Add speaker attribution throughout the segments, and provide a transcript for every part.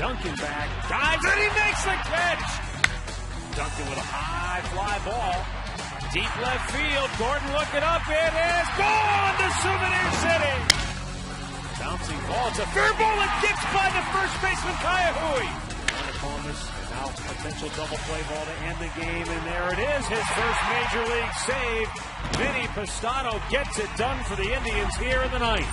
Speaker 1: Duncan back, dives, and he makes the catch. Duncan with a high fly ball. Deep left field. Gordon looking up. It is gone to Souvenir City. Bouncing ball. It's a fair ball and gets by the first baseman, Kaiahui. Columbus, and now potential double play ball to end the game, and there it is, his first major league save. Vinny Pistano gets it done for the Indians here in the ninth.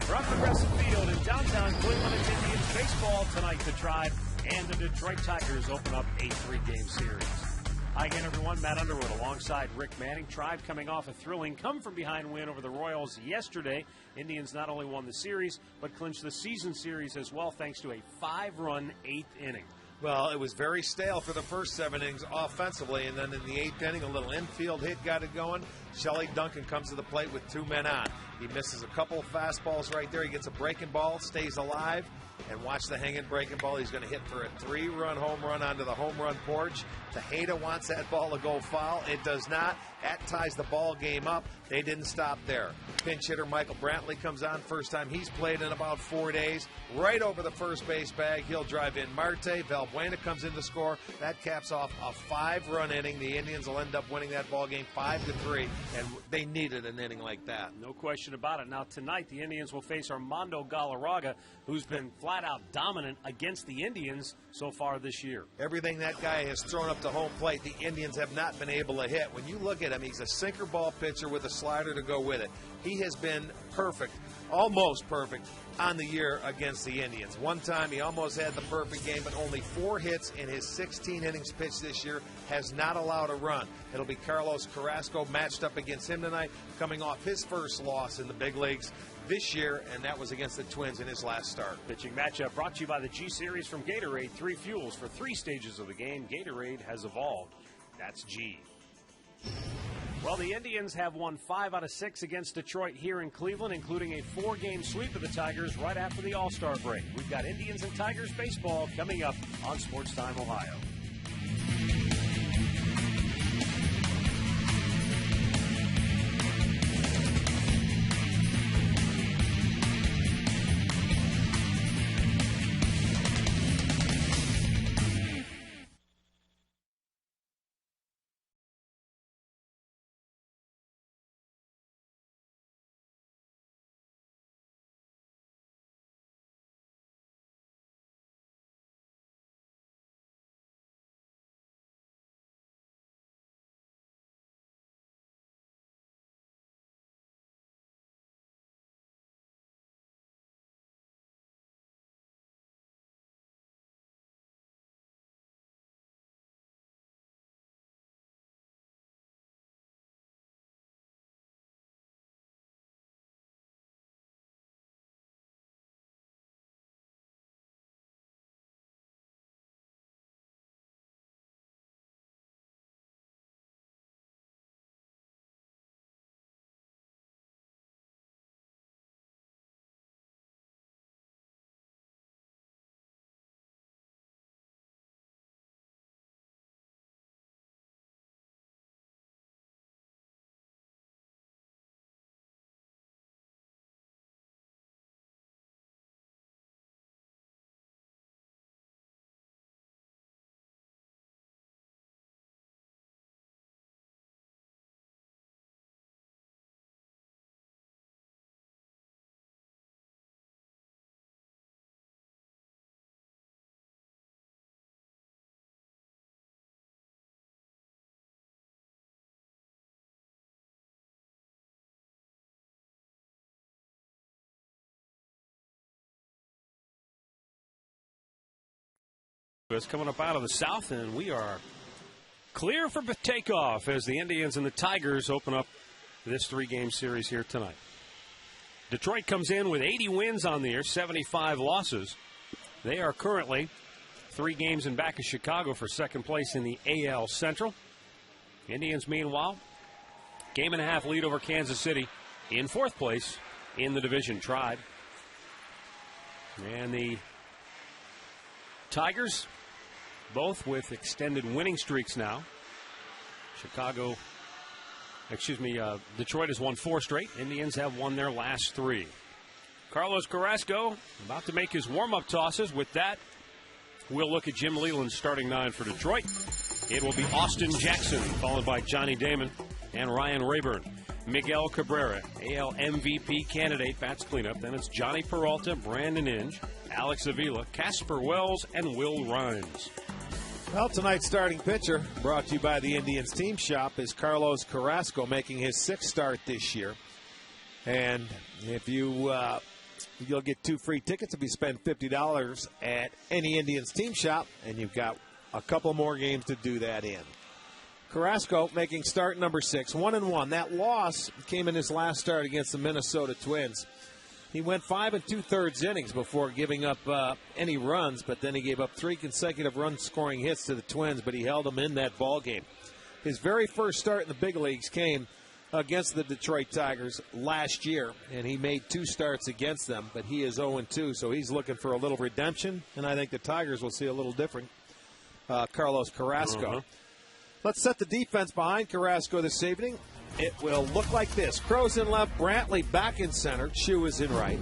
Speaker 1: From Progressive Field in downtown Cleveland, it's Indians baseball tonight. The Tribe and the Detroit Tigers open up a 3-game series. Hi again, everyone. Matt Underwood alongside Rick Manning. Tribe coming off a thrilling come-from-behind win over the Royals yesterday. Indians not only won the series, but clinched the season series as well, thanks to a 5-run 8th inning.
Speaker 2: Well, it was very stale for the first 7 innings offensively, and then in the 8th inning, a little infield hit got it going. Shelley Duncan comes to the plate with 2 men on. He misses a couple of fastballs right there. He gets a breaking ball, stays alive, and watch the hanging breaking ball. He's going to hit for a 3-run home run onto the home run porch. Tejeda wants that ball to go foul. It does not. That ties the ball game up. They didn't stop there. Pinch hitter Michael Brantley comes on. First time he's played in about 4 days. Right over the first base bag. He'll drive in Marte. Valbuena comes in to score. That caps off a 5-run inning. The Indians will end up winning that ball game 5-3, and they needed an inning like that.
Speaker 1: No question about it. Now tonight the Indians will face Armando Galarraga, who's been flat-out dominant against the Indians so far this year.
Speaker 2: Everything that guy has thrown up to home plate, the Indians have not been able to hit. When you look at him, he's a sinker ball pitcher with a slider to go with it. He has been perfect, almost perfect, on the year against the Indians. One time he almost had the perfect game, but only 4 hits in his 16 innings pitched this year, has not allowed a run. It'll be Carlos Carrasco matched up against him tonight, coming off his first loss in the big leagues this year, and that was against the Twins in his last start.
Speaker 1: Pitching matchup brought to you by the G-Series from Gatorade. 3 fuels for 3 stages of the game. Gatorade has evolved. That's G. Well, the Indians have won 5 out of 6 against Detroit here in Cleveland, including a 4-game sweep of the Tigers right after the All-Star break. We've got Indians and Tigers baseball coming up on Sports Time Ohio. It's coming up out of the south, and we are clear for takeoff as the Indians and the Tigers open up this 3-game series here tonight. Detroit comes in with 80 wins on the year, 75 losses. They are currently 3 games in back of Chicago for second place in the AL Central. Indians, meanwhile, 1.5 lead over Kansas City in 4th place in the division. Tribe. And the Tigers, both with extended winning streaks now. Detroit has won 4 straight. Indians have won their last 3. Carlos Carrasco about to make his warm-up tosses. With that, we'll look at Jim Leyland's starting 9 for Detroit. It will be Austin Jackson, followed by Johnny Damon and Ryan Rayburn. Miguel Cabrera, AL MVP candidate, bats cleanup. Then it's Johnny Peralta, Brandon Inge, Alex Avila, Casper Wells, and Will Rhymes.
Speaker 2: Well, tonight's starting pitcher, brought to you by the Indians Team Shop, is Carlos Carrasco, making his 6th start this year. And if you'll get 2 free tickets if you spend $50 at any Indians Team Shop, and you've got a couple more games to do that in. Carrasco making start number 6, 1-1. That loss came in his last start against the Minnesota Twins. He went 5 2/3 innings before giving up any runs, but then he gave up 3 consecutive run-scoring hits to the Twins, but he held them in that ball game. His very first start in the big leagues came against the Detroit Tigers last year, and he made 2 starts against them, but he is 0-2, so he's looking for a little redemption, and I think the Tigers will see a little different Carlos Carrasco. Let's set the defense behind Carrasco this evening. It will look like this. Crows in left, Brantley back in center, Chu is in right.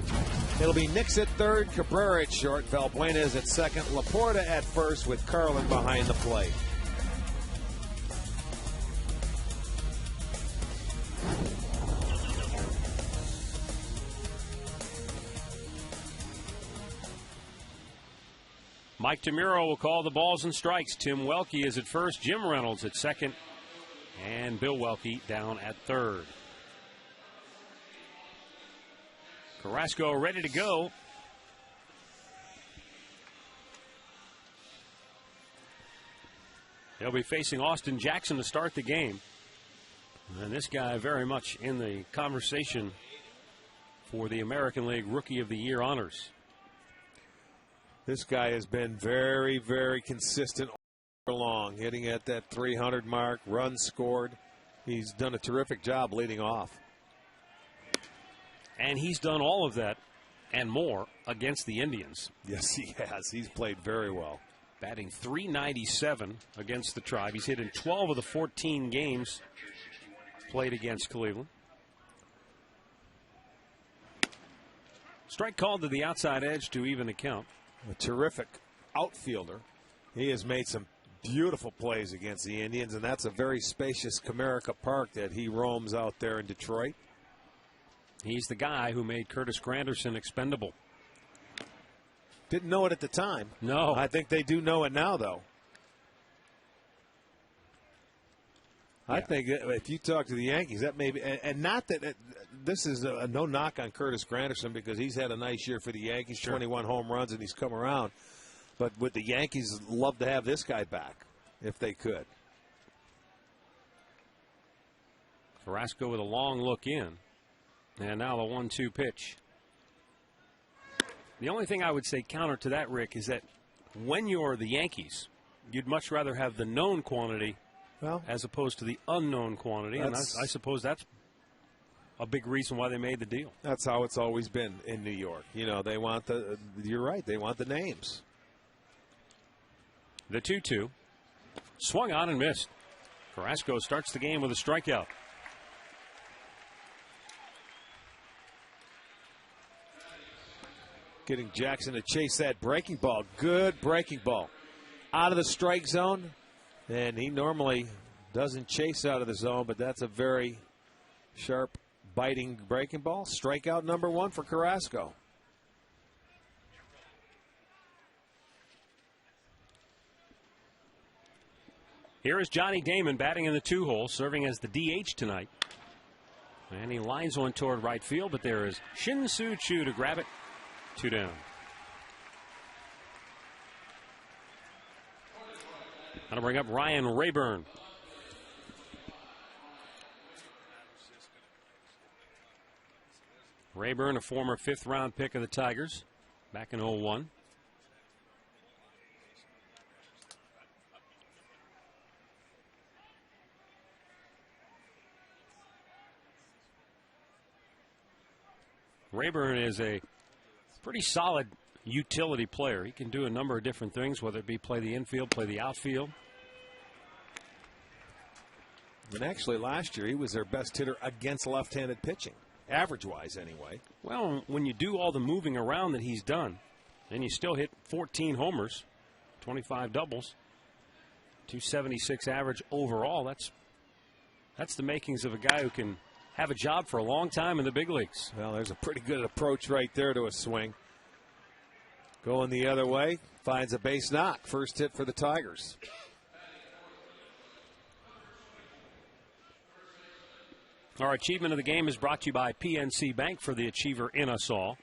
Speaker 2: It'll be Nix at third, Cabrera at short, Valbuena at second, Laporta at first with Carlin behind the plate.
Speaker 1: Mike Tamiro will call the balls and strikes. Tim Welke is at first, Jim Reynolds at second, and Bill Welke down at third. Carrasco ready to go. He'll be facing Austin Jackson to start the game. And this guy very much in the conversation for the American League Rookie of the Year honors.
Speaker 2: This guy has been very, very consistent all along, hitting at that 300 mark, runs scored. He's done a terrific job leading off.
Speaker 1: And he's done all of that and more against the Indians.
Speaker 2: Yes, he has. He's played very well.
Speaker 1: Batting .397 against the Tribe. He's hit in 12 of the 14 games played against Cleveland. Strike called to the outside edge to even the count.
Speaker 2: A terrific outfielder. He has made some beautiful plays against the Indians, and that's a very spacious Comerica Park that he roams out there in Detroit.
Speaker 1: He's the guy who made Curtis Granderson expendable.
Speaker 2: Didn't know it at the time.
Speaker 1: No.
Speaker 2: I think they do know it now, though. I think if you talk to the Yankees, that may be, and not that this is a no knock on Curtis Granderson because he's had a nice year for the Yankees, 21 home runs, and he's come around. But would the Yankees love to have this guy back if they could?
Speaker 1: Carrasco with a long look in. And now the 1-2 pitch. The only thing I would say counter to that, Rick, is that when you're the Yankees, you'd much rather have the known quantity as opposed to the unknown quantity. And I suppose that's a big reason why they made the deal.
Speaker 2: That's how it's always been in New York. You know, they want you're right, they want the names.
Speaker 1: The 2-2. Swung on and missed. Carrasco starts the game with a strikeout.
Speaker 2: Getting Jackson to chase that breaking ball. Good breaking ball. Out of the strike zone. And he normally doesn't chase out of the zone, but that's a very sharp, biting breaking ball. Strikeout number 1 for Carrasco.
Speaker 1: Here is Johnny Damon batting in the 2-hole, serving as the DH tonight. And he lines one toward right field, but there is Shin-Soo Choo to grab it. 2 down. Going to bring up Ryan Rayburn. Rayburn, a former 5th-round pick of the Tigers back in 2001. Rayburn is a pretty solid utility player. He can do a number of different things, whether it be play the infield, play the outfield.
Speaker 2: And actually last year he was their best hitter against left-handed pitching. average-wise anyway.
Speaker 1: Well, when you do all the moving around that he's done, and you still hit 14 homers, 25 doubles, 276 average overall, that's the makings of a guy who can have a job for a long time in the big leagues.
Speaker 2: Well, there's a pretty good approach right there to a swing. Going the other way, finds a base knock. First hit for the Tigers.
Speaker 1: Our achievement of the game is brought to you by PNC Bank, for the achiever in us all.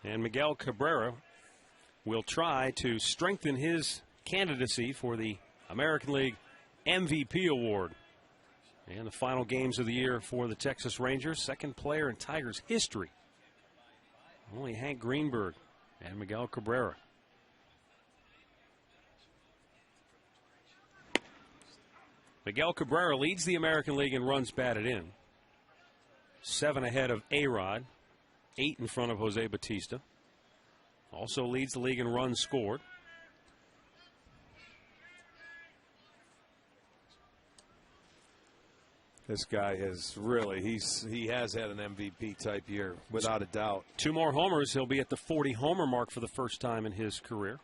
Speaker 1: And Miguel Cabrera will try to strengthen his candidacy for the American League MVP award. And the final games of the year for the Texas Rangers, second player in Tigers history. Only Hank Greenberg and Miguel Cabrera. Miguel Cabrera leads the American League in runs batted in. 7 ahead of A-Rod, 8 in front of Jose Bautista. Also leads the league in runs scored.
Speaker 2: This guy has really, he has had an MVP type year, without a doubt.
Speaker 1: 2 more homers, he'll be at the 40 homer mark for the first time in his career.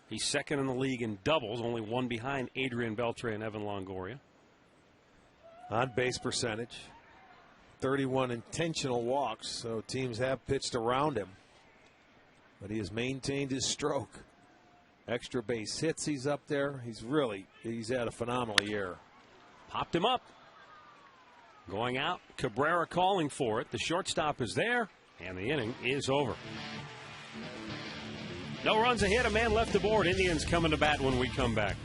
Speaker 1: He's second in the league in doubles, only 1 behind Adrian Beltre and Evan Longoria.
Speaker 2: On base percentage, 31 intentional walks, so teams have pitched around him. But he has maintained his stroke. Extra base hits, he's up there. He's had a phenomenal year.
Speaker 1: Popped him up. Going out, Cabrera calling for it. The shortstop is there, and the inning is over. No runs, a hit, a man left aboard. Indians coming to bat when we come back.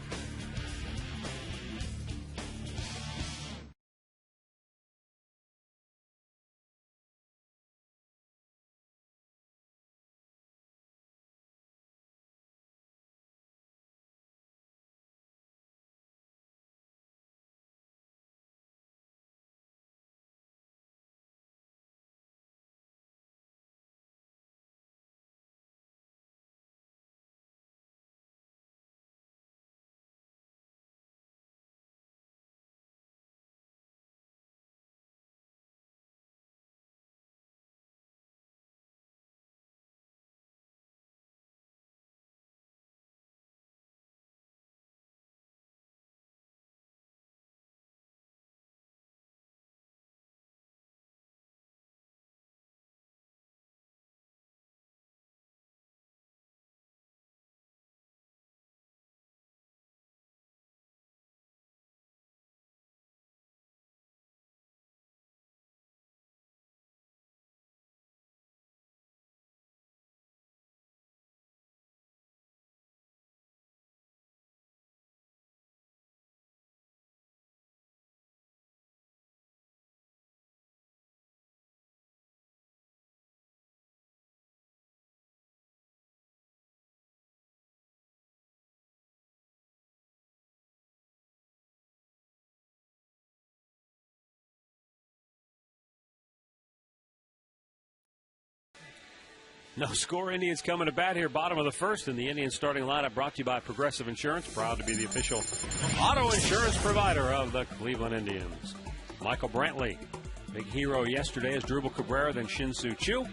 Speaker 1: No score. Indians coming to bat here, bottom of the first, and the Indians starting lineup brought to you by Progressive Insurance, proud to be the official auto insurance provider of the Cleveland Indians. Michael Brantley, big hero yesterday, as Drupal Cabrera, then Shin-Soo Choo,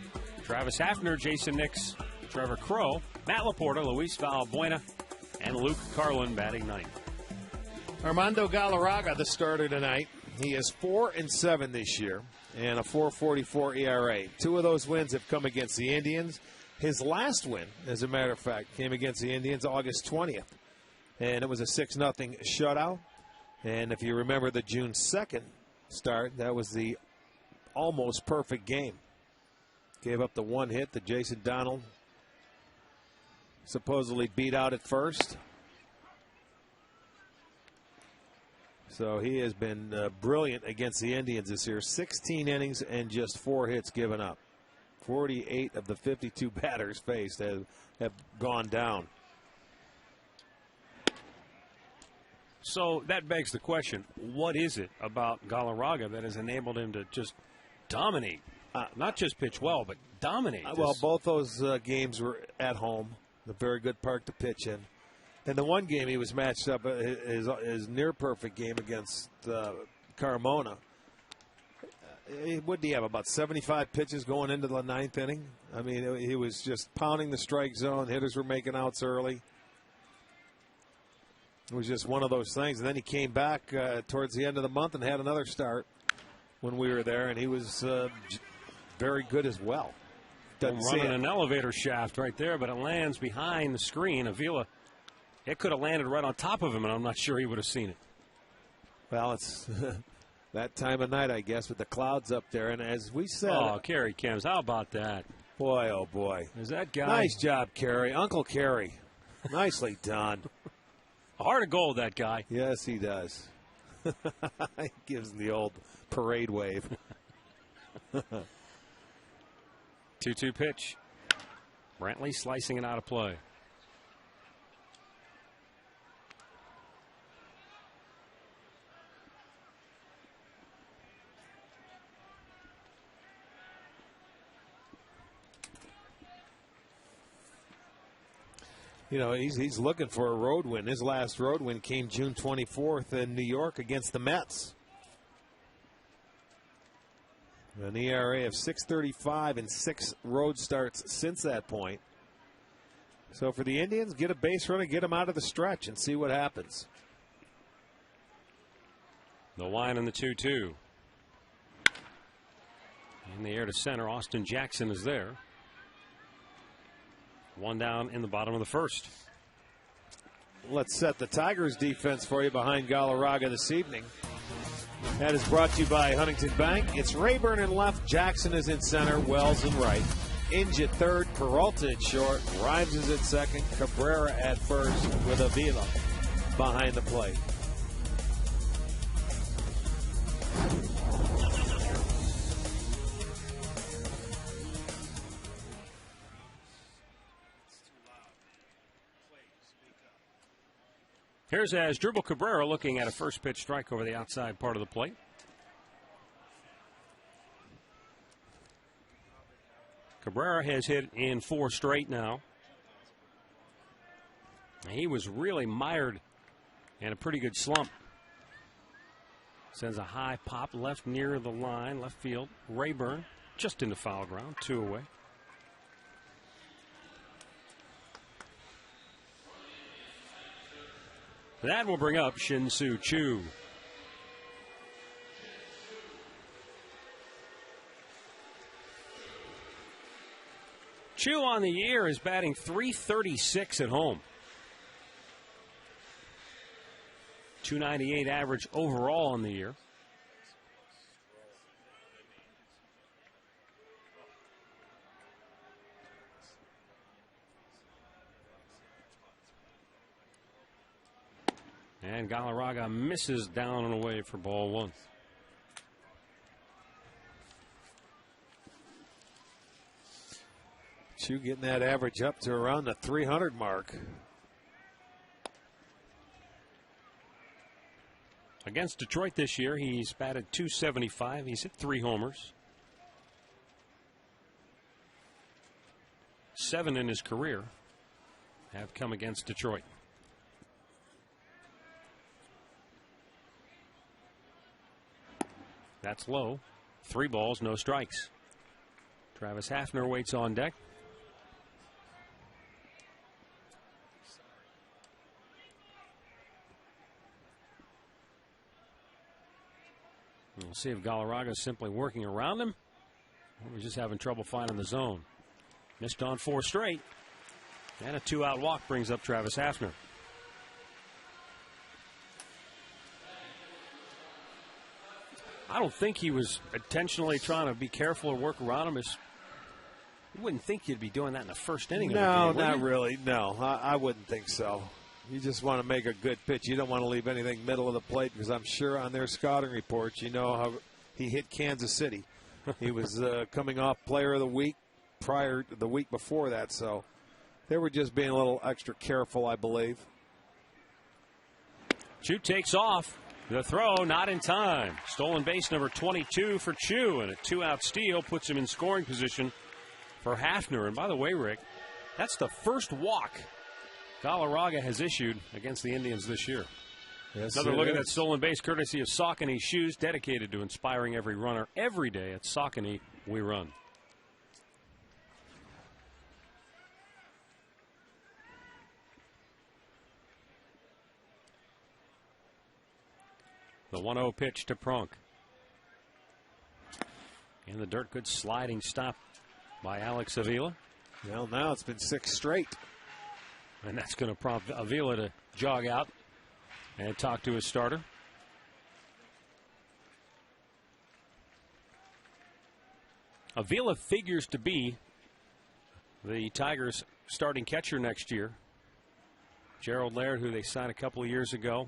Speaker 1: Travis Hafner, Jason Nix, Trevor Crow, Matt Laporta, Luis Valbuena, and Luke Carlin batting ninth.
Speaker 2: Armando Galarraga, the starter tonight. He is 4-7 this year and a 4.44 ERA. 2 of those wins have come against the Indians. His last win, as a matter of fact, came against the Indians August 20th. And it was a 6-0 shutout. And if you remember the June 2nd start, that was the almost perfect game. Gave up the 1 hit that Jason Donald supposedly beat out at first. So he has been brilliant against the Indians this year. 16 innings and just 4 hits given up. 48 of the 52 batters faced have gone down.
Speaker 1: So that begs the question, what is it about Galarraga that has enabled him to just dominate? Not just pitch well, but dominate.
Speaker 2: Well, both those games were at home. A very good park to pitch in. And the one game he was matched up, his near perfect game against Carmona. what do you have, about 75 pitches going into the 9th inning? I mean, he was just pounding the strike zone. Hitters were making outs early. It was just one of those things. And then he came back towards the end of the month and had another start when we were there, and he was very good as well.
Speaker 1: Running an elevator shaft right there, but it lands behind the screen. Avila, it could have landed right on top of him, and I'm not sure he would have seen it.
Speaker 2: Well, it's that time of night, I guess, with the clouds up there. And as we said.
Speaker 1: Oh, Kerry Kems, how about that?
Speaker 2: Boy, oh boy.
Speaker 1: Is that guy?
Speaker 2: Nice job, Kerry. Uncle Kerry. Nicely done.
Speaker 1: A heart of gold, that guy.
Speaker 2: Yes, he does. He gives the old parade wave.
Speaker 1: 2-2 pitch. Brantley slicing it out of play.
Speaker 2: You know, he's looking for a road win. His last road win came June 24th in New York against the Mets. An ERA of 6.35 and 6 road starts since that point. So for the Indians, get a base runner, get them out of the stretch and see what happens.
Speaker 1: The line in the 2-2. In the air to center, Austin Jackson is there. One down in the bottom of the first.
Speaker 2: Let's set the Tigers defense for you behind Galarraga this evening. That is brought to you by Huntington Bank. It's Rayburn in left, Jackson is in center, Wells in right. Inge at third, Peralta at short, Rimes is at second, Cabrera at first with Avila behind the plate.
Speaker 1: Here's Asdrubal Cabrera looking at a first pitch strike over the outside part of the plate. Cabrera has hit in 4 straight now. He was really mired in a pretty good slump. Sends a high pop left near the line, left field. Rayburn just into foul ground, 2 away. That will bring up Shin-Soo Choo. Choo on the year is batting .336 at home. .298 average overall on the year. And Galarraga misses down and away for ball 1.
Speaker 2: Choo getting that average up to around the 300 mark.
Speaker 1: Against Detroit this year, he's batted .275. He's hit 3 homers. 7 in his career have come against Detroit. That's low. 3 balls, no strikes. Travis Hafner waits on deck. We'll see if Galarraga is simply working around him, or he's just having trouble finding the zone. Missed on 4 straight. And a 2-out walk brings up Travis Hafner. I don't think he was intentionally trying to be careful or work around him. You wouldn't think you'd be doing that in the first inning.
Speaker 2: No,
Speaker 1: of the game,
Speaker 2: not really. No, I wouldn't think so. You just want to make a good pitch. You don't want to leave anything middle of the plate, because I'm sure on their scouting reports, you know how he hit Kansas City. He was coming off Player of the Week prior to the week before that, so they were just being a little extra careful, I believe.
Speaker 1: Choo takes off. The throw not in time. Stolen base number 22 for Choo, and a 2-out steal puts him in scoring position for Hafner. And by the way, Rick, that's the first walk Galarraga has issued against the Indians this year.
Speaker 3: Yes,
Speaker 1: Another look at
Speaker 3: is.
Speaker 1: that stolen base courtesy of Saucony Shoes, dedicated to inspiring every runner every day. At Saucony, we run. The 1-0 pitch to Prunk. In the dirt, good sliding stop by Alex Avila.
Speaker 3: Well, now it's been 6 straight.
Speaker 1: And that's going to prompt Avila to jog out and talk to his starter. Avila figures to be the Tigers' starting catcher next year. Gerald Laird, who they signed a couple of years ago,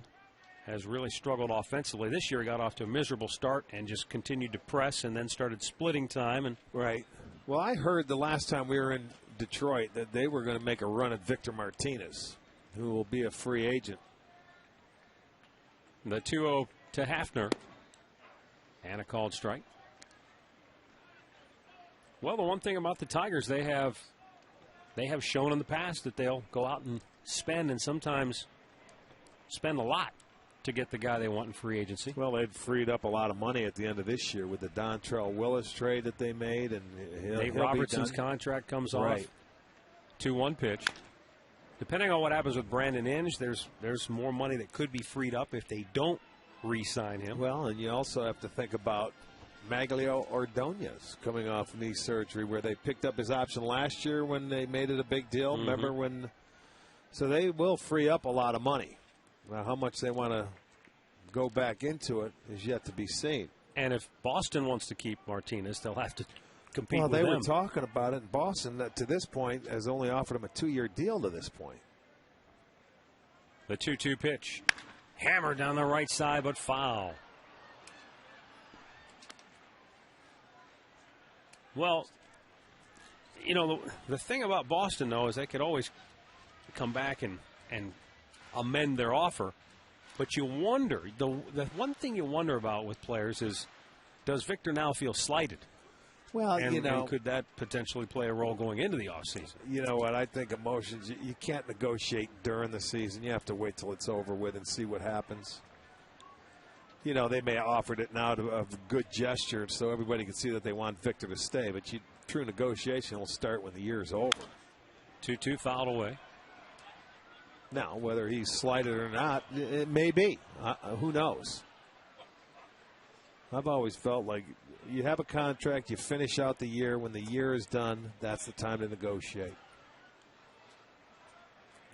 Speaker 1: has really struggled offensively. This year he got off to a miserable start and just continued to press and then started splitting time. And
Speaker 3: right. Well, I heard the last time we were in Detroit that they were going to make a run at Victor Martinez, who will be a free agent.
Speaker 1: The 2-0 to Hafner. And a called strike. Well, the one thing about the Tigers, they have shown in the past that they'll go out and spend, and sometimes spend a lot to get the guy they want in free agency.
Speaker 3: Well, they've freed up a lot of money at the end of this year with the Dontrell Willis trade that they made, and
Speaker 1: Nate Robertson's contract comes off. 2-1 pitch. Depending on what happens with Brandon Inge, there's more money that could be freed up if they don't re-sign him.
Speaker 3: Well, and you also have to think about Maglio Ordonez coming off knee surgery, where they picked up his option last year when they made it a big deal.
Speaker 1: Mm-hmm.
Speaker 3: Remember when? So they will free up a lot of money. Now, how much they want to go back into it is yet to be seen.
Speaker 1: And if Boston wants to keep Martinez, they'll have to compete with
Speaker 3: them.
Speaker 1: them.
Speaker 3: Well, they were talking about it, and Boston, to this point, has only offered him a 2-year deal to this point.
Speaker 1: The 2-2 pitch. Hammered down the right side, but foul. Well, you know, the thing about Boston, though, is they could always come back and amend their offer. But you wonder, the one thing you wonder about with players is, does Victor now feel slighted?
Speaker 3: Well,
Speaker 1: and could that potentially play a role going into the offseason?
Speaker 3: You know what? I think emotions, you can't negotiate during the season. You have to wait till it's over with and see what happens. You know, they may have offered it now of good gesture so everybody can see that they want Victor to stay. But true negotiation will start when the year's over.
Speaker 1: 2-2 fouled away.
Speaker 3: Now, whether he's slighted or not, it may be. Who knows? I've always felt like you have a contract, you finish out the year. When the year is done, that's the time to negotiate.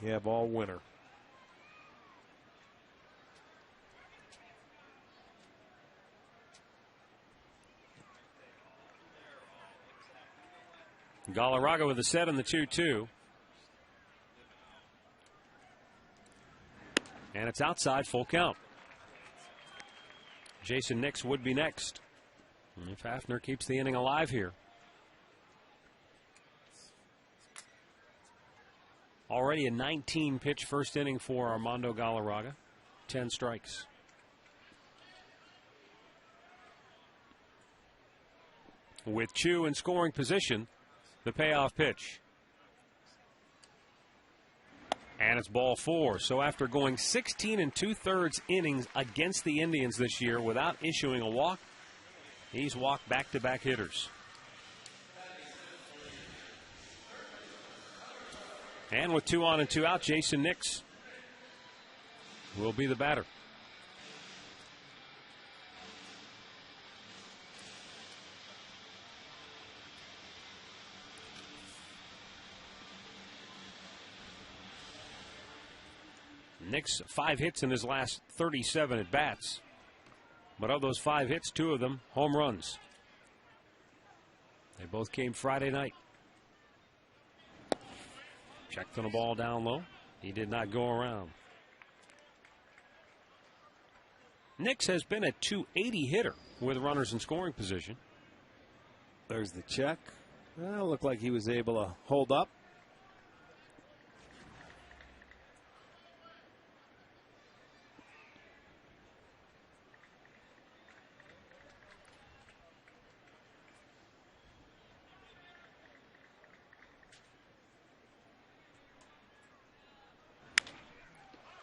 Speaker 3: You have all winter.
Speaker 1: Galarraga with a set in the 2-2. And it's outside, full count. Jason Nix would be next if Hafner keeps the inning alive here. Already a 19-pitch first inning for Armando Galarraga. 10 strikes. With Chu in scoring position, the payoff pitch. And it's ball 4. So after going 16 2/3 innings against the Indians this year without issuing a walk, he's walked back-to-back hitters. And with 2 on and 2 out, Jason Nix will be the batter. Nix 5 hits in his last 37 at bats. But of those 5 hits, 2 of them home runs. They both came Friday night. Checked on a ball down low. He did not go around. Nix has been a .280 hitter with runners in scoring position.
Speaker 3: There's the check. Well, looked like he was able to hold up.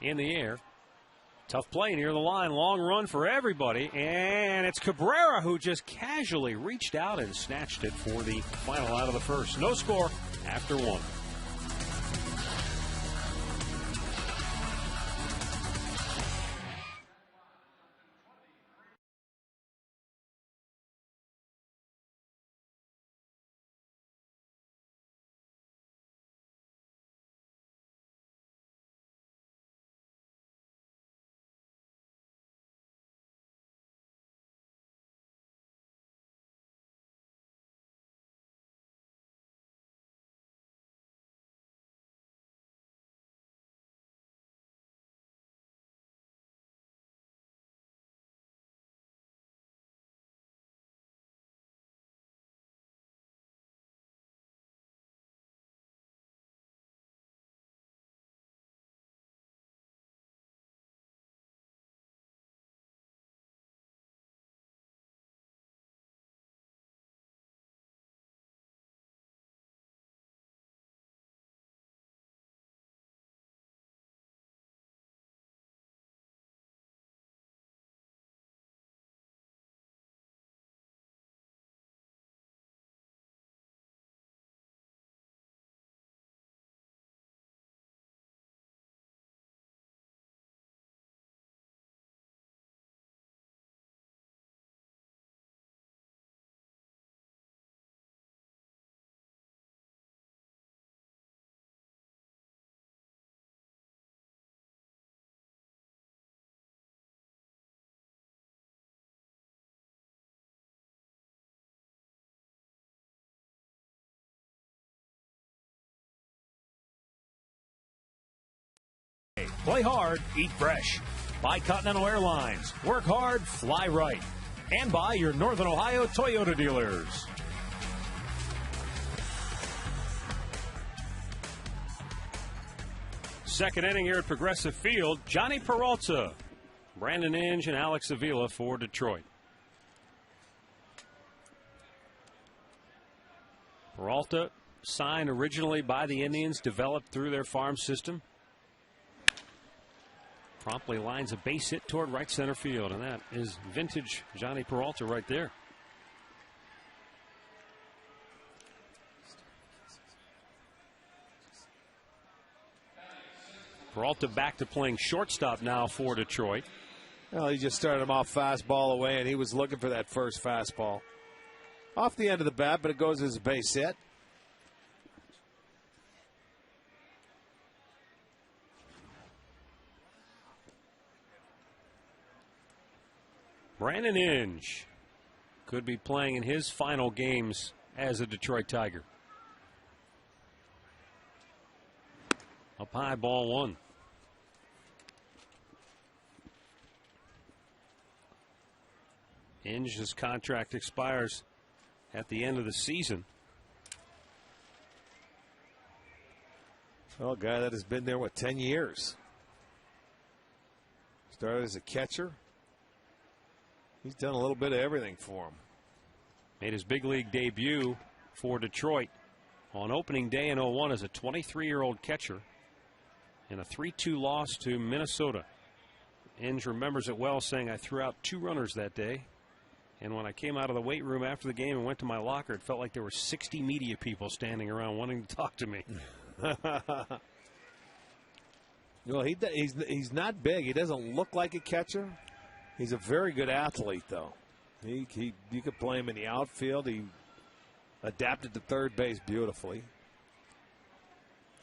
Speaker 1: In the air. Tough play near the line. Long run for everybody. And it's Cabrera who just casually reached out and snatched it for the final out of the first. No score after one.
Speaker 4: Play hard, eat fresh. By Continental Airlines. Work hard, fly right. And by your Northern Ohio Toyota dealers.
Speaker 1: Second inning here at Progressive Field. Johnny Peralta, Brandon Inge, and Alex Avila for Detroit. Peralta, signed originally by the Indians, developed through their farm system. Promptly lines a base hit toward right center field, and that is vintage Johnny Peralta right there. Peralta back to playing shortstop now for Detroit.
Speaker 3: Well, he just started him off fastball away, and he was looking for that first fastball. Off the end of the bat, but it goes as a base hit.
Speaker 1: Brandon Inge could be playing in his final games as a Detroit Tiger. Up high, ball one. Inge's contract expires at the end of the season.
Speaker 3: Well, a guy that has been there, 10 years. Started as a catcher. He's done a little bit of everything for him.
Speaker 1: Made his big league debut for Detroit on opening day in 01 as a 23-year-old catcher in a 3-2 loss to Minnesota. Inge remembers it well, saying, "I threw out 2 runners that day. And when I came out of the weight room after the game and went to my locker, it felt like there were 60 media people standing around wanting to talk to me."
Speaker 3: Well, he's not big. He doesn't look like a catcher. He's a very good athlete, though. You could play him in the outfield. He adapted to third base beautifully.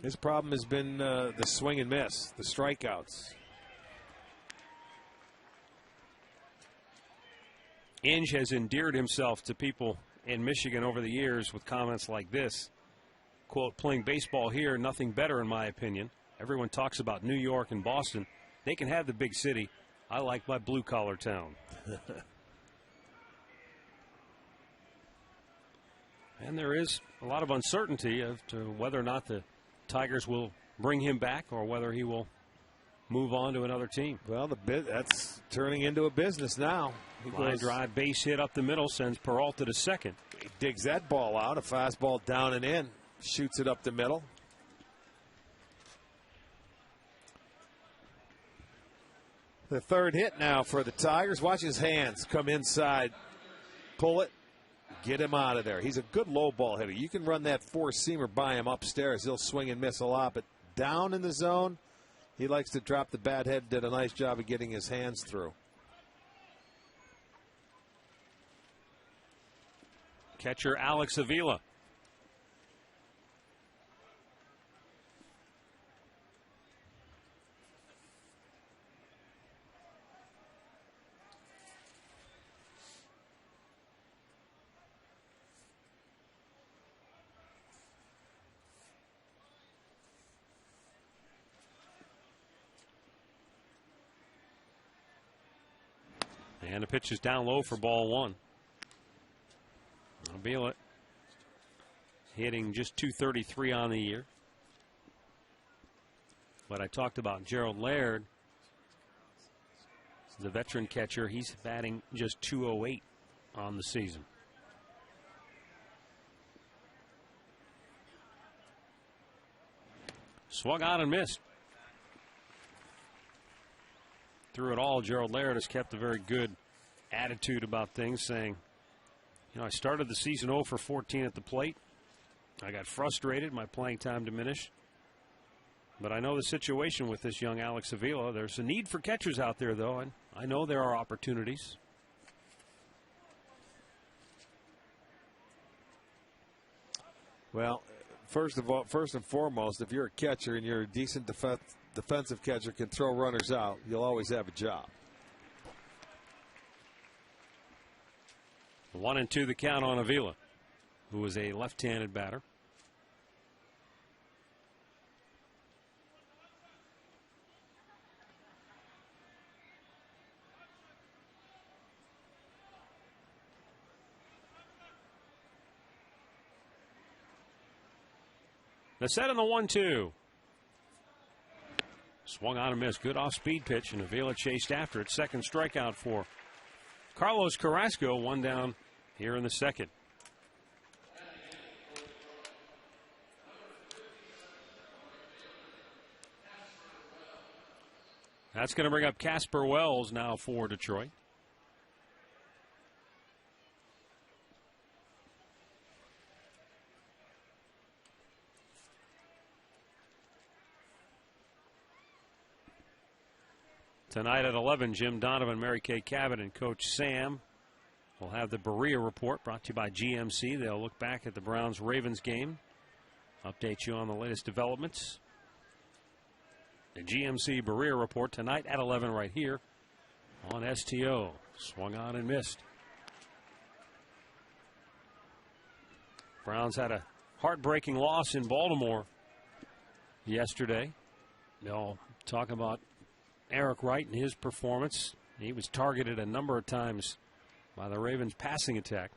Speaker 3: His problem has been the swing and miss, the strikeouts.
Speaker 1: Inge has endeared himself to people in Michigan over the years with comments like this. Quote, "Playing baseball here, nothing better in my opinion. Everyone talks about New York and Boston. They can have the big city. I like my blue-collar town." And there is a lot of uncertainty as to whether or not the Tigers will bring him back or whether he will move on to another team.
Speaker 3: Well, that's turning into a business now.
Speaker 1: Line drive, base hit up the middle, sends Peralta to second.
Speaker 3: He digs that ball out, a fastball down and in, shoots it up the middle. The third hit now for the Tigers. Watch his hands come inside. Pull it. Get him out of there. He's a good low ball hitter. You can run that four-seamer by him upstairs. He'll swing and miss a lot. But down in the zone, he likes to drop the bat head. Did a nice job of getting his hands through.
Speaker 1: Catcher Alex Avila. And the pitch is down low for ball one. Avila hitting just .233 on the year. But I talked about Gerald Laird, the veteran catcher. He's batting just .208 on the season. Swung on and missed. Through it all, Gerald Laird has kept a very good attitude about things, saying, you know, I started the season 0 for 14 at the plate. I got frustrated. My playing time diminished. But I know the situation with this young Alex Avila. There's a need for catchers out there, though, and I know there are opportunities.
Speaker 3: Well, first and foremost, if you're a catcher and you're a decent defensive catcher, can throw runners out, you'll always have a job.
Speaker 1: 1-2 the count on Avila, who is a left-handed batter. The set on the 1-2. Swung on and missed. Good off-speed pitch, and Avila chased after it. Second strikeout for Carlos Carrasco. One down here in the second. That's going to bring up Casper Wells now for Detroit. Tonight at 11, Jim Donovan, Mary Kay Cabot, and Coach Sam will have the Berea Report brought to you by GMC. They'll look back at the Browns-Ravens game, update you on the latest developments. The GMC Berea Report tonight at 11 right here on STO. Swung on and missed. Browns had a heartbreaking loss in Baltimore yesterday. They'll talk about Eric Wright and his performance. He was targeted a number of times by the Ravens passing attack.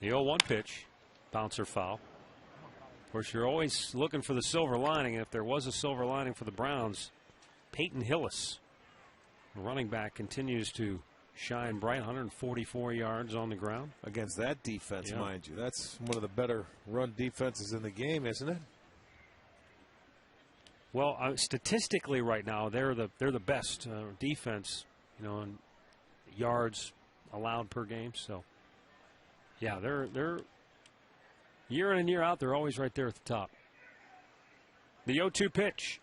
Speaker 1: The 0-1 pitch, bouncer foul. Of course, you're always looking for the silver lining. If there was a silver lining for the Browns, Peyton Hillis, the running back, continues to shine bright. 144 yards on the ground.
Speaker 3: Against that defense, mind you. That's one of the better run defenses in the game, isn't it?
Speaker 1: Well, statistically right now, they're the best defense, you know, in yards allowed per game. So, yeah, they're year in and year out, they're always right there at the top. The 0-2 pitch.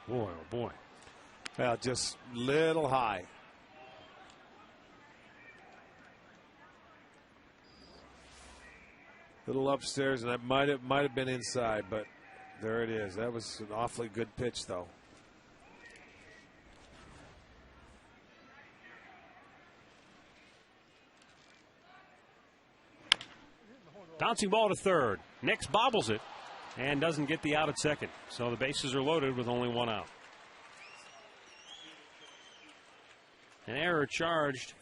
Speaker 1: Boy, oh boy.
Speaker 3: Well, just little high. Little upstairs, and that might have been inside, but there it is. That was an awfully good pitch, though.
Speaker 1: Bouncing ball to third. Nix bobbles it and doesn't get the out at second. So the bases are loaded with only one out. An error charged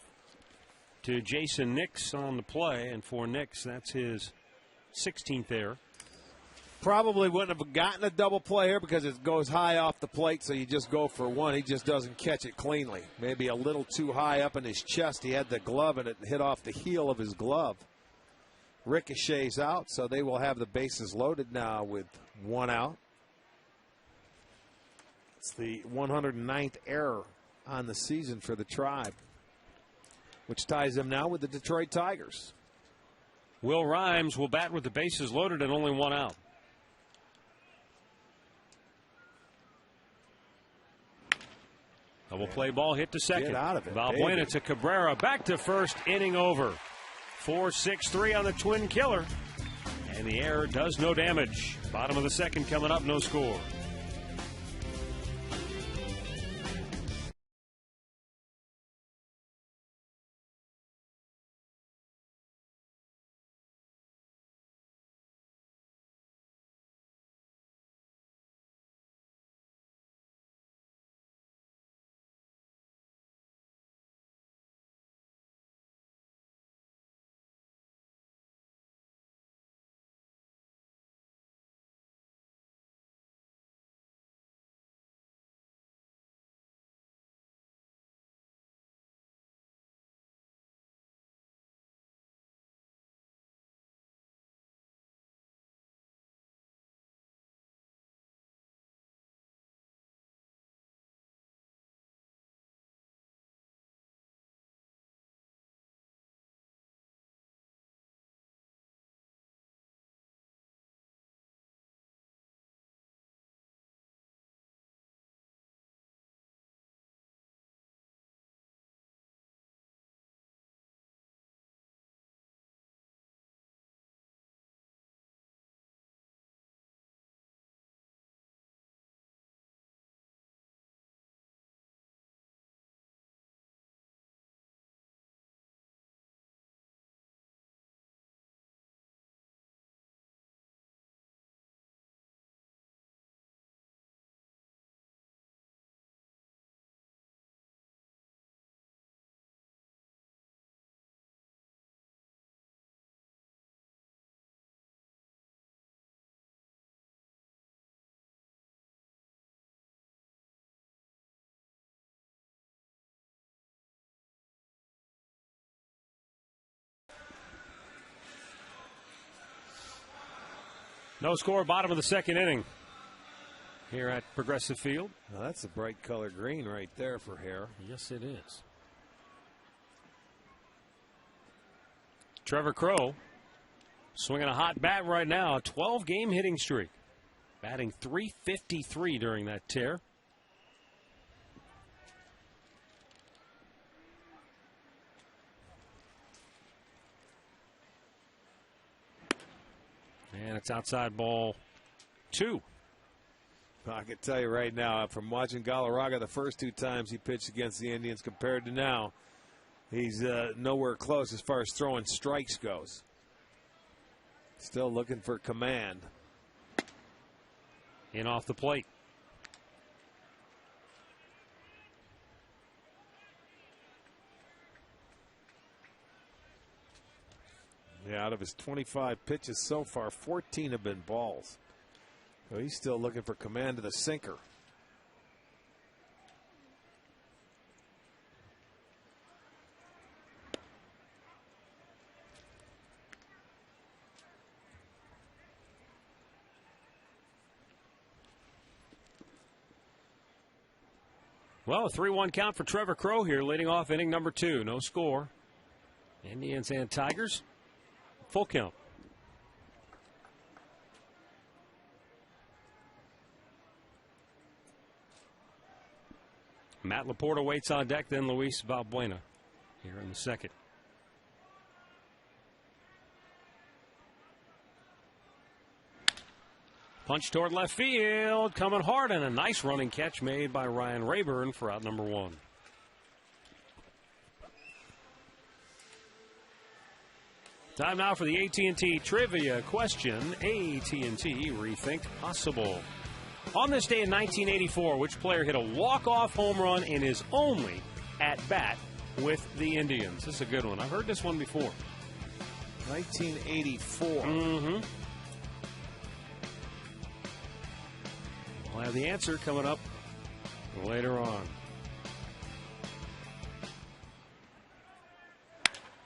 Speaker 1: to Jason Nix on the play, and for Nix, that's his 16th error.
Speaker 3: Probably wouldn't have gotten a double play here because it goes high off the plate, so you just go for one. He just doesn't catch it cleanly. Maybe a little too high up in his chest. He had the glove, and it hit off the heel of his glove. Ricochets out, so they will have the bases loaded now with one out. It's the 109th error on the season for the Tribe, which ties them now with the Detroit Tigers.
Speaker 1: Will Rhymes will bat with the bases loaded and only one out. Double play ball hit to second.
Speaker 3: Get out of it,
Speaker 1: Valbuena
Speaker 3: baby.
Speaker 1: to Cabrera. Back to first. Inning over. 4-6-3 on the twin killer. And the error does no damage. Bottom of the second coming up. No score. No score, bottom of the second inning here at Progressive Field.
Speaker 3: Now that's a bright color green right there for hair.
Speaker 1: Yes, it is. Trevor Crowe swinging a hot bat right now. A 12-game hitting streak. Batting .353 during that tear. And it's outside ball 2.
Speaker 3: I can tell you right now, from watching Galarraga the first 2 times he pitched against the Indians compared to now, he's nowhere close as far as throwing strikes goes. Still looking for command.
Speaker 1: In off the plate.
Speaker 3: Yeah, out of his 25 pitches so far, 14 have been balls. So he's still looking for command of the sinker.
Speaker 1: Well, a 3-1 count for Trevor Crowe here, leading off inning number 2. No score. Indians and Tigers. Full count. Matt Laporta waits on deck, then Luis Valbuena here in the second. Punch toward left field, coming hard, and a nice running catch made by Ryan Rayburn for out number 1. Time now for the AT&T Trivia question. AT&T Rethink Possible. On this day in 1984, which player hit a walk-off home run in his only at-bat with the Indians? This is a good one. I've heard this one before.
Speaker 3: 1984.
Speaker 1: Mm-hmm. We'll have the answer coming up later on.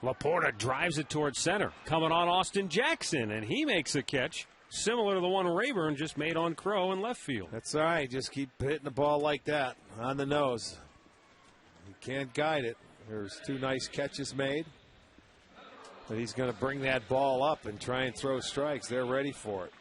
Speaker 1: Laporta drives it towards center. Coming on Austin Jackson, and he makes a catch similar to the one Rayburn just made on Crow in left field.
Speaker 3: That's all right. Just keep hitting the ball like that on the nose. You can't guide it. There's 2 nice catches made. But he's going to bring that ball up and try and throw strikes. They're ready for it.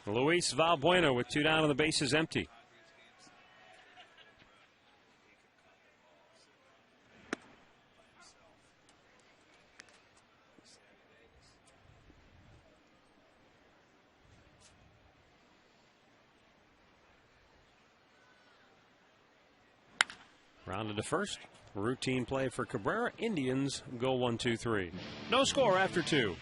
Speaker 1: Luis Valbuena with 2 down and the bases empty. Rounded to first. Routine play for Cabrera. Indians go 1-2-3. No score after 2.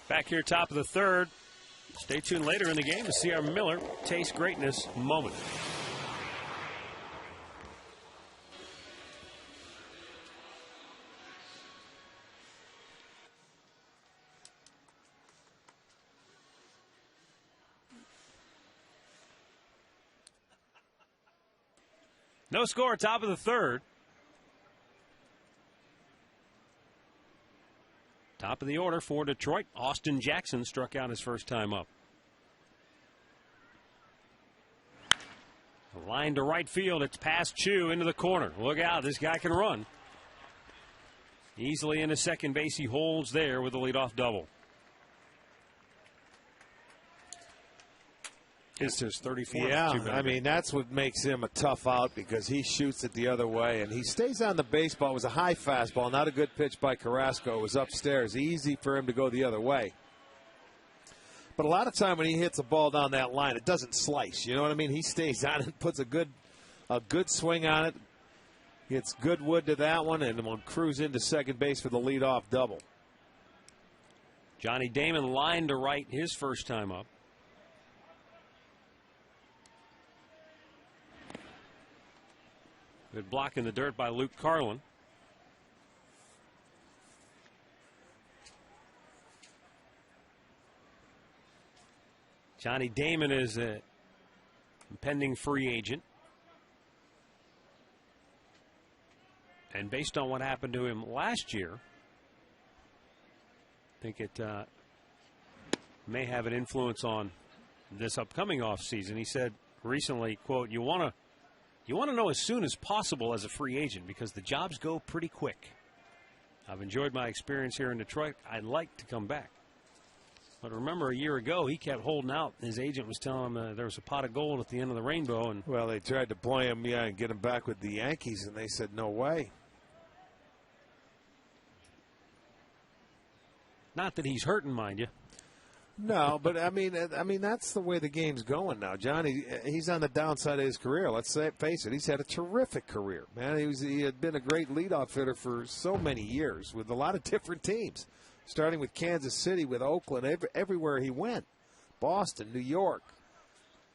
Speaker 1: Back here, top of the third. Stay tuned later in the game to see our Miller Taste Greatness moment. No score, top of the third. Top of the order for Detroit. Austin Jackson struck out his first time up. A line to right field. It's past Chu into the corner. Look out, this guy can run. Easily into second base. He holds there with a leadoff double. It's his 34th.
Speaker 3: Yeah, I mean, that's what makes him a tough out because he shoots it the other way and he stays on the baseball. It was a high fastball, not a good pitch by Carrasco. It was upstairs. Easy for him to go the other way. But a lot of time when he hits a ball down that line, it doesn't slice. You know what I mean? He stays on it, puts a good swing on it. Gets good wood to that one and will cruise into second base for the leadoff double.
Speaker 1: Johnny Damon line to right his first time up. Good block in the dirt by Luke Carlin. Johnny Damon is a impending free agent. And based on what happened to him last year, I think it may have an influence on this upcoming offseason. He said recently, quote, you want to know as soon as possible as a free agent because the jobs go pretty quick. I've enjoyed my experience here in Detroit. I'd like to come back. But remember, a year ago, he kept holding out. His agent was telling him there was a pot of gold at the end of the rainbow. And
Speaker 3: well, they tried to play him, and get him back with the Yankees, and they said, no way.
Speaker 1: Not that he's hurting, mind you.
Speaker 3: No, but I mean that's the way the game's going now. Johnny, he's on the downside of his career. Let's face it, he's had a terrific career, man. He had been a great leadoff hitter for so many years with a lot of different teams, starting with Kansas City, with Oakland, everywhere he went, Boston, New York.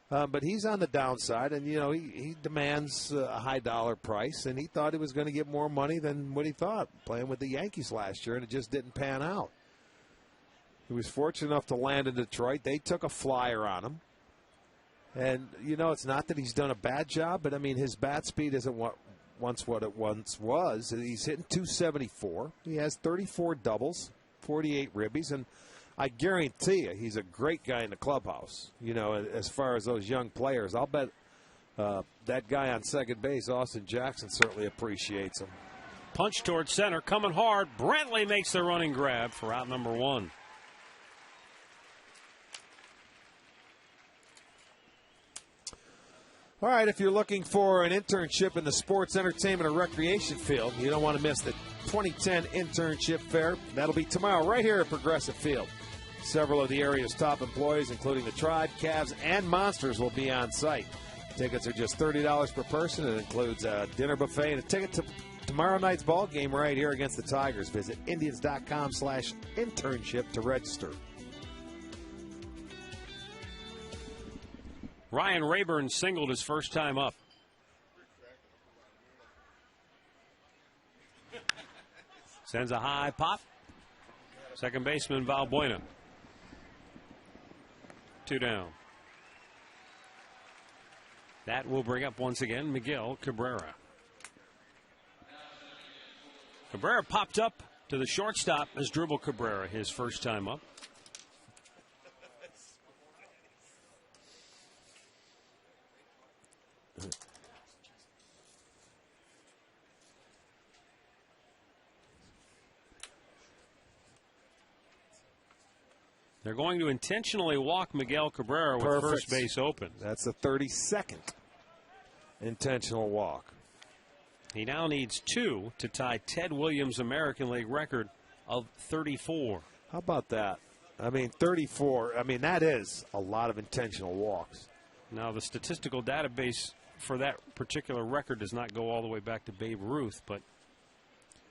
Speaker 3: But he's on the downside, and he demands a high dollar price, and he thought he was going to get more money than what he thought playing with the Yankees last year, and it just didn't pan out. He was fortunate enough to land in Detroit. They took a flyer on him. And, it's not that he's done a bad job, but, I mean, his bat speed isn't what it once was. He's hitting .274. He has 34 doubles, 48 ribbies, and I guarantee you he's a great guy in the clubhouse, as far as those young players. I'll bet that guy on second base, Austin Jackson, certainly appreciates him.
Speaker 1: Punch towards center, coming hard. Brantley makes the running grab for out number 1.
Speaker 3: All right, if you're looking for an internship in the sports, entertainment, or recreation field, you don't want to miss the 2010 Internship Fair. That'll be tomorrow right here at Progressive Field. Several of the area's top employees, including the Tribe, Cavs, and Monsters, will be on site. Tickets are just $30 per person. It includes a dinner buffet and a ticket to tomorrow night's ball game right here against the Tigers. Visit Indians.com/internship to register.
Speaker 1: Ryan Rayburn singled his first time up. Sends a high pop. Second baseman Valbuena. 2 down. That will bring up once again Miguel Cabrera. Cabrera popped up to the shortstop as Dribble Cabrera, his first time up. They're going to intentionally walk Miguel Cabrera with first base open.
Speaker 3: That's the 32nd intentional walk.
Speaker 1: He now needs 2 to tie Ted Williams' American League record of 34.
Speaker 3: How about that? I mean, 34. I mean, that is a lot of intentional walks.
Speaker 1: Now, the statistical database for that particular record does not go all the way back to Babe Ruth, but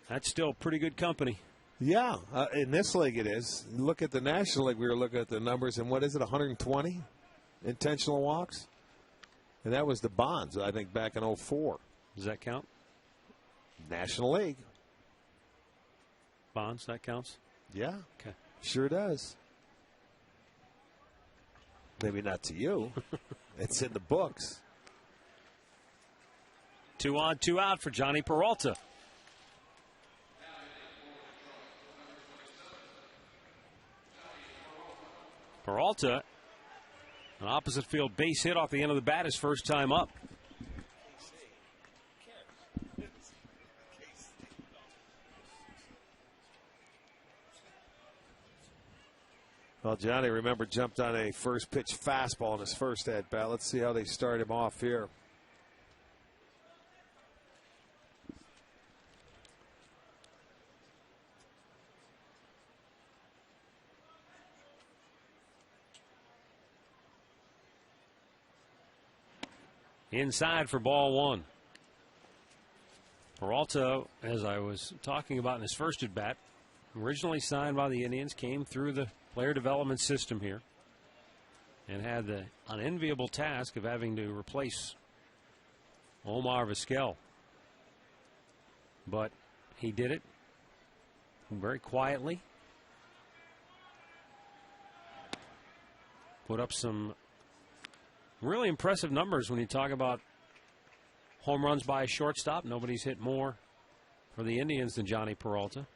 Speaker 1: that's still pretty good company.
Speaker 3: Yeah, in this league it is. Look at the National League. We were looking at the numbers, and what is it, 120 intentional walks? And that was the Bonds, I think, back in 04.
Speaker 1: Does that count?
Speaker 3: National League.
Speaker 1: Bonds, that counts?
Speaker 3: Yeah.
Speaker 1: Okay.
Speaker 3: Sure does. Maybe not to you. It's in the books.
Speaker 1: 2 on, 2 out for Johnny Peralta. Peralta, an opposite field base hit off the end of the bat, his first time up.
Speaker 3: Well, Johnny, remember, jumped on a first pitch fastball in his first at bat. Let's see how they start him off here.
Speaker 1: Inside for ball 1. Peralta, as I was talking about in his first at bat, originally signed by the Indians, came through the player development system here and had the unenviable task of having to replace Omar Vizquel. But he did it very quietly. Put up some really impressive numbers when you talk about home runs by a shortstop. Nobody's hit more for the Indians than Johnny Peralta.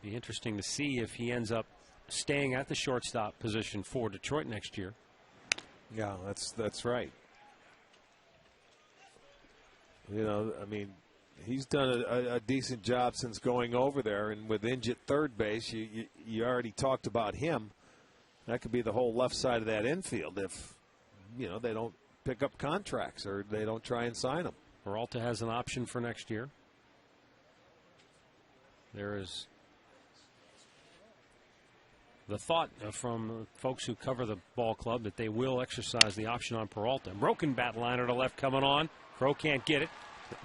Speaker 1: Be interesting to see if he ends up staying at the shortstop position for Detroit next year.
Speaker 3: Yeah, that's right. You know, I mean, he's done a decent job since going over there. And with Inge at third base, you already talked about him. That could be the whole left side of that infield if, you know, they don't pick up contracts or they don't try and sign them.
Speaker 1: Peralta has an option for next year. There is the thought from folks who cover the ball club that they will exercise the option on Peralta. Broken bat liner to left coming on. Crow can't get it.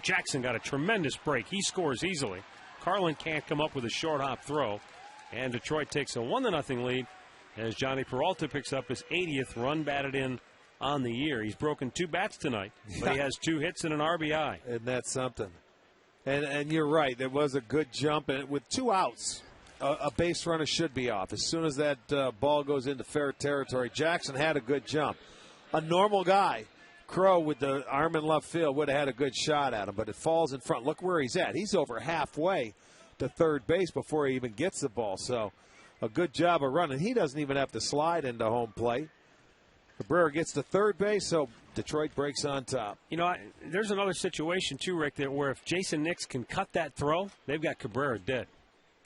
Speaker 1: Jackson got a tremendous break. He scores easily. Carlin can't come up with a short hop throw. And Detroit takes a 1-0 lead as Johnny Peralta picks up his 80th run batted in on the year. He's broken 2 bats tonight, but he has 2 hits and an RBI.
Speaker 3: And that's something. And you're right. There was a good jump. And with 2 outs, a base runner should be off. As soon as that ball goes into fair territory, Jackson had a good jump. A normal guy, Crow, with the arm in left field, would have had a good shot at him, but it falls in front. Look where he's at. He's over halfway to third base before he even gets the ball. So a good job of running. He doesn't even have to slide into home plate. Cabrera gets to third base, so Detroit breaks on top.
Speaker 1: You know, there's another situation, too, Rick, where if Jason Nix can cut that throw, they've got Cabrera dead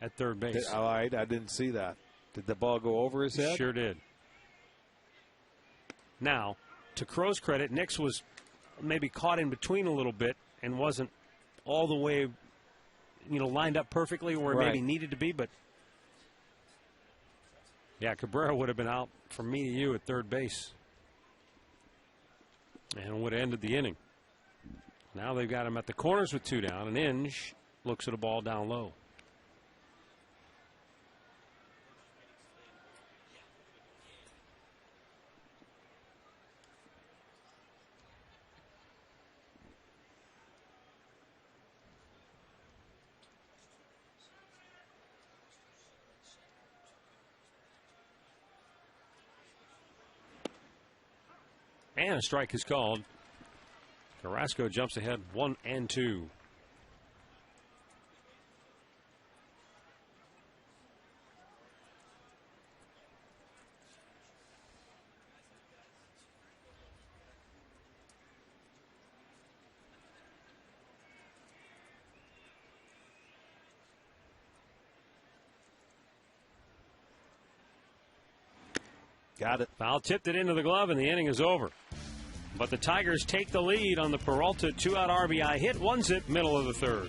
Speaker 1: at third base.
Speaker 3: All right, I didn't see that. Did the ball go over his head?
Speaker 1: Sure did. Now, to Crow's credit, Nix was maybe caught in between a little bit and wasn't all the way, you know, lined up perfectly where
Speaker 3: right.
Speaker 1: maybe needed to be, but yeah, Cabrera would have been out from me to you at third base and would have ended the inning. Now they've got him at the corners with 2 down, and Inge looks at a ball down low. And a strike is called. Carrasco jumps ahead 1-2.
Speaker 3: Got it.
Speaker 1: Foul tipped it into the glove, and the inning is over. But the Tigers take the lead on the Peralta 2-out RBI hit. 1-0, middle of the third.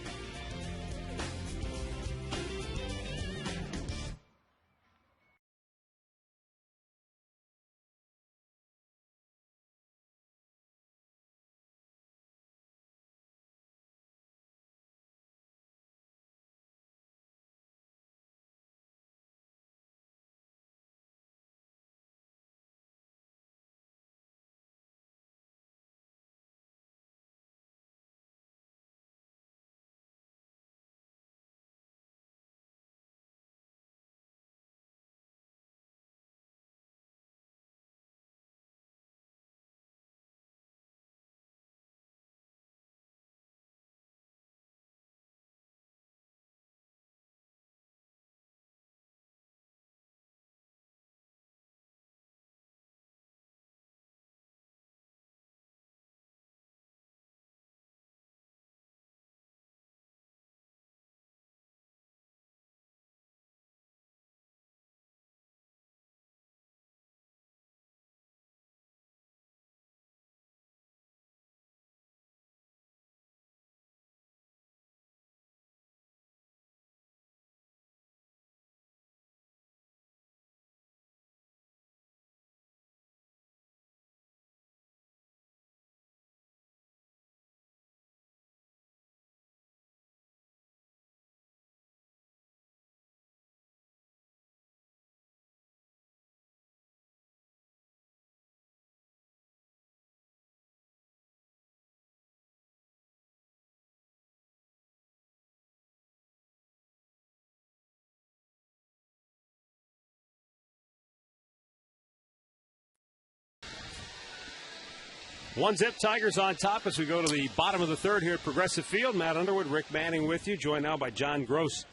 Speaker 1: One zip, Tigers on top as we go to the bottom of the third here at Progressive Field. Matt Underwood, Rick Manning with you, joined now by John Gross,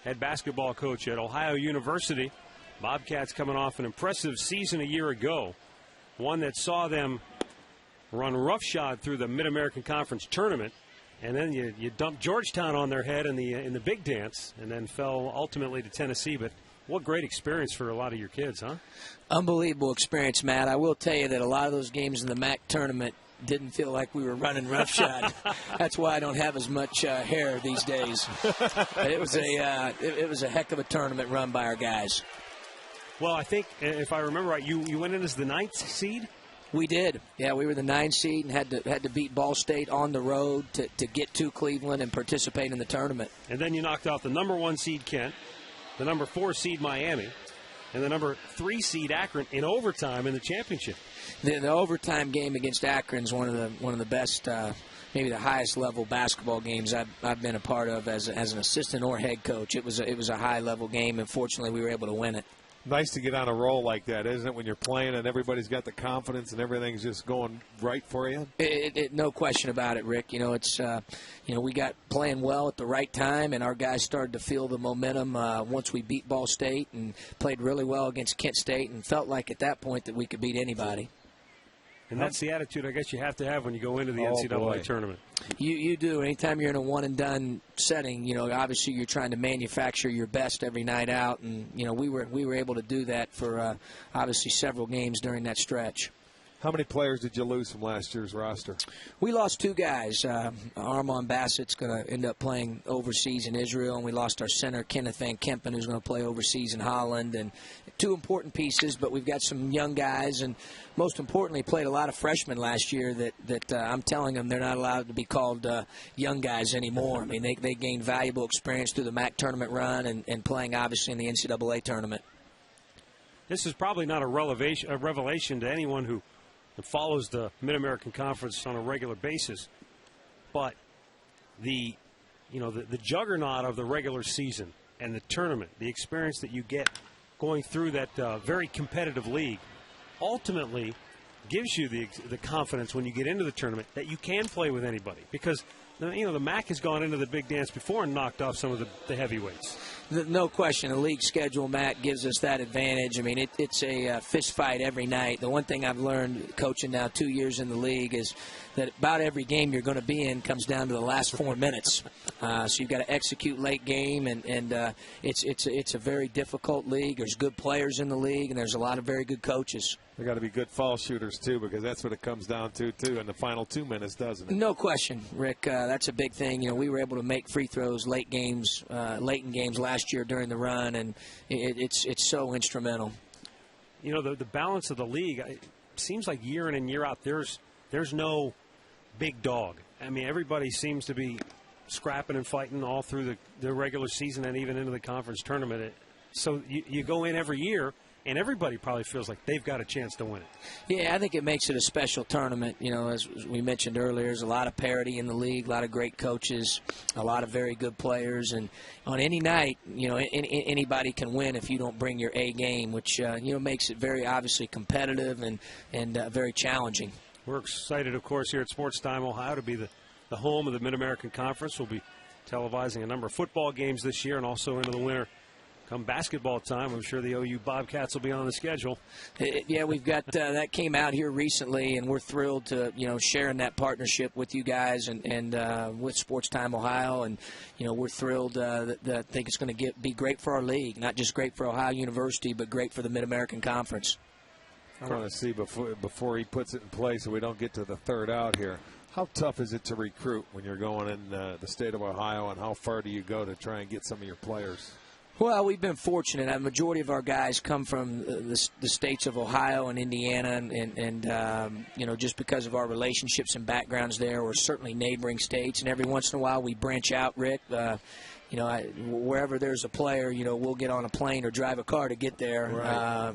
Speaker 1: head basketball coach at Ohio University. Bobcats coming off an impressive season a year ago, one that saw them run roughshod through the Mid-American Conference tournament And then you dumped Georgetown on their head in the big dance, and then fell ultimately to Tennessee. But what great experience for a lot of your kids, huh?
Speaker 5: Unbelievable experience, Matt. I will tell you that a lot of those games in the MAC tournament didn't feel like we were running roughshod. That's why I don't have as much hair these days. But it was a heck of a tournament run by our guys.
Speaker 1: Well, I think if I remember right, you went in as the 9th seed.
Speaker 5: We did. Yeah, we were the 9th seed and had to beat Ball State on the road to get to Cleveland and participate in the tournament.
Speaker 1: And then you knocked off the number 1 seed Kent, the number 4 seed Miami, and the number 3 seed Akron in overtime in the championship.
Speaker 5: The overtime game against Akron is one of the best, maybe the highest level basketball games I've been a part of as an assistant or head coach. It was a high level game, and fortunately we were able to win it.
Speaker 3: Nice to get on a roll like that, isn't it, when you're playing and everybody's got the confidence and everything's just going right for you?
Speaker 5: No question about it, Rick. It's we got playing well at the right time, and our guys started to feel the momentum once we beat Ball State and played really well against Kent State and felt like at that point that we could beat anybody.
Speaker 1: And that's the attitude I guess you have to have when you go into the NCAA tournament.
Speaker 5: You do. Anytime you're in a one-and-done setting, obviously you're trying to manufacture your best every night out, and we were able to do that for obviously several games during that stretch.
Speaker 3: How many players did you lose from last year's roster?
Speaker 5: We lost 2 guys. Armand Bassett's going to end up playing overseas in Israel, and we lost our center, Kenneth Van Kempen, who's going to play overseas in Holland. And 2 important pieces, but we've got some young guys, and most importantly, played a lot of freshmen last year that I'm telling them they're not allowed to be called young guys anymore. I mean, they gained valuable experience through the MAC tournament run and playing, obviously, in the NCAA tournament.
Speaker 1: This is probably not a revelation to anyone who follows the Mid-American Conference on a regular basis, but the juggernaut of the regular season and the tournament, the experience that you get going through that very competitive league, ultimately gives you the confidence when you get into the tournament that you can play with anybody, because the MAC has gone into the big dance before and knocked off some of the heavyweights.
Speaker 5: No question. The league schedule, Matt, gives us that advantage. I mean, it's a fist fight every night. The one thing I've learned coaching now 2 years in the league is that about every game you're going to be in comes down to the last 4 minutes. So you've got to execute late game, and it's a very difficult league. There's good players in the league, and there's a lot of very good coaches.
Speaker 3: They got to be good foul shooters, too, because that's what it comes down to, too, in the final 2 minutes, doesn't it?
Speaker 5: No question, Rick. That's a big thing. We were able to make free throws late in games last year during the run, and it's so instrumental.
Speaker 1: The balance of the league, it seems like year in and year out, there's no big dog. I mean, everybody seems to be scrapping and fighting all through the regular season and even into the conference tournament. So you go in every year, and everybody probably feels like they've got a chance to win it.
Speaker 5: Yeah, I think it makes it a special tournament. As we mentioned earlier, there's a lot of parity in the league, a lot of great coaches, a lot of very good players. And on any night, anybody can win if you don't bring your A game, which, makes it very obviously competitive and very challenging.
Speaker 1: We're excited, of course, here at Sports Time Ohio to be the home of the Mid-American Conference. We'll be televising a number of football games this year, and also into the winter. Come basketball time, I'm sure the OU Bobcats will be on the schedule.
Speaker 5: Yeah, we've got that came out here recently, and we're thrilled to sharing that partnership with you guys and with Sports Time Ohio, and we're thrilled that I think it's going to be great for our league, not just great for Ohio University, but great for the Mid-American Conference.
Speaker 3: I want to see before he puts it in place, so we don't get to the third out here. How tough is it to recruit when you're going in the state of Ohio, and how far do you go to try and get some of your players?
Speaker 5: Well, we've been fortunate. A majority of our guys come from the states of Ohio and Indiana, and just because of our relationships and backgrounds there, or certainly neighboring states. And every once in a while, we branch out, Rick. Wherever there's a player, we'll get on a plane or drive a car to get there,
Speaker 3: right.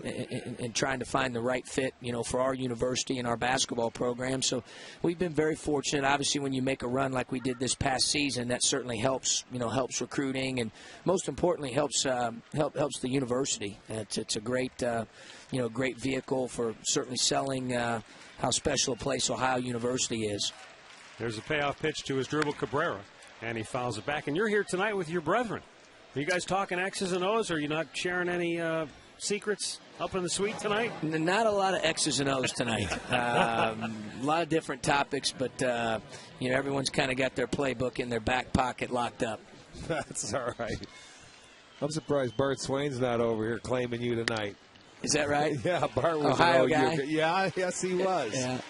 Speaker 5: and trying to find the right fit, for our university and our basketball program. So we've been very fortunate. Obviously, when you make a run like we did this past season, that certainly helps, helps recruiting, and most importantly, helps the university. It's a great, great vehicle for certainly selling how special a place Ohio University is.
Speaker 1: There's a payoff pitch to his dribble, Cabrera. And he fouls it back. And you're here tonight with your brethren. Are you guys talking X's and O's? Are you not sharing any secrets? up in the suite tonight?
Speaker 5: Not a lot of X's and O's tonight. A lot of different topics, but everyone's kind of got their playbook in their back pocket locked up.
Speaker 3: That's all right. I'm surprised Bart Swain's not over here claiming you tonight.
Speaker 5: Is that right?
Speaker 3: Yeah, Bart was
Speaker 5: Ohio
Speaker 3: an
Speaker 5: guy.
Speaker 3: Yeah, yes, he was.
Speaker 5: Yeah.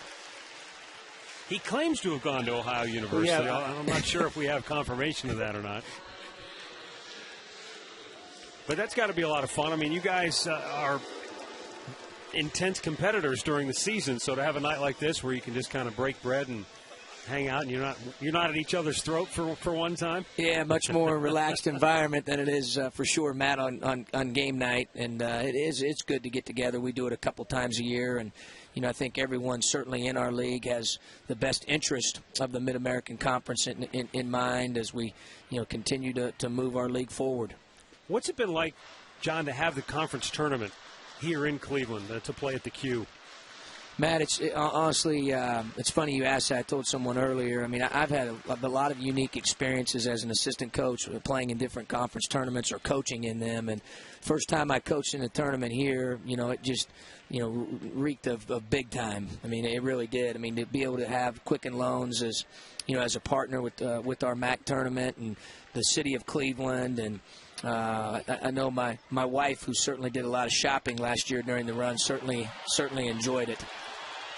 Speaker 1: He claims to have gone to Ohio University.
Speaker 3: Yeah.
Speaker 1: I'm not sure if we have confirmation of that or not. But that's got to be a lot of fun. I mean, you guys are intense competitors during the season, so to have a night like this where you can just kind of break bread and hang out, and you're not at each other's throat for one time.
Speaker 5: Yeah, much more relaxed environment than it is for sure, Matt, on game night, and it's good to get together. We do it a couple times a year, and I think everyone certainly in our league has the best interest of the Mid-American Conference in mind as we continue to move our league forward.
Speaker 1: What's it been like, John, to have the conference tournament here in Cleveland to play at the Q?
Speaker 5: Matt, honestly, it's funny you asked that. I told someone earlier. I mean, I've had a lot of unique experiences as an assistant coach playing in different conference tournaments or coaching in them. And first time I coached in a tournament here, it just, reeked of big time. I mean, it really did. I mean, to be able to have Quicken Loans as a partner with our MAC tournament and the city of Cleveland and I know my wife, who certainly did a lot of shopping last year during the run, certainly enjoyed it.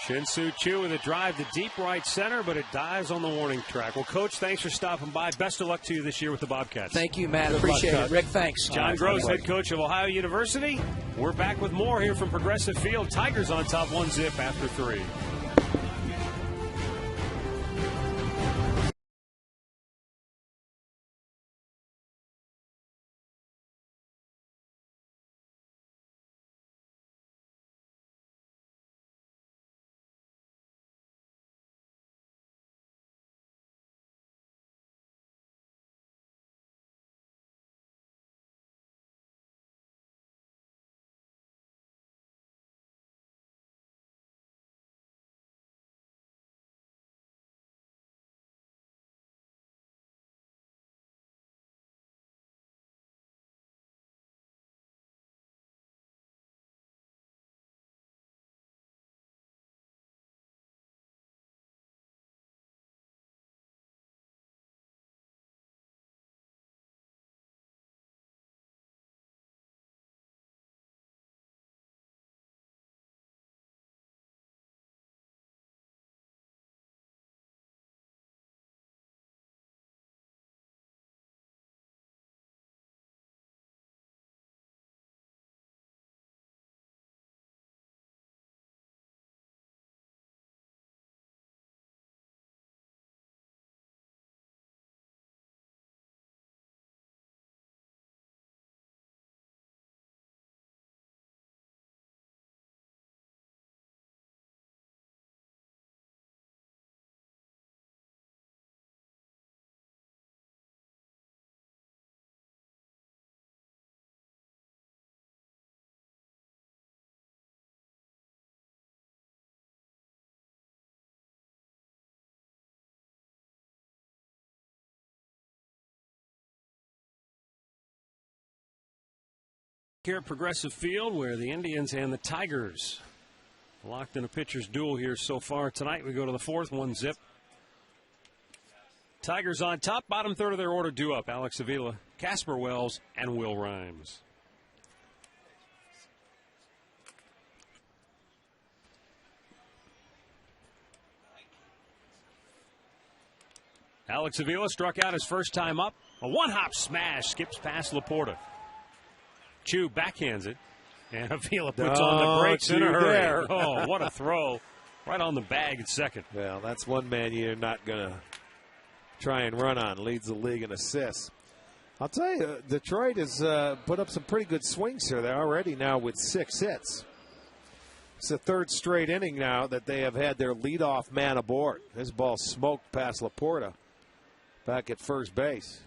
Speaker 1: Shin-Soo Choo with a drive to deep right center, but it dies on the warning track. Well, Coach, thanks for stopping by. Best of luck to you this year with the Bobcats.
Speaker 5: Thank you, Matt. Appreciate it. Rick, thanks.
Speaker 1: John Gross, head coach of Ohio University. We're back with more here from Progressive Field. Tigers on top 1-0 after 3. Here at Progressive Field, where the Indians and the Tigers locked in a pitcher's duel here so far tonight. We go to the fourth, 1-0. Tigers on top, bottom third of their order due up. Alex Avila, Casper Wells, and Will Rhymes. Alex Avila struck out his first time up. A one-hop smash skips past Laporta. Choo backhands it, and Avila puts on the brakes in a hurry.
Speaker 3: There.
Speaker 1: Oh, what a throw. Right on the bag at second.
Speaker 3: Well, that's one man you're not going to try and run on. Leads the league in assists. I'll tell you, Detroit has put up some pretty good swings here. They're already now with 6 hits. It's the third straight inning now that they have had their leadoff man aboard. His ball smoked past Laporta back at first base.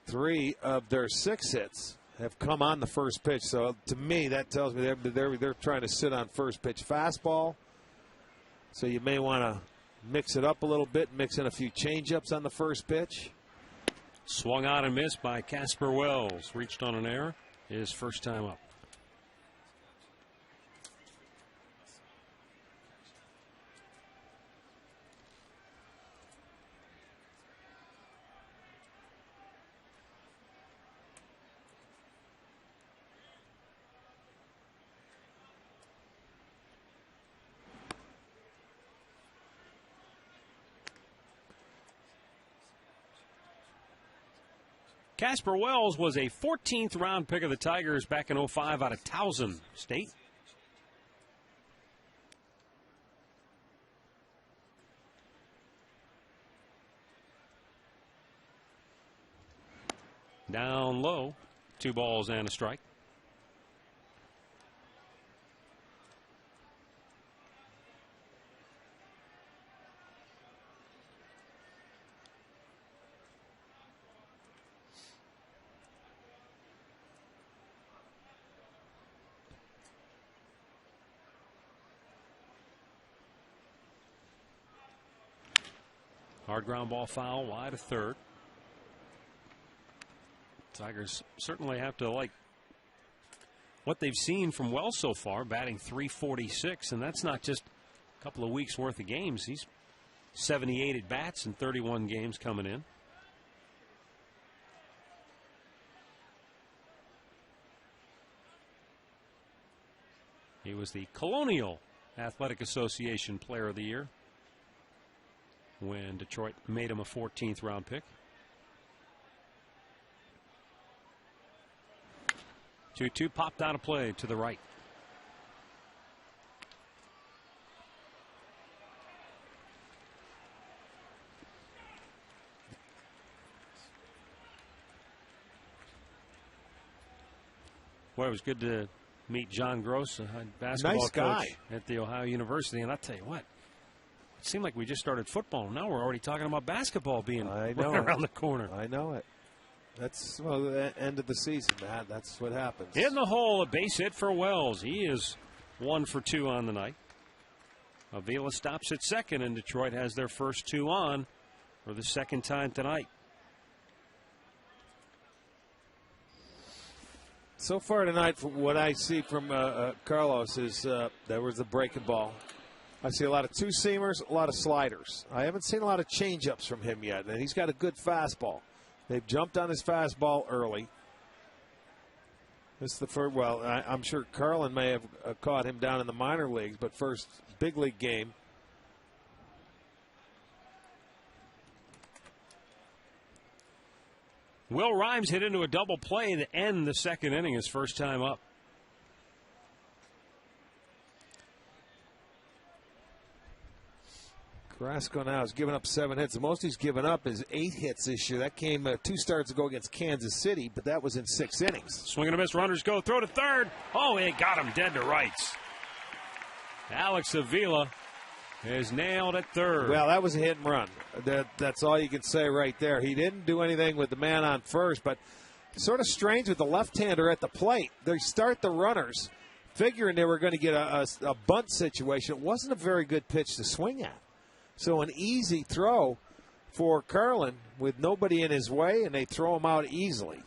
Speaker 3: 3 of their 6 hits have come on the first pitch. So to me, that tells me they're trying to sit on first pitch fastball. So you may want to mix it up a little bit, mix in a few changeups on the first pitch.
Speaker 1: Swung on and missed by Casper Wells. Reached on an error. His first time up. Casper Wells was a 14th round pick of the Tigers back in '05 out of Towson State. Down low, 2 balls and a strike. Hard ground ball foul wide of third. Tigers certainly have to like what they've seen from Wells so far, batting .346, and that's not just a couple of weeks worth of games. He's 78 at bats in 31 games coming in. He was the Colonial Athletic Association Player of the Year when Detroit made him a 14th round pick. 2-2 popped out of play to the right. Boy, it was good to meet John Gross, a basketball
Speaker 3: nice
Speaker 1: coach
Speaker 3: guy
Speaker 1: at the Ohio University. And I'll tell you what, it seemed like we just started football. Now we're already talking about basketball being right around the corner.
Speaker 3: I know it. That's the end of the season, Matt. That's what happens.
Speaker 1: In the hole, a base hit for Wells. He is 1 for 2 on the night. Avila stops at second, and Detroit has their first 2 on for the second time tonight.
Speaker 3: So far tonight, from what I see from Carlos is there was the breaking ball. I see a lot of two-seamers, a lot of sliders. I haven't seen a lot of change-ups from him yet, and he's got a good fastball. They've jumped on his fastball early. This is the first. Well, I'm sure Carlin may have caught him down in the minor leagues, but first big league game.
Speaker 1: Will Rhymes hit into a double play to end the second inning, his first time up.
Speaker 3: Carrasco now has given up 7 hits. The most he's given up is 8 hits this year. That came 2 starts ago against Kansas City, but that was in 6 innings.
Speaker 1: Swing and a miss, runners go, throw to third. Oh, it got him dead to rights. Alex Avila is nailed at third.
Speaker 3: Well, that was a hit and run. That's all you can say right there. He didn't do anything with the man on first, but sort of strange with the left-hander at the plate. They start the runners figuring they were going to get a bunt situation. It wasn't a very good pitch to swing at. So an easy throw for Carlin with nobody in his way, and they throw him out easily.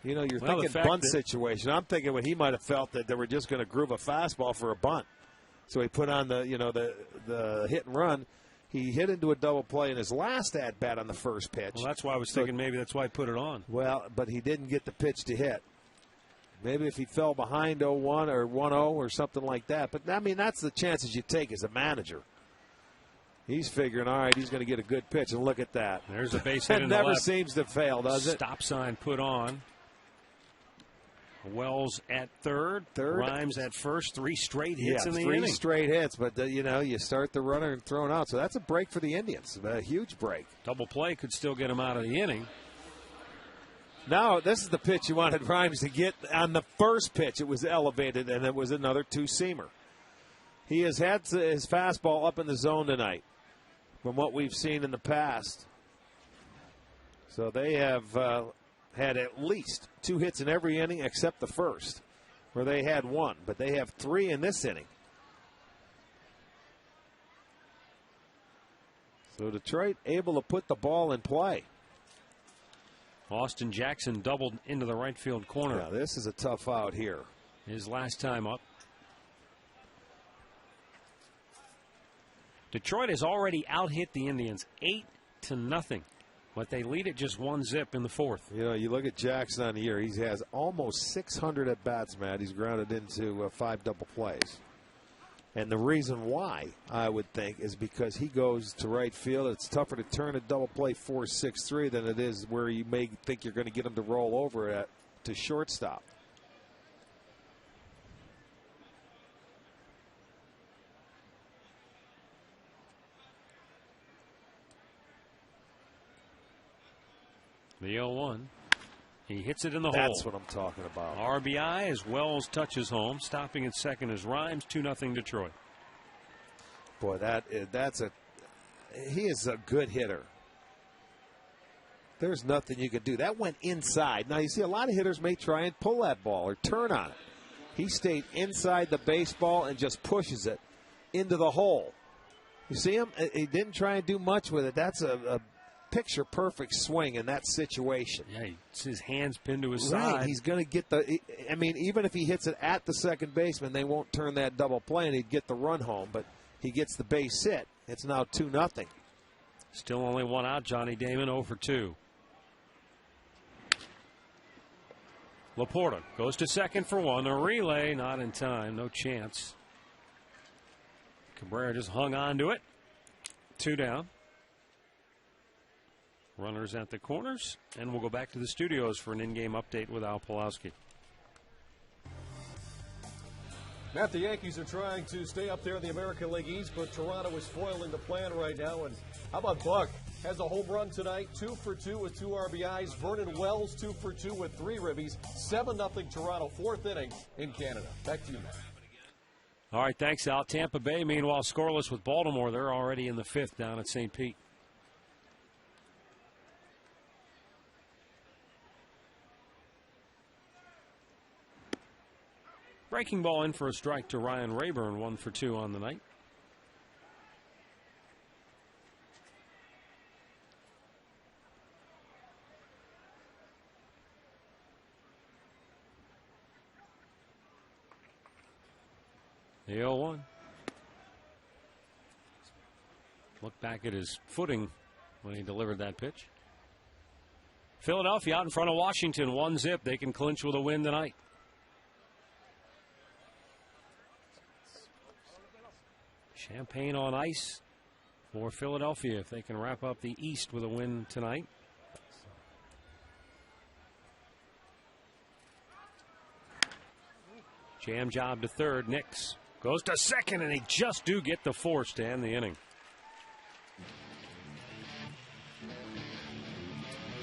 Speaker 3: You know, you're thinking bunt situation. I'm thinking what he might have felt that they were just going to groove a fastball for a bunt. So he put on the hit and run. He hit into a double play in his last at-bat on the first pitch.
Speaker 1: Well, that's why I was thinking maybe that's why he put it on.
Speaker 3: Well, but he didn't get the pitch to hit. Maybe if he fell behind 0-1 or 1-0 or something like that. But, I mean, that's the chances you take as a manager. He's figuring, all right, he's going to get a good pitch, and look at that.
Speaker 1: There's a base hit in
Speaker 3: the
Speaker 1: the
Speaker 3: left. Never
Speaker 1: left.
Speaker 3: seems to fail, does it?
Speaker 1: Stop sign put on. Wells at third. Rhymes at first. 3 straight hits in the inning.
Speaker 3: 3 straight hits, but, you start the runner and throw it out. So that's a break for the Indians, a huge break.
Speaker 1: Double play could still get him out of the inning.
Speaker 3: Now, this is the pitch you wanted Rhymes to get on the first pitch. It was elevated, and it was another two-seamer. He has had his fastball up in the zone tonight from what we've seen in the past. So they have had at least 2 hits in every inning except the first. where they had 1, but they have 3 in this inning. So Detroit able to put the ball in play.
Speaker 1: Austin Jackson doubled into the right field corner.
Speaker 3: Yeah, this is a tough out here.
Speaker 1: His last time up. Detroit has already out-hit the Indians 8-0, but they lead it just 1-0 in the 4th.
Speaker 3: You know, you look at Jackson on the year, he has almost 600 at-bats, Matt. He's grounded into 5 double plays. And the reason why, I would think, is because he goes to right field. It's tougher to turn a double play 4-6-3 than it is where you may think you're going to get him to roll over to shortstop.
Speaker 1: The 0-1. He hits it in the hole.
Speaker 3: That's what I'm talking about.
Speaker 1: RBI as Wells touches home. Stopping at second is Rhymes. 2-0 Detroit.
Speaker 3: Boy, he is a good hitter. There's nothing you can do. That went inside. Now, you see a lot of hitters may try and pull that ball or turn on it. He stayed inside the baseball and just pushes it into the hole. You see him? He didn't try and do much with it. That's a picture perfect swing in that situation.
Speaker 1: Yeah, his hands pinned to his
Speaker 3: right.
Speaker 1: side.
Speaker 3: He's going to get I mean, even if he hits it at the second baseman, they won't turn that double play and he'd get the run home. But he gets the base hit. It's now 2-0.
Speaker 1: Still only 1 out. Johnny Damon 0 for 2. Laporta goes to second for 1. A relay, not in time. No chance. Cabrera just hung on to it. 2 down. Runners at the corners, and we'll go back to the studios for an in-game update with Al Pulowski.
Speaker 6: Matt, the Yankees are trying to stay up there in the American League East, but Toronto is foiling the plan right now. And how about Buck? Has a home run tonight, 2 for 2 with 2 RBIs. Vernon Wells, 2 for 2 with 3 ribbies. 7-0 Toronto, 4th inning in Canada. Back to you, Matt.
Speaker 1: All right, thanks, Al. Tampa Bay, meanwhile, scoreless with Baltimore. They're already in the 5th down at St. Pete. Breaking ball in for a strike to Ryan Rayburn, 1 for 2 on the night. The 0-1. Look back at his footing when he delivered that pitch. Philadelphia out in front of Washington, 1-0. They can clinch with a win tonight. Champagne on ice for Philadelphia if they can wrap up the East with a win tonight. Jam job to third. Nix goes to second, and they just do get the force to end the inning.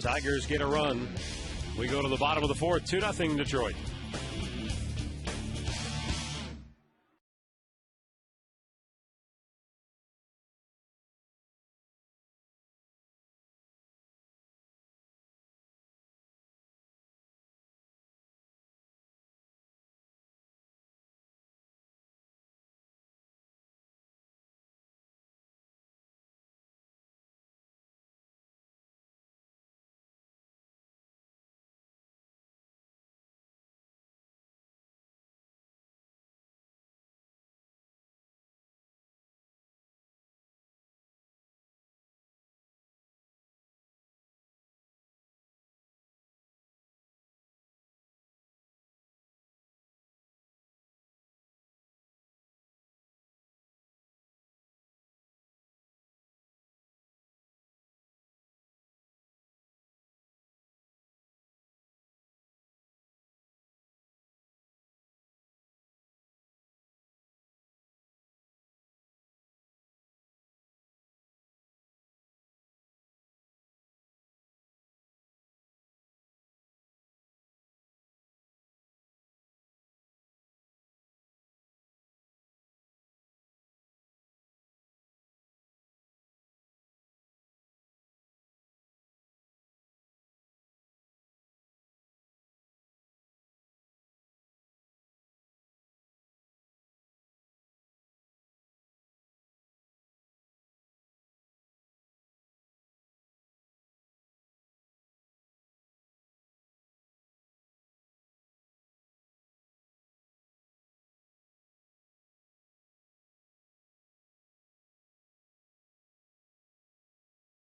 Speaker 1: Tigers get a run. We go to the bottom of the 4th, 2-0 Detroit.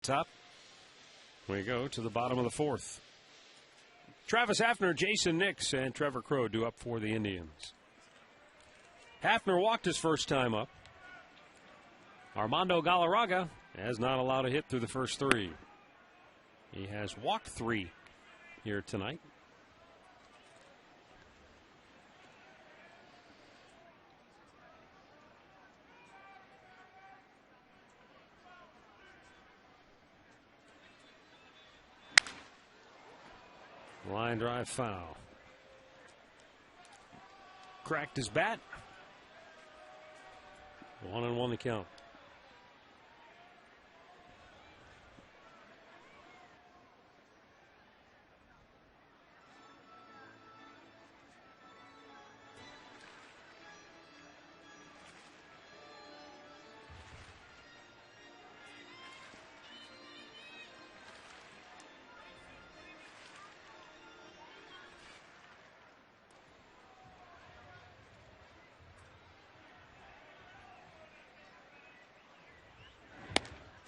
Speaker 1: top. We go to the bottom of the fourth. Travis Hafner, Jason Nix, and Trevor Crow due up for the Indians. Hafner walked his first time up. Armando Galarraga has not allowed a hit through the first three. He has walked 3 here tonight. Line drive foul. Cracked his bat. 1-1 to count.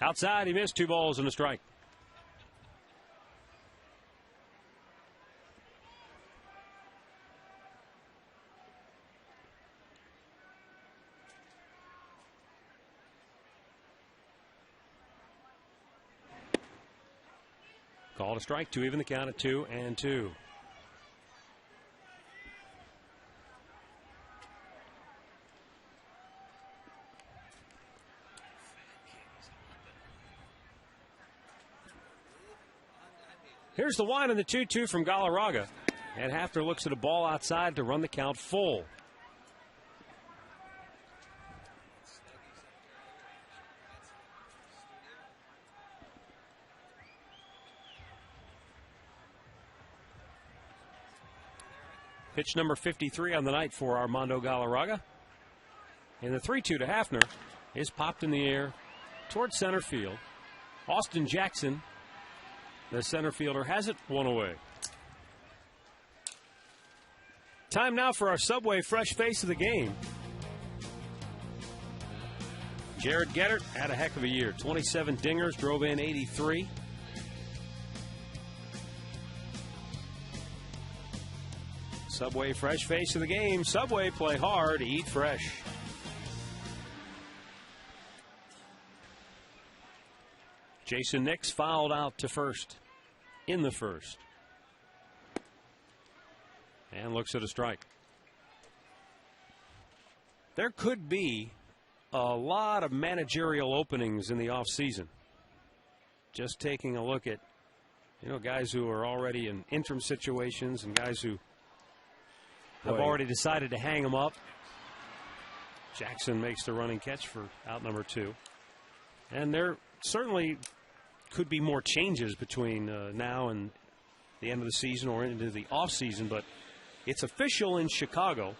Speaker 1: Outside, he missed 2 balls and a strike. Called a strike, 2 even the count at 2-2. Here's the 1 and the 2-2 from Galarraga. And Hafner looks at a ball outside to run the count full. Pitch number 53 on the night for Armando Galarraga. And the 3-2 to Hafner is popped in the air towards center field. Austin Jackson, the center fielder, has it 1 away. Time now for our Subway Fresh Face of the game. Jared Gettert had a heck of a year. 27 dingers, drove in 83. Subway Fresh Face of the game. Subway, play hard, eat fresh. Jason Nix fouled out to first in the first. And looks at a strike. There could be a lot of managerial openings in the offseason. Just taking a look at, guys who are already in interim situations and guys who have already decided to hang them up. Jackson makes the running catch for out number 2. And there certainly could be more changes between now and the end of the season or into the offseason, but it's official in Chicago.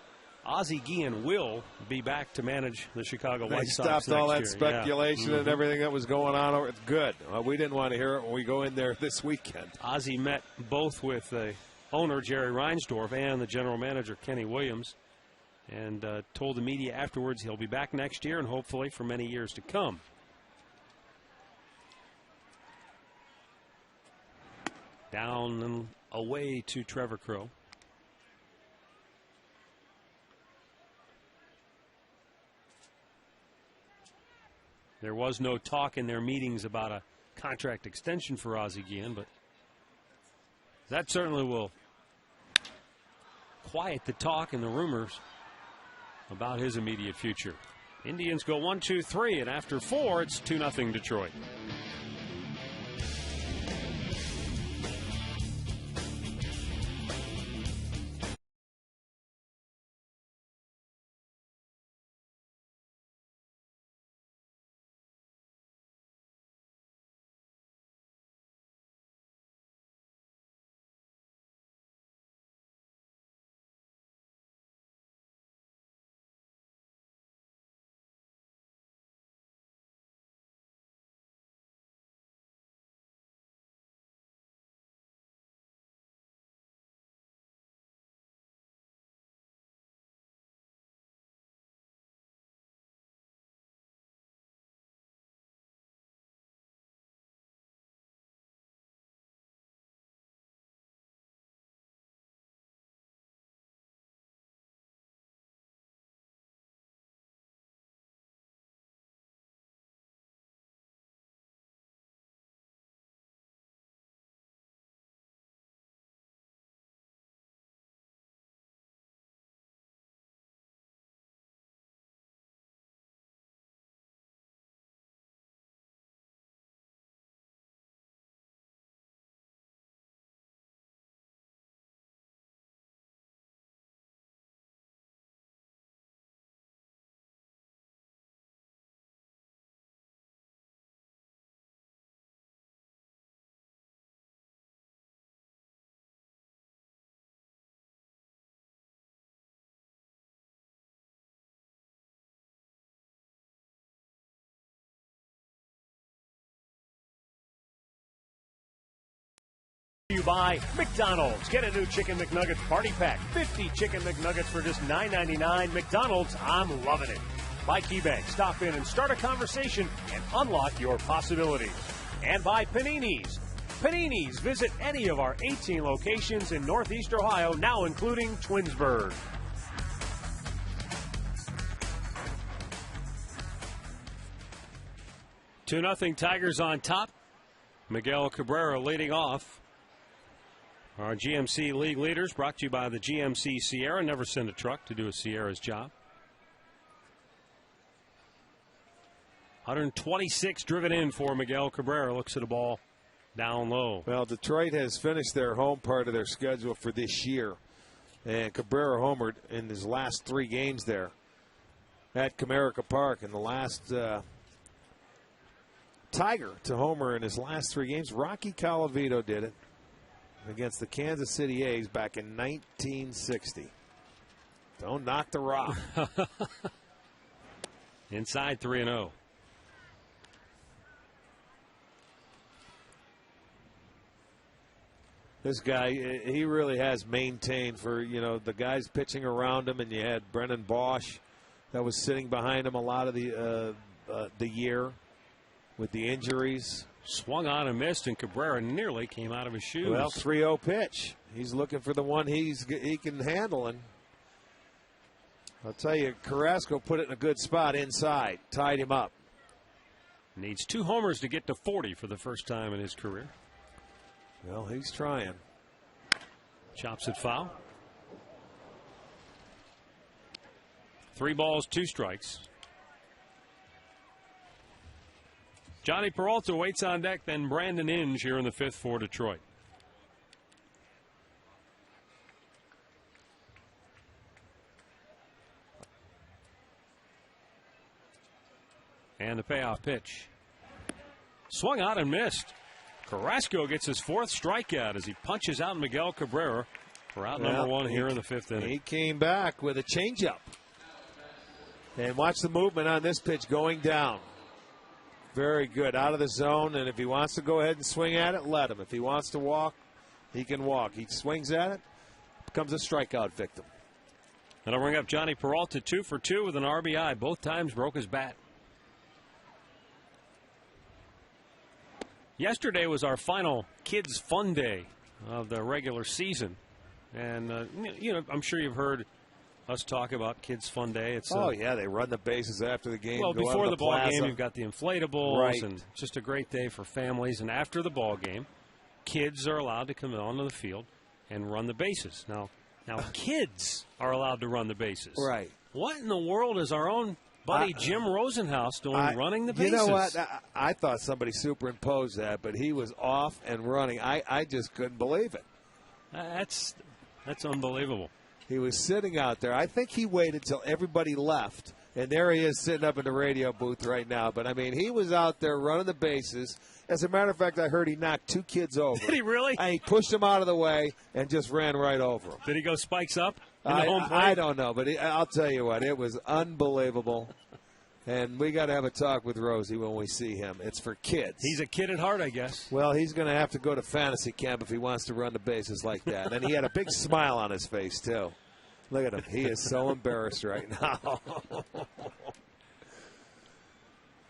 Speaker 1: Ozzie Guillen will be back to manage the Chicago White Sox.
Speaker 3: They stopped all that
Speaker 1: next year.
Speaker 3: speculation and everything that was going on. It's good. We didn't want to hear it when we go in there this weekend.
Speaker 1: Ozzie met both with the owner, Jerry Reinsdorf, and the general manager, Kenny Williams, and told the media afterwards he'll be back next year and hopefully for many years to come. Down and away to Trevor Crow. There was no talk in their meetings about a contract extension for Ozzie Guillen, but that certainly will quiet the talk and the rumors about his immediate future. Indians go 1-2-3, and after 4, it's 2-0 Detroit.
Speaker 4: You by McDonald's. Get a new Chicken McNuggets party pack. 50 Chicken McNuggets for just $9.99. McDonald's, I'm loving it. By KeyBank. Stop in and start a conversation and unlock your possibilities. And by Paninis. Paninis. Visit any of our 18 locations in Northeast Ohio, now including Twinsburg.
Speaker 1: 2-0 Tigers on top. Miguel Cabrera leading off. Our GMC League leaders brought to you by the GMC Sierra. Never send a truck to do a Sierra's job. 126 driven in for Miguel Cabrera. Looks at the ball down low.
Speaker 3: Well, Detroit has finished their home part of their schedule for this year. And Cabrera homered in his last 3 games there at Comerica Park. In the last Tiger to homer in his last 3 games, Rocky Colavito did it against the Kansas City A's back in 1960. Don't knock the rock.
Speaker 1: Inside 3-0.
Speaker 3: This guy, he really has maintained for, the guys pitching around him, and you had Brennan Bosch that was sitting behind him a lot of the year with the injuries.
Speaker 1: Swung on and missed, and Cabrera nearly came out of his shoes.
Speaker 3: Well, 3-0 pitch. He's looking for the one he can handle, and I'll tell you, Carrasco put it in a good spot inside, tied him up.
Speaker 1: Needs 2 homers to get to 40 for the first time in his career.
Speaker 3: Well, he's trying.
Speaker 1: Chops it foul. 3 balls, 2 strikes. Johnny Peralta waits on deck, then Brandon Inge here in the 5th for Detroit. And the payoff pitch. Swung out and missed. Carrasco gets his 4th strikeout as he punches out Miguel Cabrera for out number 1 here in the 5th inning.
Speaker 3: He came back with a changeup. And watch the movement on this pitch going down. Very good. Out of the zone, and if he wants to go ahead and swing at it, let him. If he wants to walk, he can walk. He swings at it, becomes a strikeout victim.
Speaker 1: That'll bring up Johnny Peralta 2 for 2 with an RBI. Both times broke his bat. Yesterday was our final Kids Fun Day of the regular season. And, I'm sure you've heard us talk about Kids Fun Day. It's
Speaker 3: yeah, they run the bases after the game.
Speaker 1: Well, before the ball game, you've got the inflatables,
Speaker 3: right,
Speaker 1: and just a great day for families. And after the ball game, kids are allowed to come onto the field and run the bases. Now, kids are allowed to run the bases.
Speaker 3: Right.
Speaker 1: What in the world is our own buddy Jim Rosenhaus doing running the bases?
Speaker 3: You know what? I thought somebody superimposed that, but he was off and running. I just couldn't believe it.
Speaker 1: That's unbelievable.
Speaker 3: He was sitting out there. I think he waited till everybody left, and there he is sitting up in the radio booth right now. But, I mean, he was out there running the bases. As a matter of fact, I heard he knocked 2 kids over.
Speaker 1: Did he really?
Speaker 3: And he pushed them out of the way and just ran right over them.
Speaker 1: Did he go spikes up in the home plate?
Speaker 3: I don't know, but I'll tell you what, it was unbelievable. And we got to have a talk with Rosie when we see him. It's for kids.
Speaker 1: He's a kid at heart, I guess.
Speaker 3: Well, he's going to have to go to fantasy camp if he wants to run the bases like that. And he had a big smile on his face, too. Look at him. He is so embarrassed right now.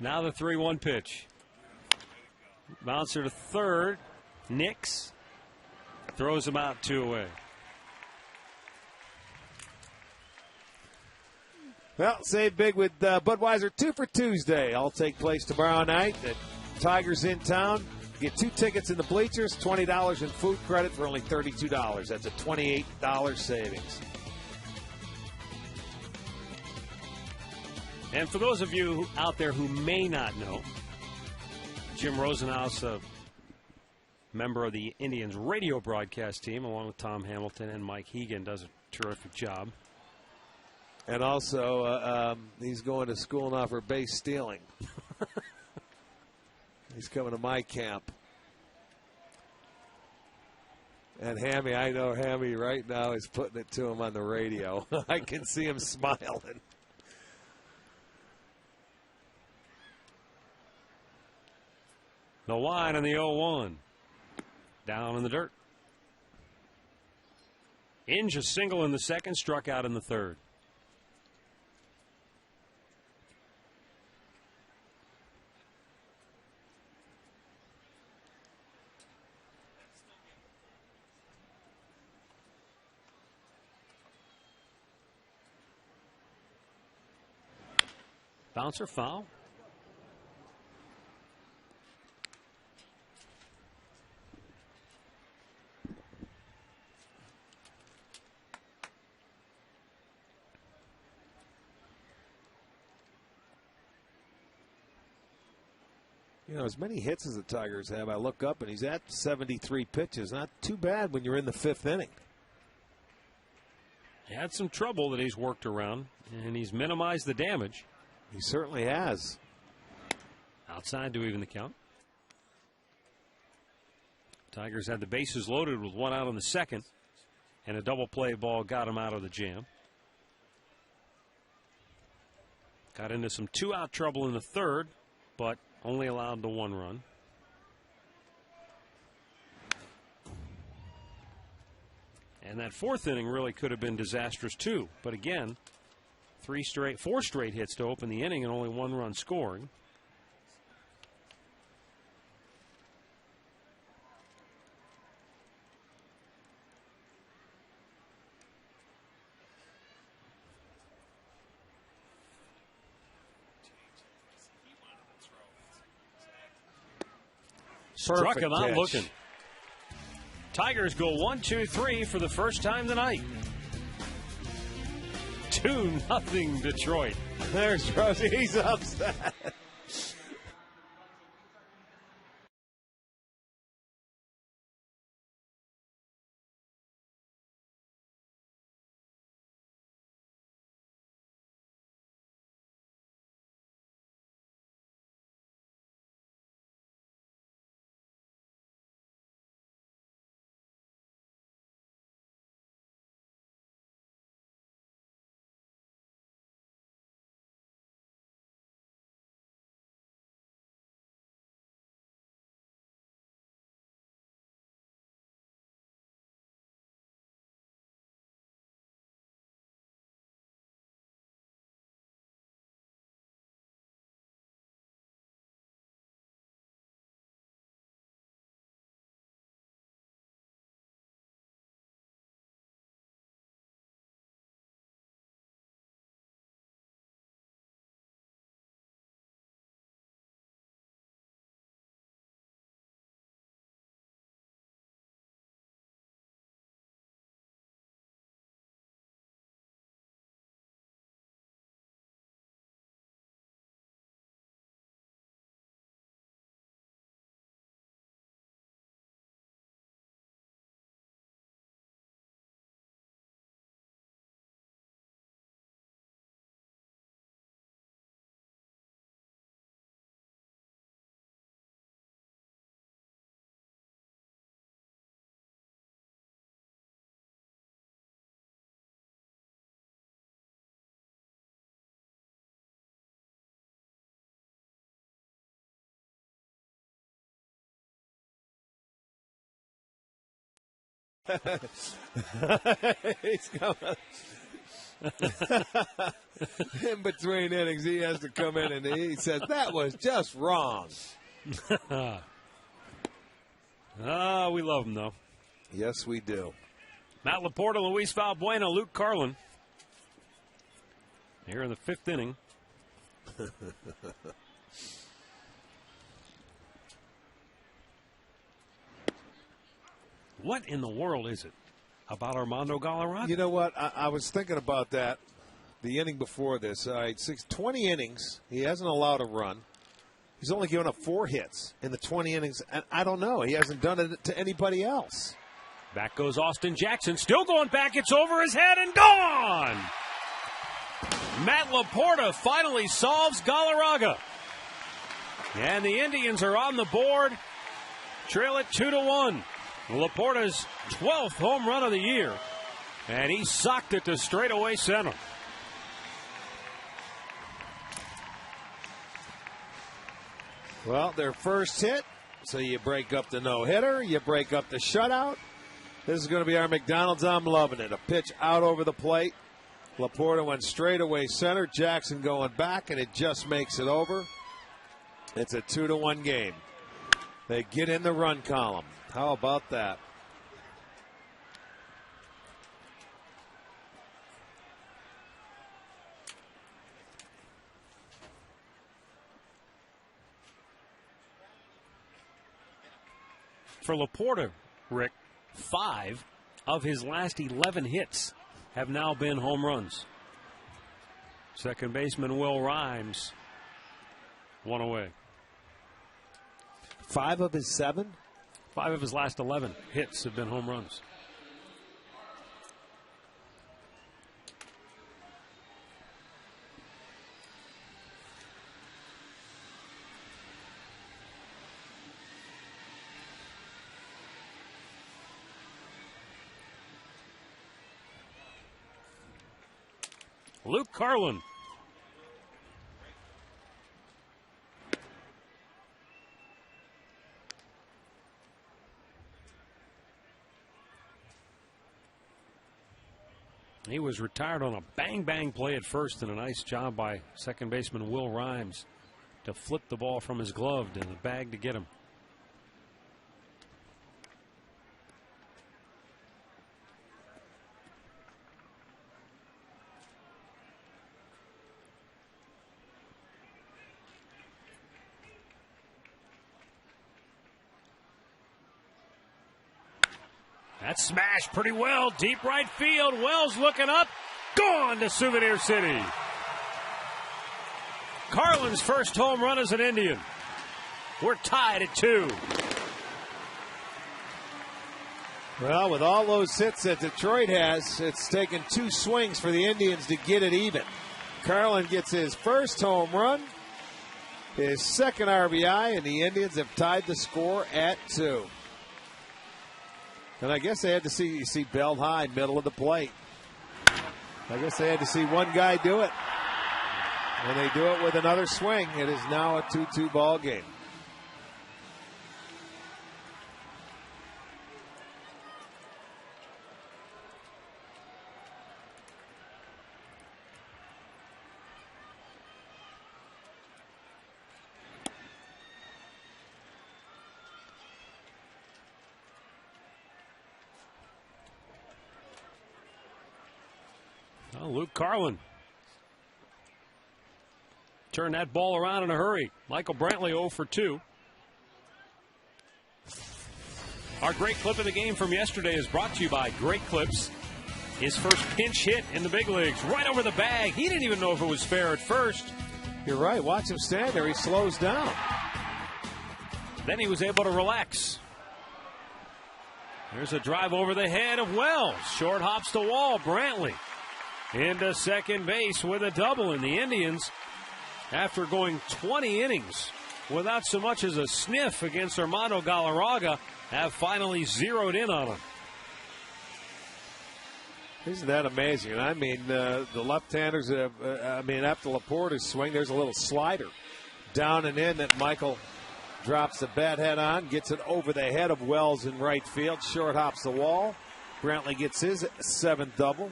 Speaker 1: Now the 3-1 pitch. Bouncer to third. Nix throws him out 2 away.
Speaker 3: Well, save big with Budweiser 2 for Tuesday. All take place tomorrow night at Tigers in Town. Get 2 tickets in the bleachers, $20 in food credit for only $32. That's a $28 savings.
Speaker 1: And for those of you out there who may not know, Jim Rosenhaus, a member of the Indians radio broadcast team, along with Tom Hamilton and Mike Hegan, does a terrific job.
Speaker 3: And also, he's going to school now for base stealing. He's coming to my camp. And Hammy, I know Hammy right now is putting it to him on the radio. I can see him smiling.
Speaker 1: The line on the 0-1. Down in the dirt. Inge a single in the second, struck out in the third. Bouncer foul.
Speaker 3: You know, as many hits as the Tigers have, I look up and he's at 73 pitches. Not too bad when you're in the fifth inning.
Speaker 1: He had some trouble that he's worked around, and he's minimized the damage.
Speaker 3: He certainly has.
Speaker 1: Outside to even the count. Tigers had the bases loaded with one out on the second, and a double play ball got him out of the jam. Got into some two-out trouble in the third, but only allowed the one run. And that fourth inning really could have been disastrous too. But again, four straight hits to open the inning and only one run scoring. Struck him out looking. Tigers go 1-2-3 for the first time tonight. 2-0 Detroit.
Speaker 3: There's Rosie. He's upset. He's coming. In between innings, he has to come in and he says, that was just wrong.
Speaker 1: We love him, though.
Speaker 3: Yes, we do.
Speaker 1: Matt Laporta, Luis Valbuena, Luke Carlin. Here in the fifth inning. What in the world is it about Armando Galarraga?
Speaker 3: You know what? I was thinking about that the inning before this. 20 innings. He hasn't allowed a run. He's only given up 4 hits in the 20 innings. And I don't know. He hasn't done it to anybody else.
Speaker 1: Back goes Austin Jackson. Still going back. It's over his head and gone. Matt Laporta finally solves Galarraga. And the Indians are on the board. Trail it 2-1. Laporta's 12th home run of the year. And he socked it to straightaway center.
Speaker 3: Well, their first hit, so you break up the no-hitter, you break up the shutout. This is going to be our McDonald's. I'm loving it. A pitch out over the plate. Laporta went straight away center. Jackson going back, and it just makes it over. It's a 2-1 game. They get in the run column. How about that?
Speaker 1: For Laporta, Rick, 5 of his last 11 hits have now been home runs. Second baseman Will Rhymes, 1 away.
Speaker 3: 5 of his 7?
Speaker 1: 5 of his last 11 hits have been home runs. Luke Carlin. He was retired on a bang-bang play at first, and a nice job by second baseman Will Rhymes to flip the ball from his glove to the bag to get him. That smashed pretty well. Deep right field. Wells looking up. Gone to Souvenir City. Carlin's first home run as an Indian. We're tied at 2.
Speaker 3: Well, with all those hits that Detroit has, it's taken 2 swings for the Indians to get it even. Carlin gets his first home run, his second RBI, and the Indians have tied the score at 2. And I guess they had to see Bell high, middle of the plate. I guess they had to see one guy do it. And they do it with another swing. It is now a 2-2 ball game.
Speaker 1: Luke Carlin turned that ball around in a hurry. Michael Brantley 0 for 2. Our great clip of the game from yesterday is brought to you by Great Clips. His first pinch hit in the big leagues, right over the bag. He didn't even know if it was fair at first.
Speaker 3: You're right. Watch him stand there. He slows down.
Speaker 1: Then he was able to relax. There's a drive over the head of Wells. Short hops the wall. Brantley into second base with a double. And the Indians, after going 20 innings without so much as a sniff against Armando Galarraga, have finally zeroed in on him.
Speaker 3: Isn't that amazing? I mean, the left-handers, after Laporta's swing, there's a little slider down and in that Michael drops the bat head on, gets it over the head of Wells in right field, short hops the wall. Brantley gets his 7th double.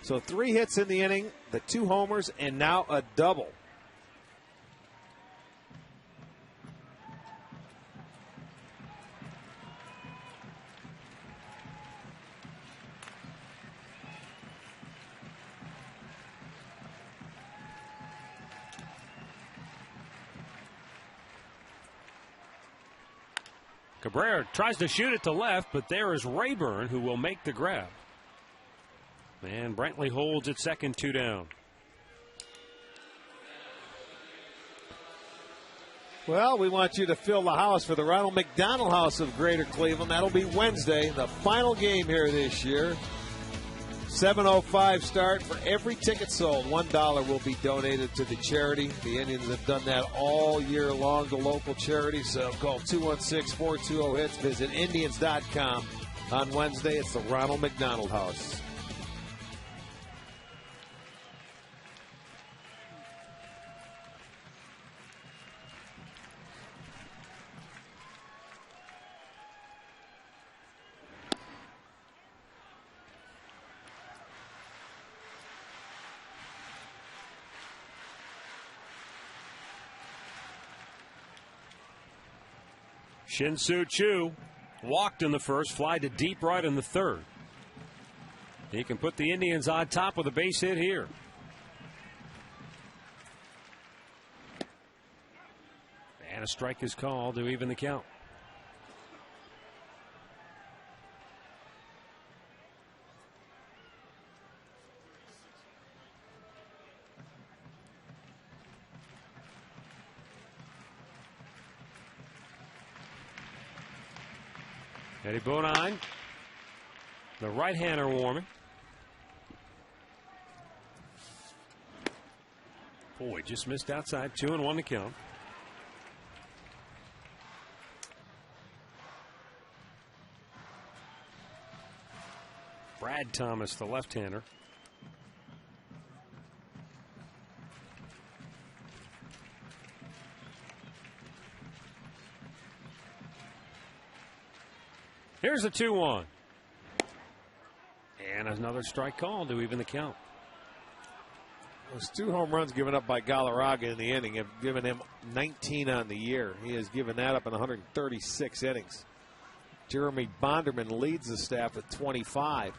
Speaker 3: So 3 hits in the inning, the 2 homers, and now a double.
Speaker 1: Cabrera tries to shoot it to left, but there is Rayburn who will make the grab. And Brantley holds at second, 2 down.
Speaker 3: Well, we want you to fill the house for the Ronald McDonald House of Greater Cleveland. That'll be Wednesday, the final game here this year. 7:05 start. For every ticket sold, $1 will be donated to the charity. The Indians have done that all year long to local charities. So call 216-420-HITS. Visit Indians.com. On Wednesday, it's the Ronald McDonald House.
Speaker 1: Shin-Soo Choo walked in the first, fly to deep right in the third. He can put the Indians on top with a base hit here. And a strike is called to even the count. Eddie Bodine, the right-hander warming. Boy, just missed outside. 2-1 to count. Brad Thomas, the left-hander. Here's a 2-1. And another strike call to even the count.
Speaker 3: Those 2 home runs given up by Galarraga in the inning have given him 19 on the year. He has given that up in 136 innings. Jeremy Bonderman leads the staff with 25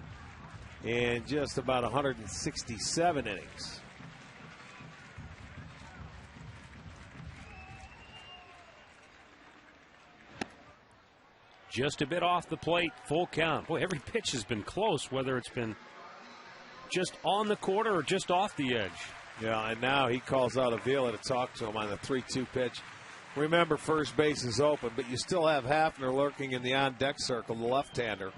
Speaker 3: in just about 167 innings.
Speaker 1: Just a bit off the plate, full count. Boy, every pitch has been close, whether it's been just on the quarter or just off the edge.
Speaker 3: Yeah, and now he calls out Avila to talk to him on the 3-2 pitch. Remember, first base is open, but you still have Hafner lurking in the on-deck circle, the left-hander.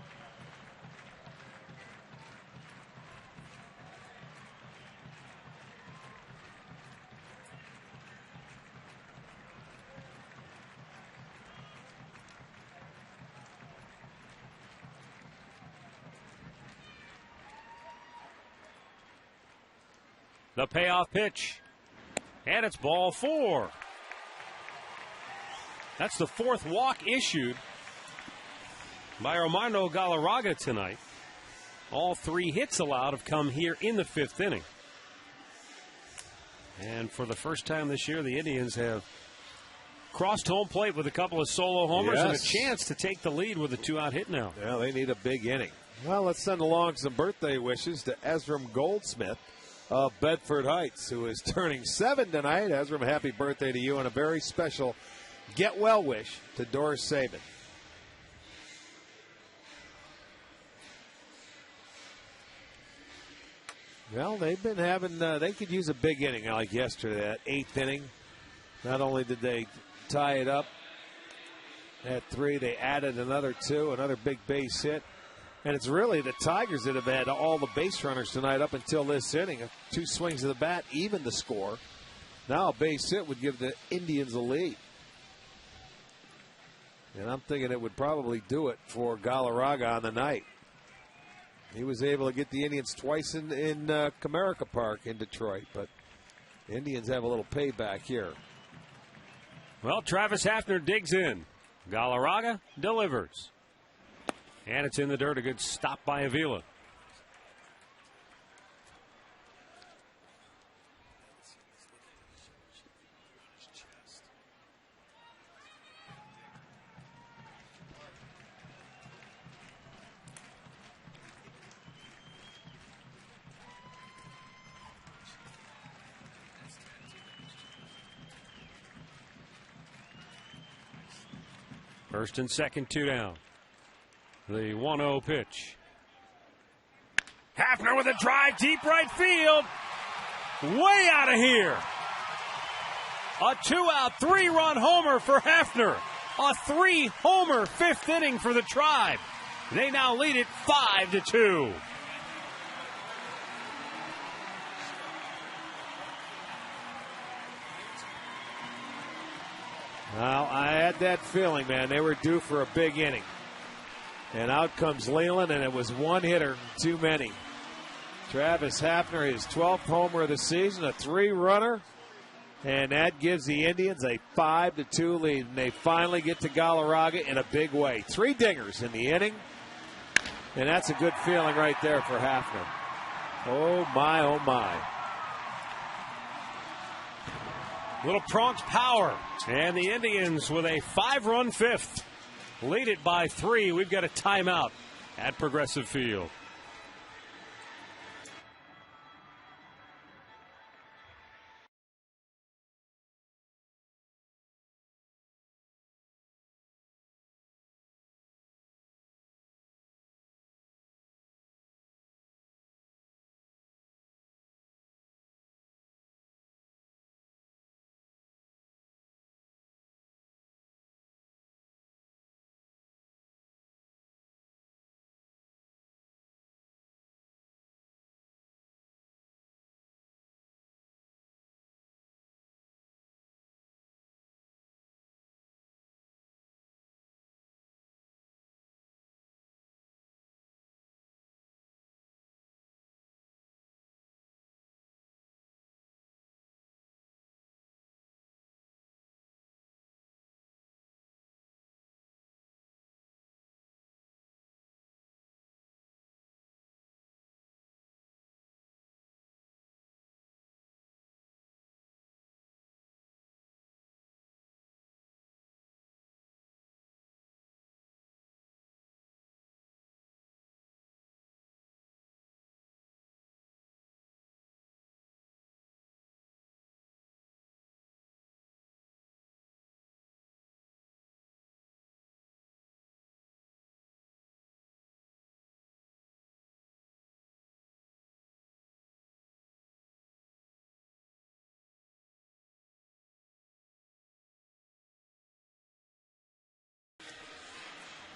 Speaker 1: The payoff pitch. And it's ball 4. That's the 4th walk issued by Armando Galarraga tonight. All 3 hits allowed have come here in the 5th inning. And for the first time this year, the Indians have crossed home plate with a couple of solo homers and a chance to take the lead with a 2-out hit now.
Speaker 3: Yeah, they need a big inning. Well, let's send along some birthday wishes to Ezram Goldsmith of Bedford Heights, who is turning 7 tonight. Ezram, happy birthday to you, and a very special get well wish to Doris Saban. Well, they've been having, they could use a big inning like yesterday, that 8th inning. Not only did they tie it up at 3, they added another 2, another big base hit. And it's really the Tigers that have had all the base runners tonight up until this inning. 2 swings of the bat, even the score. Now a base hit would give the Indians a lead. And I'm thinking it would probably do it for Galarraga on the night. He was able to get the Indians twice in Comerica Park in Detroit, but the Indians have a little payback here.
Speaker 1: Well, Travis Hafner digs in. Galarraga delivers. And it's in the dirt. A good stop by Avila. First and second, 2 down. The 1-0 pitch. Hafner with a drive deep right field. Way out of here. A 2-out, 3-run homer for Hafner. A 3-homer 5th inning for the Tribe. They now lead it 5-2.
Speaker 3: Well, I had that feeling, man. They were due for a big inning. And out comes Leland, and it was one hitter too many. Travis Hafner, his 12th homer of the season, a 3-runner. And that gives the Indians a 5-2 lead. And they finally get to Galarraga in a big way. 3 dingers in the inning. And that's a good feeling right there for Hafner. Oh, my, oh, my.
Speaker 1: Little prompt power. And the Indians with a 5-run fifth. Lead it by 3. We've got a timeout at Progressive Field.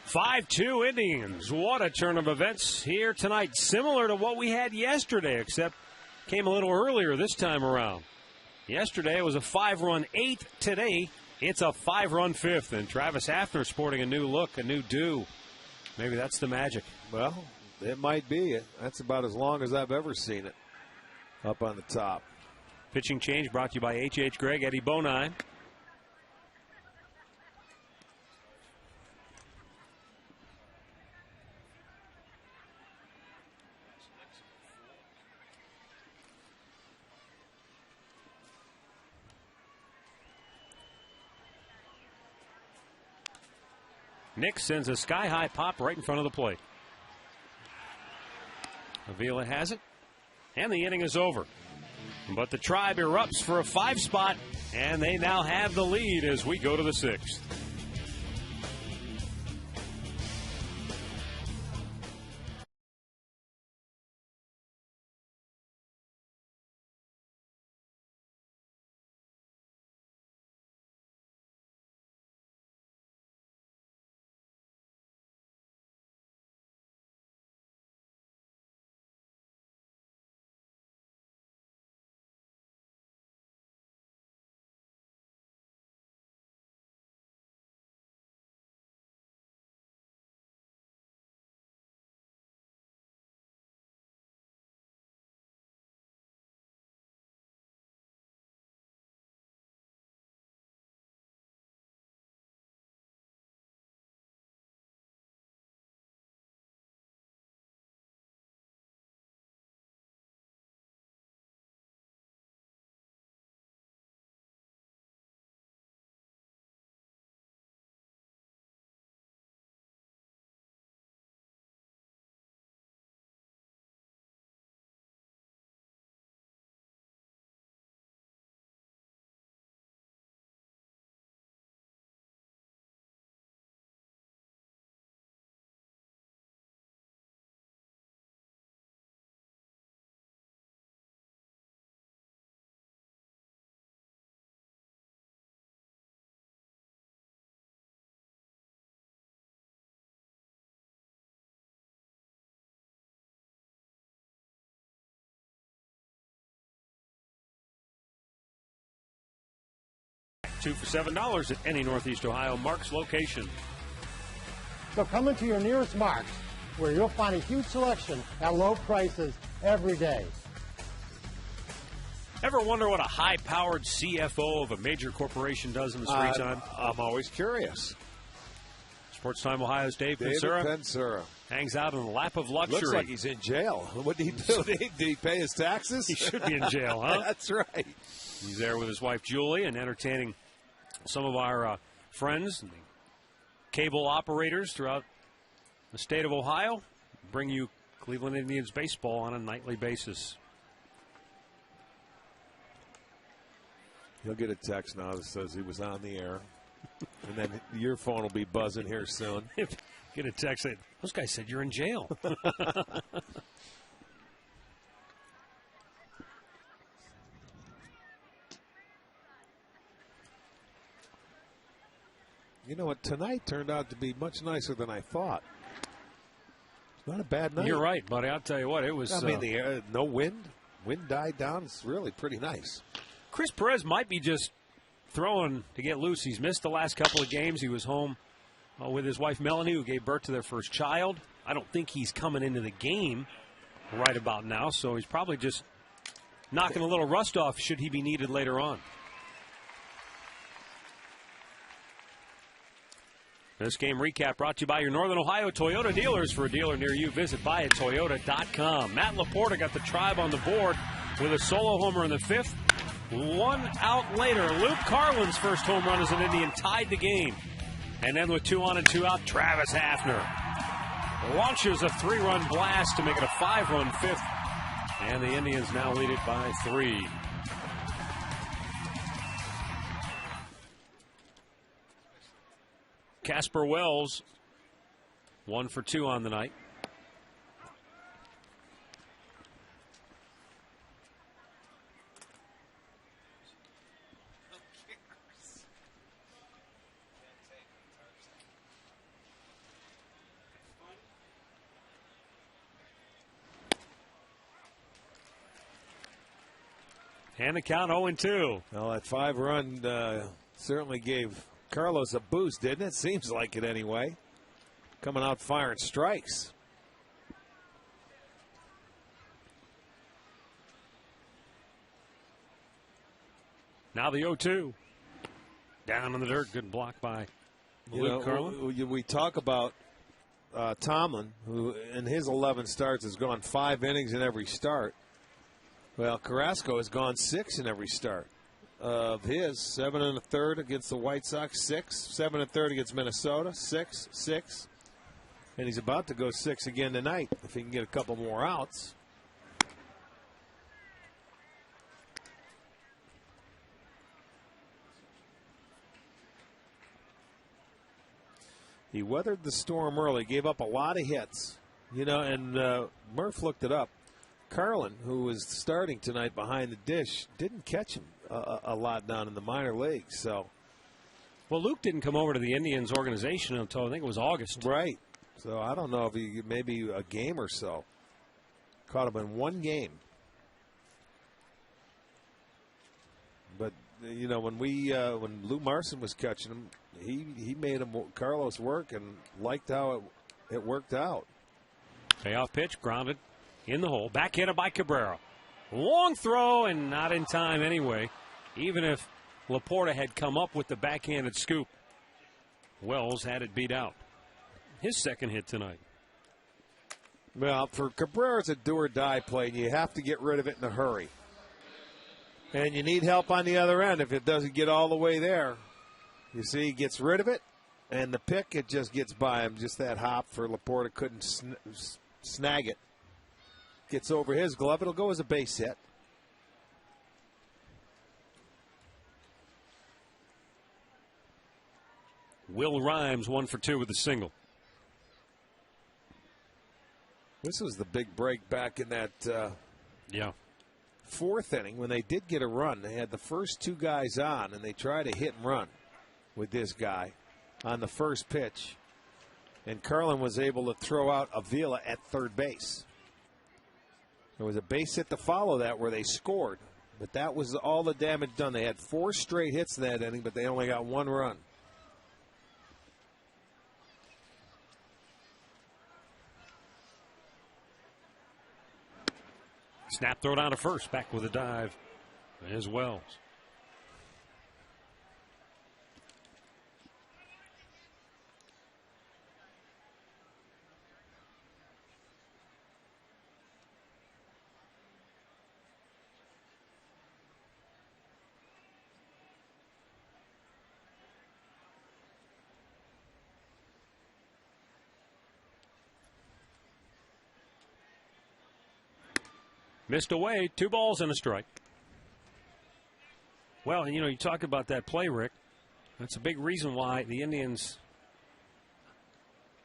Speaker 1: Five-2 Indians. What a turn of events here tonight. Similar to what we had yesterday, except came a little earlier this time around. Yesterday it was a 5-run 8th. Today it's a 5-run 5th. And Travis Hafner sporting a new look, a new do. Maybe that's the magic.
Speaker 3: Well, it might be. That's about as long as I've ever seen it up on the top.
Speaker 1: Pitching change brought to you by H.H. Gregg, Eddie Bonine. Nick sends a sky-high pop right in front of the plate. Avila has it, and the inning is over. But the Tribe erupts for a 5 spot, and they now have the lead as we go to the 6th. Two for $7 at any Northeast Ohio Mark's location.
Speaker 7: So come into your nearest Mark's, where you'll find a huge selection at low prices every day.
Speaker 1: Ever wonder what a high-powered CFO of a major corporation does in his free time?
Speaker 3: I'm always curious.
Speaker 1: Sports Time Ohio's Dave Pensura hangs out in the lap of luxury.
Speaker 3: Looks like he's in jail. What did he do? Did he pay his taxes?
Speaker 1: He should be in jail, huh?
Speaker 3: That's right.
Speaker 1: He's there with his wife Julie and entertaining some of our friends and cable operators throughout the state of Ohio. Bring you Cleveland Indians baseball on a nightly basis.
Speaker 3: He'll get a text now that says he was on the air. And then your phone will be buzzing here soon.
Speaker 1: Get a text saying, those guys said you're in jail.
Speaker 3: You know what? Tonight turned out to be much nicer than I thought. It's not a bad night.
Speaker 1: You're right, buddy. I'll tell you what. It was.
Speaker 3: I mean, the air, no wind. Wind died down. It's really pretty nice.
Speaker 1: Chris Perez might be just throwing to get loose. He's missed the last couple of games. He was home with his wife Melanie, who gave birth to their first child. I don't think he's coming into the game right about now, so he's probably just knocking a little rust off should he be needed later on. This game recap brought to you by your Northern Ohio Toyota dealers. For a dealer near you, visit buyatoyota.com. Matt Laporta got the Tribe on the board with a solo homer in the fifth. 1 out later, Luke Carlin's first home run as an Indian tied the game. And then with 2 on and 2 out, Travis Hafner launches a 3-run blast to make it a 5-run fifth. And the Indians now lead it by 3. Casper Wells, 1 for 2 on the night. And the count 0-2.
Speaker 3: Well, that 5-run certainly gave Carlos a boost, didn't it? Seems like it anyway. Coming out firing strikes.
Speaker 1: Now the 0-2. Down in the dirt. Good block by Luke Carlin.
Speaker 3: We talk about Tomlin, who in his 11 starts has gone 5 innings in every start. Well, Carrasco has gone 6 in every start of his. 7 1/3 against the White Sox, 6. 7 1/3 against Minnesota, 6, 6. And he's about to go 6 again tonight if he can get a couple more outs. He weathered the storm early, gave up a lot of hits. You know, and Murph looked it up. Carlin, who was starting tonight behind the dish, didn't catch him a lot down in the minor leagues. So,
Speaker 1: well, Luke didn't come over to the Indians organization until I think it was August.
Speaker 3: Right. So I don't know if he maybe a game or so. Caught him in 1 game. But you know, when Lou Marson was catching him, he made Carlos work and liked how it worked out.
Speaker 1: Payoff pitch, grounded in the hole. Backhanded by Cabrera. Long throw and not in time anyway. Even if Laporta had come up with the backhanded scoop, Wells had it beat out. His second hit tonight.
Speaker 3: Well, for Cabrera, it's a do-or-die play, and you have to get rid of it in a hurry. And you need help on the other end if it doesn't get all the way there. You see, he gets rid of it, and the pick, it just gets by him. Just that hop for Laporta, couldn't snag it. Gets over his glove, it'll go as a base hit.
Speaker 1: Will Rhymes 1 for 2 with a single.
Speaker 3: This was the big break back in that fourth inning when they did get a run. They had the first 2 guys on, and they tried to hit and run with this guy on the first pitch. And Carlin was able to throw out Avila at third base. There was a base hit to follow that where they scored. But that was all the damage done. They had 4 straight hits in that inning, but they only got 1 run.
Speaker 1: Snap throw down to first. Back with a dive as Wells. Missed away, 2 balls and a strike. Well, you know, you talk about that play, Rick. That's a big reason why the Indians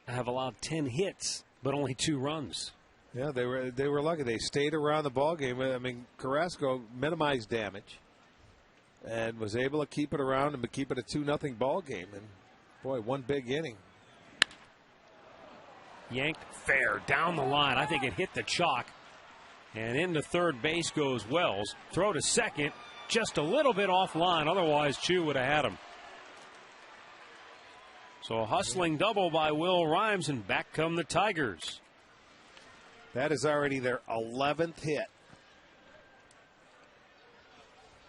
Speaker 1: have allowed 10 hits, but only 2 runs.
Speaker 3: Yeah, they were lucky. They stayed around the ball game. I mean, Carrasco minimized damage and was able to keep it around and keep it a 2-0 ball game. And boy, one big inning.
Speaker 1: Yanked fair down the line. I think it hit the chalk. And into third base goes Wells. Throw to second, just a little bit offline. Otherwise, Chu would have had him. So a hustling double by Will Rhymes, and back come the Tigers.
Speaker 3: That is already their 11th hit.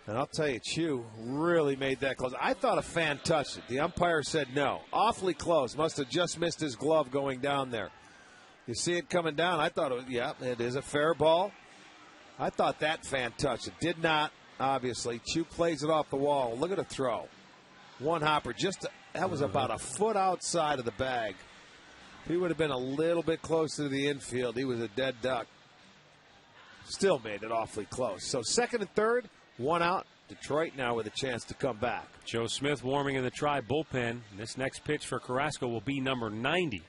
Speaker 3: And I'll tell you, Chu really made that close. I thought a fan touched it. The umpire said no. Awfully close. Must have just missed his glove going down there. You see it coming down. I thought, it is a fair ball. I thought that fan touched it. Did not, obviously. Chu plays it off the wall. Look at the throw. One hopper. That was about a foot outside of the bag. If he would have been a little bit closer to the infield, he was a dead duck. Still made it awfully close. So second and third, 1 out. Detroit now with a chance to come back.
Speaker 1: Joe Smith warming in the Tri bullpen. This next pitch for Carrasco will be number 90.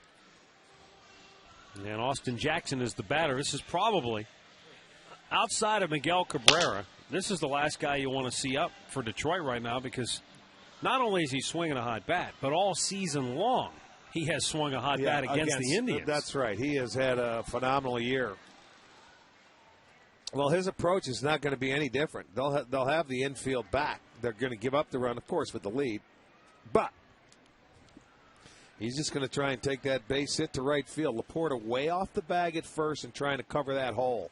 Speaker 1: And Austin Jackson is the batter. This is probably, outside of Miguel Cabrera, this is the last guy you want to see up for Detroit right now, because not only is he swinging a hot bat, but all season long he has swung a hot bat against the Indians.
Speaker 3: That's right. He has had a phenomenal year. Well, his approach is not going to be any different. They'll have the infield back. They're going to give up the run, of course, with the lead. But he's just going to try and take that base hit to right field. Laporta way off the bag at first and trying to cover that hole.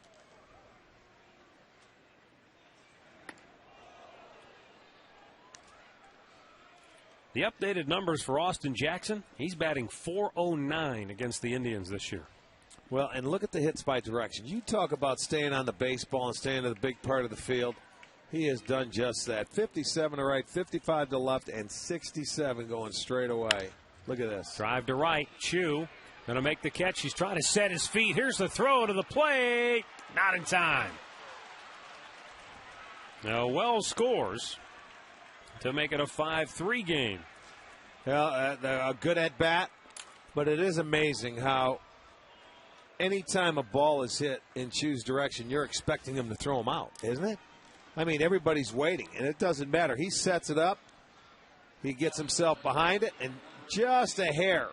Speaker 1: The updated numbers for Austin Jackson, he's batting .409 against the Indians this year.
Speaker 3: Well, and look at the hits by direction. You talk about staying on the baseball and staying in the big part of the field. He has done just that. 57 to right, 55 to left, and 67 going straight away. Look at this.
Speaker 1: Drive to right. Chu going to make the catch. He's trying to set his feet. Here's the throw to the plate. Not in time. Now Wells scores to make it a 5-3 game.
Speaker 3: Well, a good at bat, but it is amazing how anytime a ball is hit in Chu's direction, you're expecting him to throw him out, isn't it? I mean, everybody's waiting, and it doesn't matter. He sets it up. He gets himself behind it, and just a hair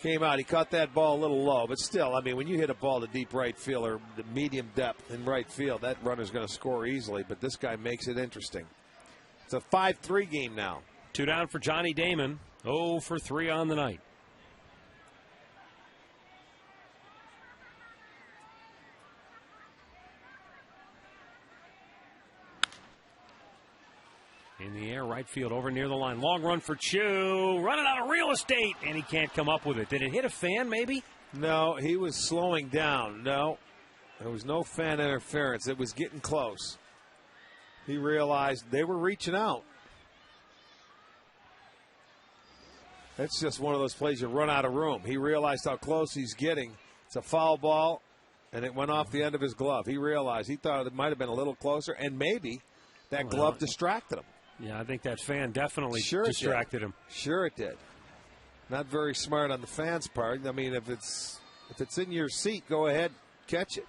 Speaker 3: came out. He caught that ball a little low, but still, I mean, when you hit a ball to deep right field or the medium depth in right field, that runner's going to score easily, but this guy makes it interesting. It's a 5-3 game now.
Speaker 1: 2 down for Johnny Damon. 0 for 3 on the night. In the air, right field, over near the line. Long run for Chu. Running out of real estate, and he can't come up with it. Did it hit a fan, maybe?
Speaker 3: No, he was slowing down. No, there was no fan interference. It was getting close. He realized they were reaching out. That's just one of those plays you run out of room. He realized how close he's getting. It's a foul ball, and it went off the end of his glove. He realized, he thought it might have been a little closer, and maybe that glove distracted him.
Speaker 1: Yeah, I think that fan definitely distracted him.
Speaker 3: Sure it did. Not very smart on the fans' part. I mean, if it's in your seat, go ahead, catch it.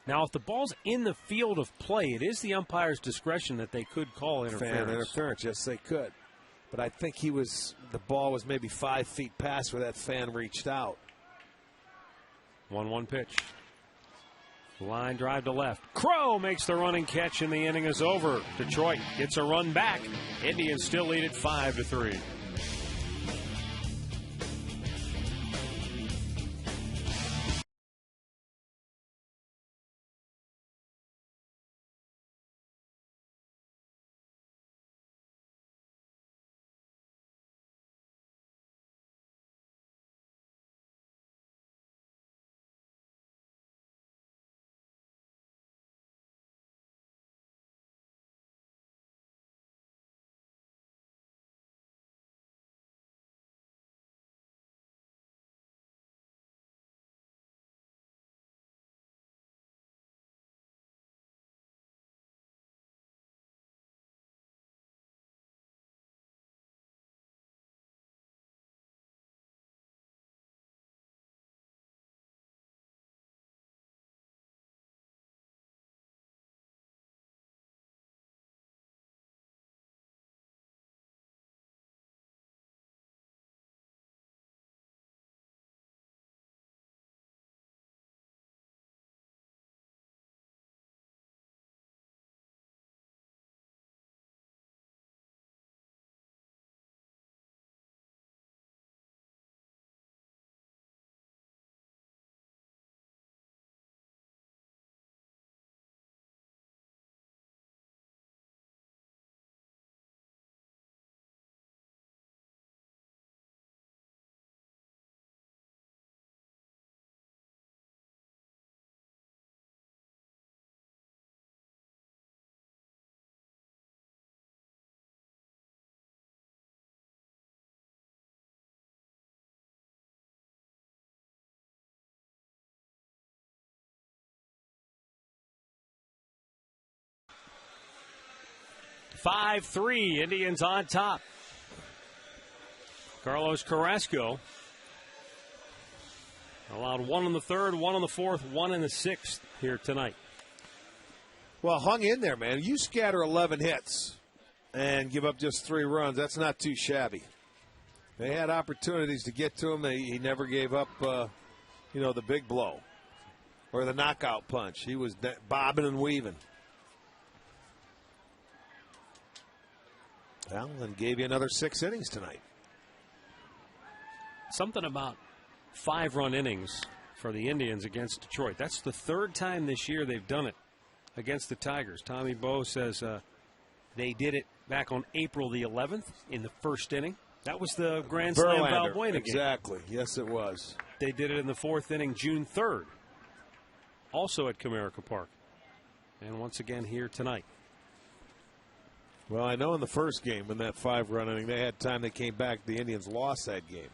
Speaker 1: Now, if the ball's in the field of play, it is the umpire's discretion that they could call interference.
Speaker 3: Fan interference, yes, they could. But I think the ball was maybe 5 feet past where that fan reached out.
Speaker 1: 1-1 pitch. Line drive to left. Crow makes the running catch, and the inning is over. Detroit gets a run back. Indians still lead it 5-3. 5-3, Indians on top. Carlos Carrasco allowed 1 in the third, 1 in the fourth, 1 in the sixth here tonight.
Speaker 3: Well, hung in there, man. You scatter 11 hits and give up just 3 runs. That's not too shabby. They had opportunities to get to him. He never gave up, the big blow or the knockout punch. He was bobbing and weaving. Well, and gave you another 6 innings tonight.
Speaker 1: Something about 5-run innings for the Indians against Detroit. That's the 3rd time this year they've done it against the Tigers. Tommy Bowe says they did it back on April the 11th in the 1st inning. That was the Grand Slam Valbuena game.
Speaker 3: Exactly. Yes, it was.
Speaker 1: They did it in the 4th inning, June 3rd, also at Comerica Park. And once again here tonight.
Speaker 3: Well, I know in the first game, when that 5-run inning, they had time. They came back. The Indians lost that game.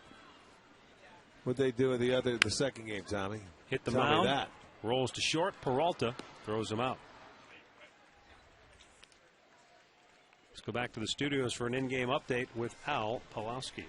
Speaker 3: What'd they do with the second game, Tommy?
Speaker 1: Hit the
Speaker 3: Tell
Speaker 1: mound.
Speaker 3: me that.
Speaker 1: Rolls to short. Peralta throws him out. Let's go back to the studios for an in-game update with Al Pawlowski.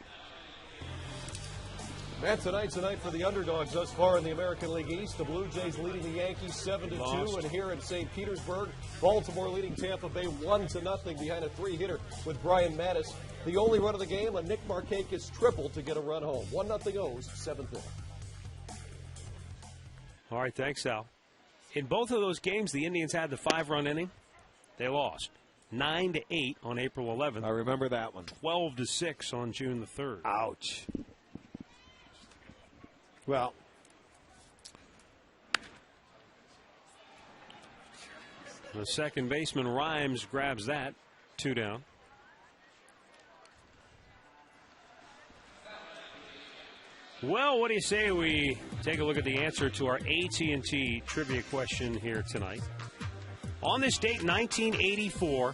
Speaker 6: And tonight's a night for the underdogs thus far in the American League East. The Blue Jays leading the Yankees 7-2, and here in St. Petersburg, Baltimore leading Tampa Bay 1-0 behind a 3-hitter with Brian Mattis. The only run of the game, a Nick Markakis triple to get a run home. 1-0 O's, 7th inning.
Speaker 1: All right, thanks, Al. In both of those games, the Indians had the 5-run inning. They lost 9-8 on April 11th.
Speaker 3: I remember that one.
Speaker 1: 12-6 on June the 3rd.
Speaker 3: Ouch. Well,
Speaker 1: the second baseman, Rhymes, grabs that. 2 down. Well, what do you say we take a look at the answer to our AT&T trivia question here tonight? On this date, 1984,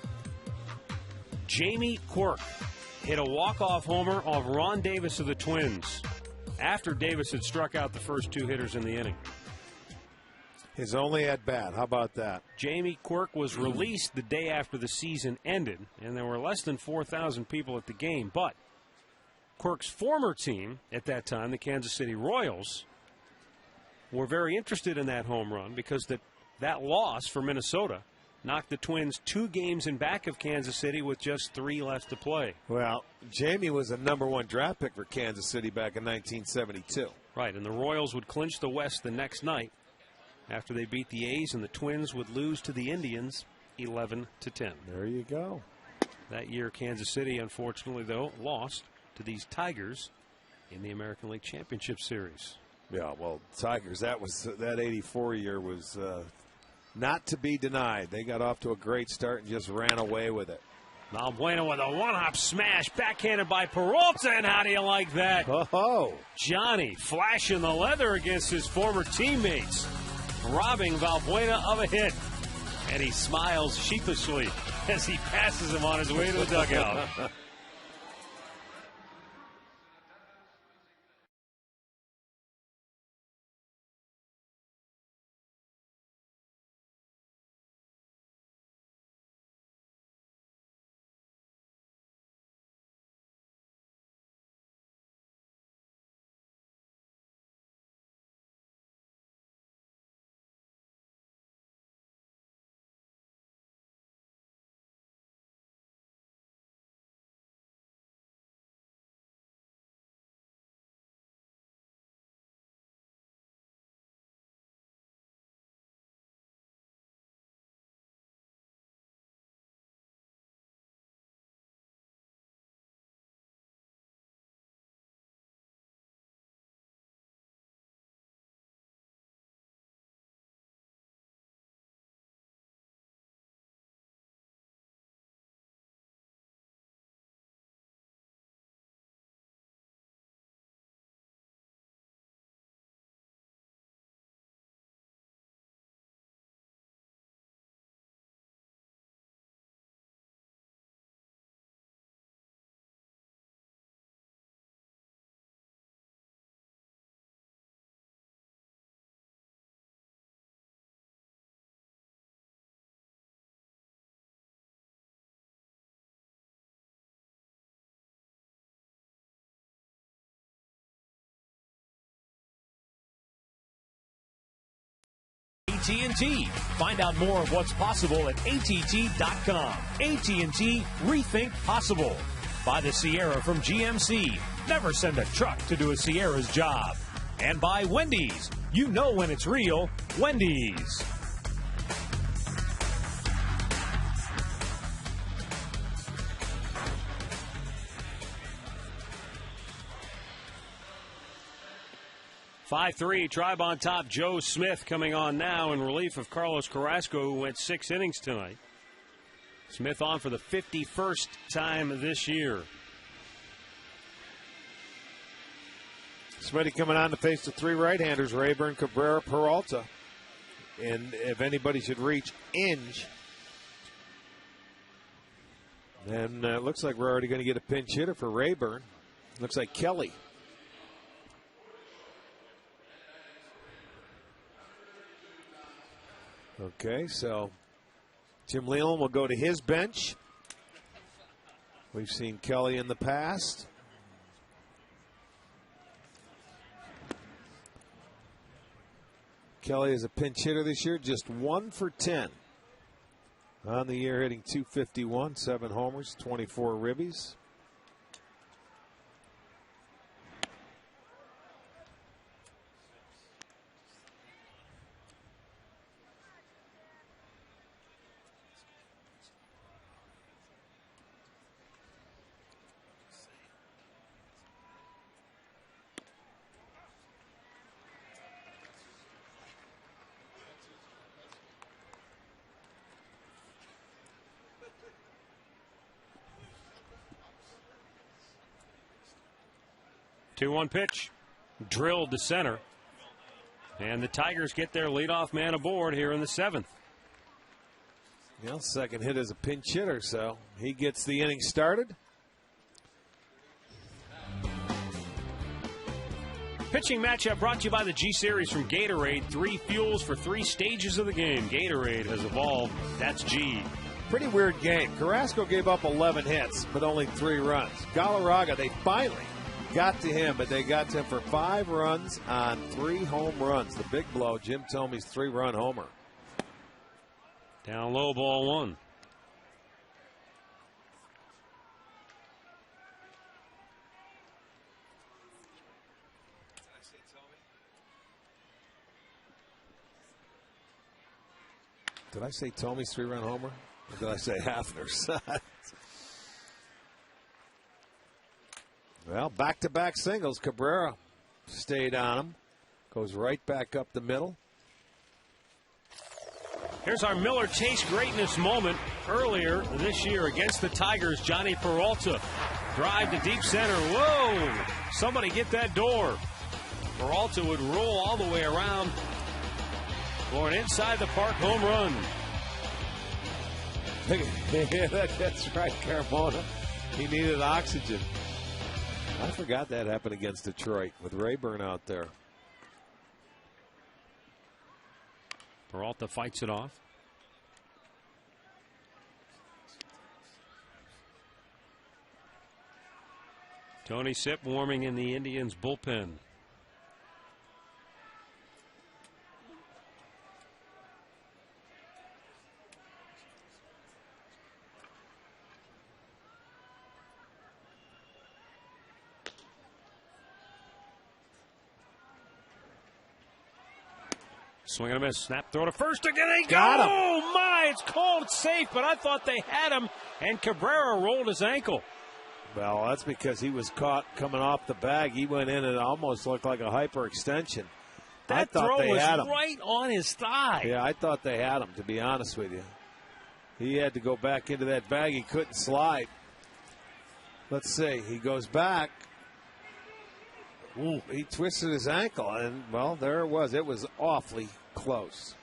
Speaker 1: Jamie Quirk hit a walk-off homer off Ron Davis of the Twins after Davis had struck out the first 2 hitters in the inning.
Speaker 3: his only at-bat. How about that?
Speaker 1: Jamie Quirk was released the day after the season ended, and there were less than 4,000 people at the game. But Quirk's former team at that time, the Kansas City Royals, were very interested in that home run because that loss for Minnesota knocked the Twins 2 games in back of Kansas City with just 3 left to play.
Speaker 3: Well, Jamie was a #1 draft pick for Kansas City back in 1972.
Speaker 1: Right, and the Royals would clinch the West the next night after they beat the A's, and the Twins would lose to the Indians 11-10.
Speaker 3: There you go.
Speaker 1: That year, Kansas City, unfortunately, though, lost to these Tigers in the American League Championship Series.
Speaker 3: Yeah, well, Tigers, that 84 year was not to be denied. They got off to a great start and just ran away with it.
Speaker 1: Valbuena with a one-hop smash, backhanded by Peralta, and how do you like that?
Speaker 3: Oh,
Speaker 1: Johnny flashing the leather against his former teammates, robbing Valbuena of a hit. And he smiles sheepishly as he passes him on his way to the dugout.
Speaker 4: AT&T. Find out more of what's possible at att.com. AT&T, rethink possible. By the Sierra from GMC. Never send a truck to do a Sierra's job. And by Wendy's. You know when it's real. Wendy's.
Speaker 1: (5-3) Tribe on top. Joe Smith coming on now in relief of Carlos Carrasco, who went 6 innings tonight. Smith on for the 51st time this year.
Speaker 3: Smitty coming on to face the 3 right-handers, Rayburn, Cabrera, Peralta. And if anybody should reach Inge, then it looks like we're already going to get a pinch hitter for Rayburn. Looks like Kelly. Okay, so Jim Leland will go to his bench. We've seen Kelly in the past. Kelly is a pinch hitter this year, just 1 for 10. On the year, hitting .251, 7 homers, 24 ribbies.
Speaker 1: Two-one pitch, drilled to center. And the Tigers get their leadoff man aboard here in the 7th.
Speaker 3: Well, second hit as a pinch hitter, so he gets the inning started.
Speaker 1: Pitching matchup brought to you by the G-Series from Gatorade. 3 fuels for 3 stages of the game. Gatorade has evolved. That's G.
Speaker 3: Pretty weird game. Carrasco gave up 11 hits, but only 3 runs. Galarraga, they finally got to him, but they got to him for 5 runs on 3 home runs. The big blow, Jim Thomey's 3-run homer.
Speaker 1: Down low, ball 1.
Speaker 3: Did I say Thomey's 3-run homer? Or did I say Hafner's? Well, back-to-back singles. Cabrera stayed on him. Goes right back up the middle.
Speaker 1: Here's our Miller Chase greatness moment earlier this year against the Tigers. Johnny Peralta drive to deep center. Whoa! Somebody get that door. Peralta would roll all the way around for an inside the park home run.
Speaker 3: That's right, Carmona. He needed oxygen. I forgot that happened against Detroit with Rayburn out there.
Speaker 1: Peralta fights it off. Tony Sipp warming in the Indians bullpen. Swing and a miss. Snap throw to first again. He
Speaker 3: got him.
Speaker 1: Oh, my. It's called safe, but I thought they had him, and Cabrera rolled his ankle.
Speaker 3: Well, that's because he was caught coming off the bag. He went in and it almost looked like a hyperextension.
Speaker 1: That throw was right on his thigh.
Speaker 3: Yeah, I thought they had him, to be honest with you. He had to go back into that bag. He couldn't slide. Let's see. He goes back. Ooh, he twisted his ankle, and, well, there it was. It was awfully close.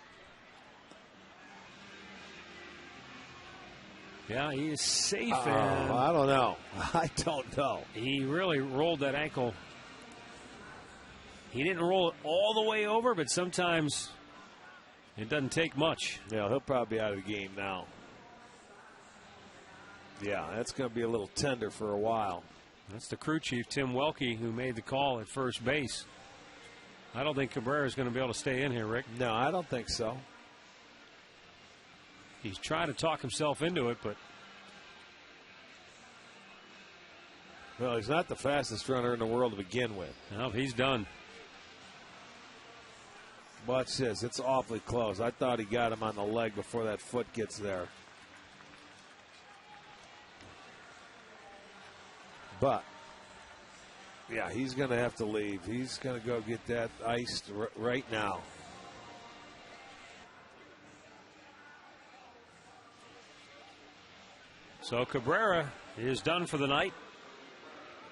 Speaker 1: Yeah, he is safe.
Speaker 3: I don't know. I don't know.
Speaker 1: He really rolled that ankle. He didn't roll it all the way over, but sometimes it doesn't take much.
Speaker 3: Yeah, he'll probably be out of the game now. Yeah, that's going to be a little tender for a while.
Speaker 1: That's the crew chief, Tim Welke, who made the call at first base. I don't think Cabrera is going to be able to stay in here, Rick.
Speaker 3: No, I don't think so.
Speaker 1: He's trying to talk himself into it, but.
Speaker 3: Well, he's not the fastest runner in the world to begin with.
Speaker 1: No, he's done.
Speaker 3: Watch this. It's awfully close. I thought he got him on the leg before that foot gets there. But, yeah, he's going to have to leave. He's going to go get that iced right now.
Speaker 1: So Cabrera is done for the night.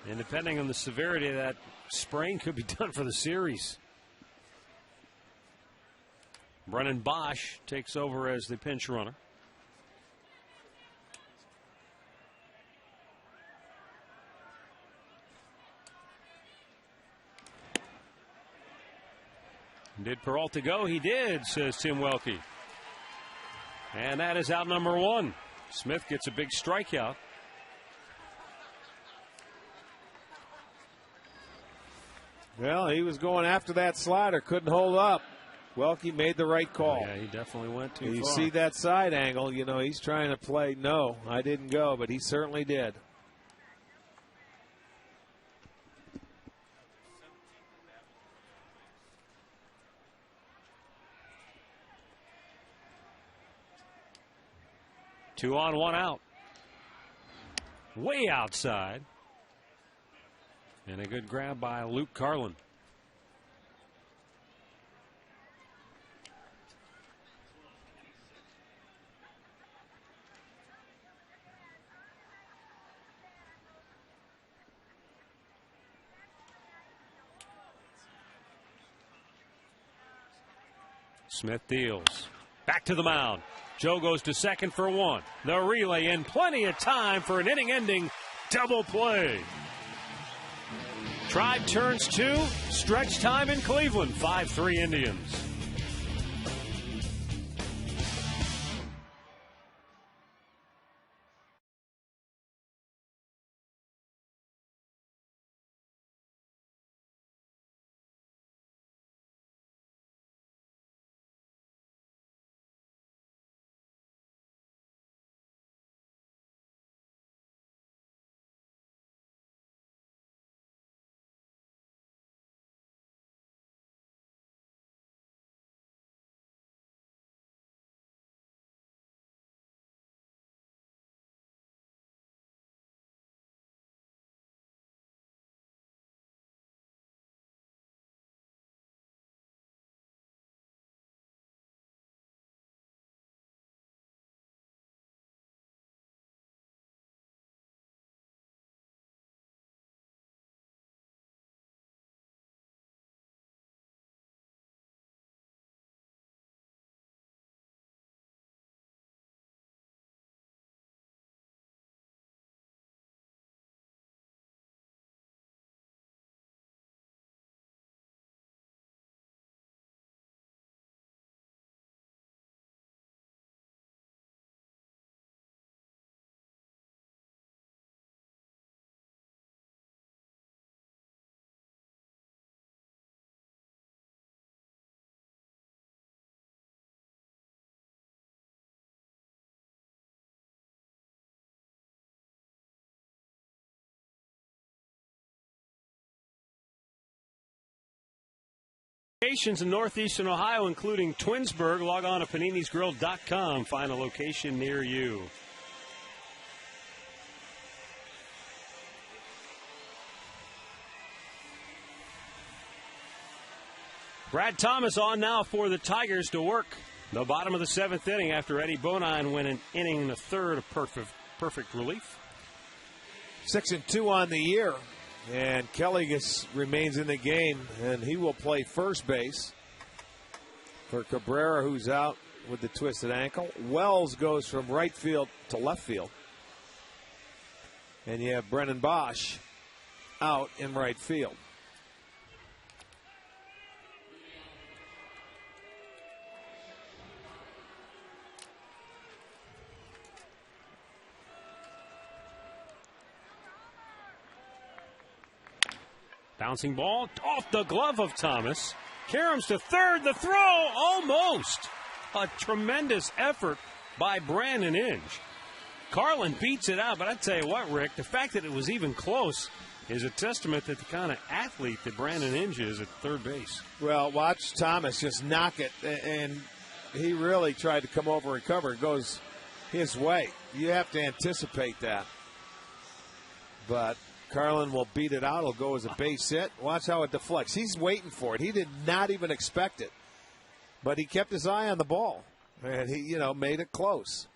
Speaker 1: And depending on the severity of that sprain, could be done for the series. Brennan Bosch takes over as the pinch runner. Did Peralta go? He did, says Tim Welke. And that is out number one. Smith gets a big strikeout.
Speaker 3: Well, he was going after that slider, couldn't hold up. Welke made the right call.
Speaker 1: Yeah, he definitely went too far.
Speaker 3: You see that side angle, you know, he's trying to play, no, I didn't go, but he certainly did.
Speaker 1: Two on, one out. Way outside. And a good grab by Luke Carlin. Smith deals. Back to the mound. Joe goes to second for one. The relay in plenty of time for an inning-ending double play. Tribe turns two. Stretch time in Cleveland. 5-3 Indians. Locations in northeastern Ohio, including Twinsburg. Log on to paninisgrill.com. Find a location near you. Brad Thomas on now for the Tigers to work the bottom of the seventh inning after Eddie Bonine went an inning and a third of perfect relief.
Speaker 3: 6-2 on the year. And Kelly remains in the game, and he will play first base for Cabrera, who's out with the twisted ankle. Wells goes from right field to left field. And you have Brennan Bosch out in right field.
Speaker 1: Bouncing ball off the glove of Thomas. Karams to third. The throw almost. A tremendous effort by Brandon Inge. Carlin beats it out, but I tell you what, Rick, the fact that it was even close is a testament to the kind of athlete that Brandon Inge is at third base.
Speaker 3: Well, watch Thomas just knock it, and he really tried to come over and cover. It goes his way. You have to anticipate that. But Carlin will beat it out. It'll go as a base hit. Watch how it deflects. He's waiting for it. He did not even expect it. But he kept his eye on the ball, and he, made it close.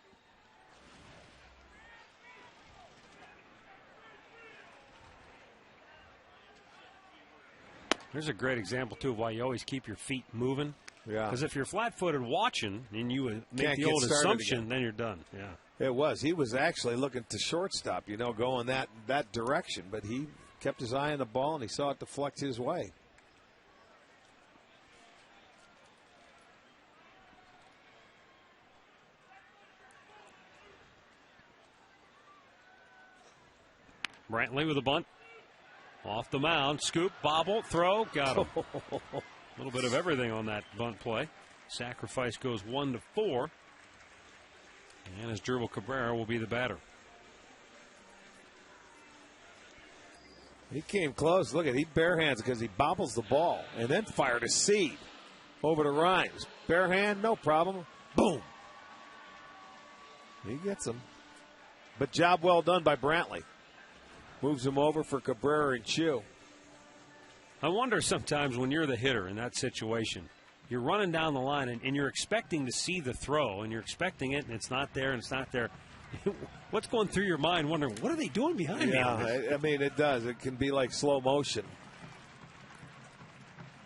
Speaker 1: There's a great example, too, of why you always keep your feet moving.
Speaker 3: Yeah.
Speaker 1: Because if you're flat-footed watching and you make the old assumption, then you're done. Yeah.
Speaker 3: It was. He was actually looking to shortstop, going that direction. But he kept his eye on the ball, and he saw it deflect his way.
Speaker 1: Brantley with a bunt. Off the mound, scoop, bobble, throw, got him. A little bit of everything on that bunt play. Sacrifice goes 1-4. And Asdrubal Cabrera will be the batter.
Speaker 3: He came close. Look at he bare hands because he bobbles the ball and then fired a seed over to Rhymes. Bare hand, no problem. Boom. He gets him. But job well done by Brantley. Moves him over for Cabrera and Chu.
Speaker 1: I wonder sometimes when you're the hitter in that situation, you're running down the line and you're expecting to see the throw and you're expecting it and it's not there and it's not there. What's going through your mind wondering, what are they doing behind me?
Speaker 3: Yeah, I mean, it does. It can be like slow motion.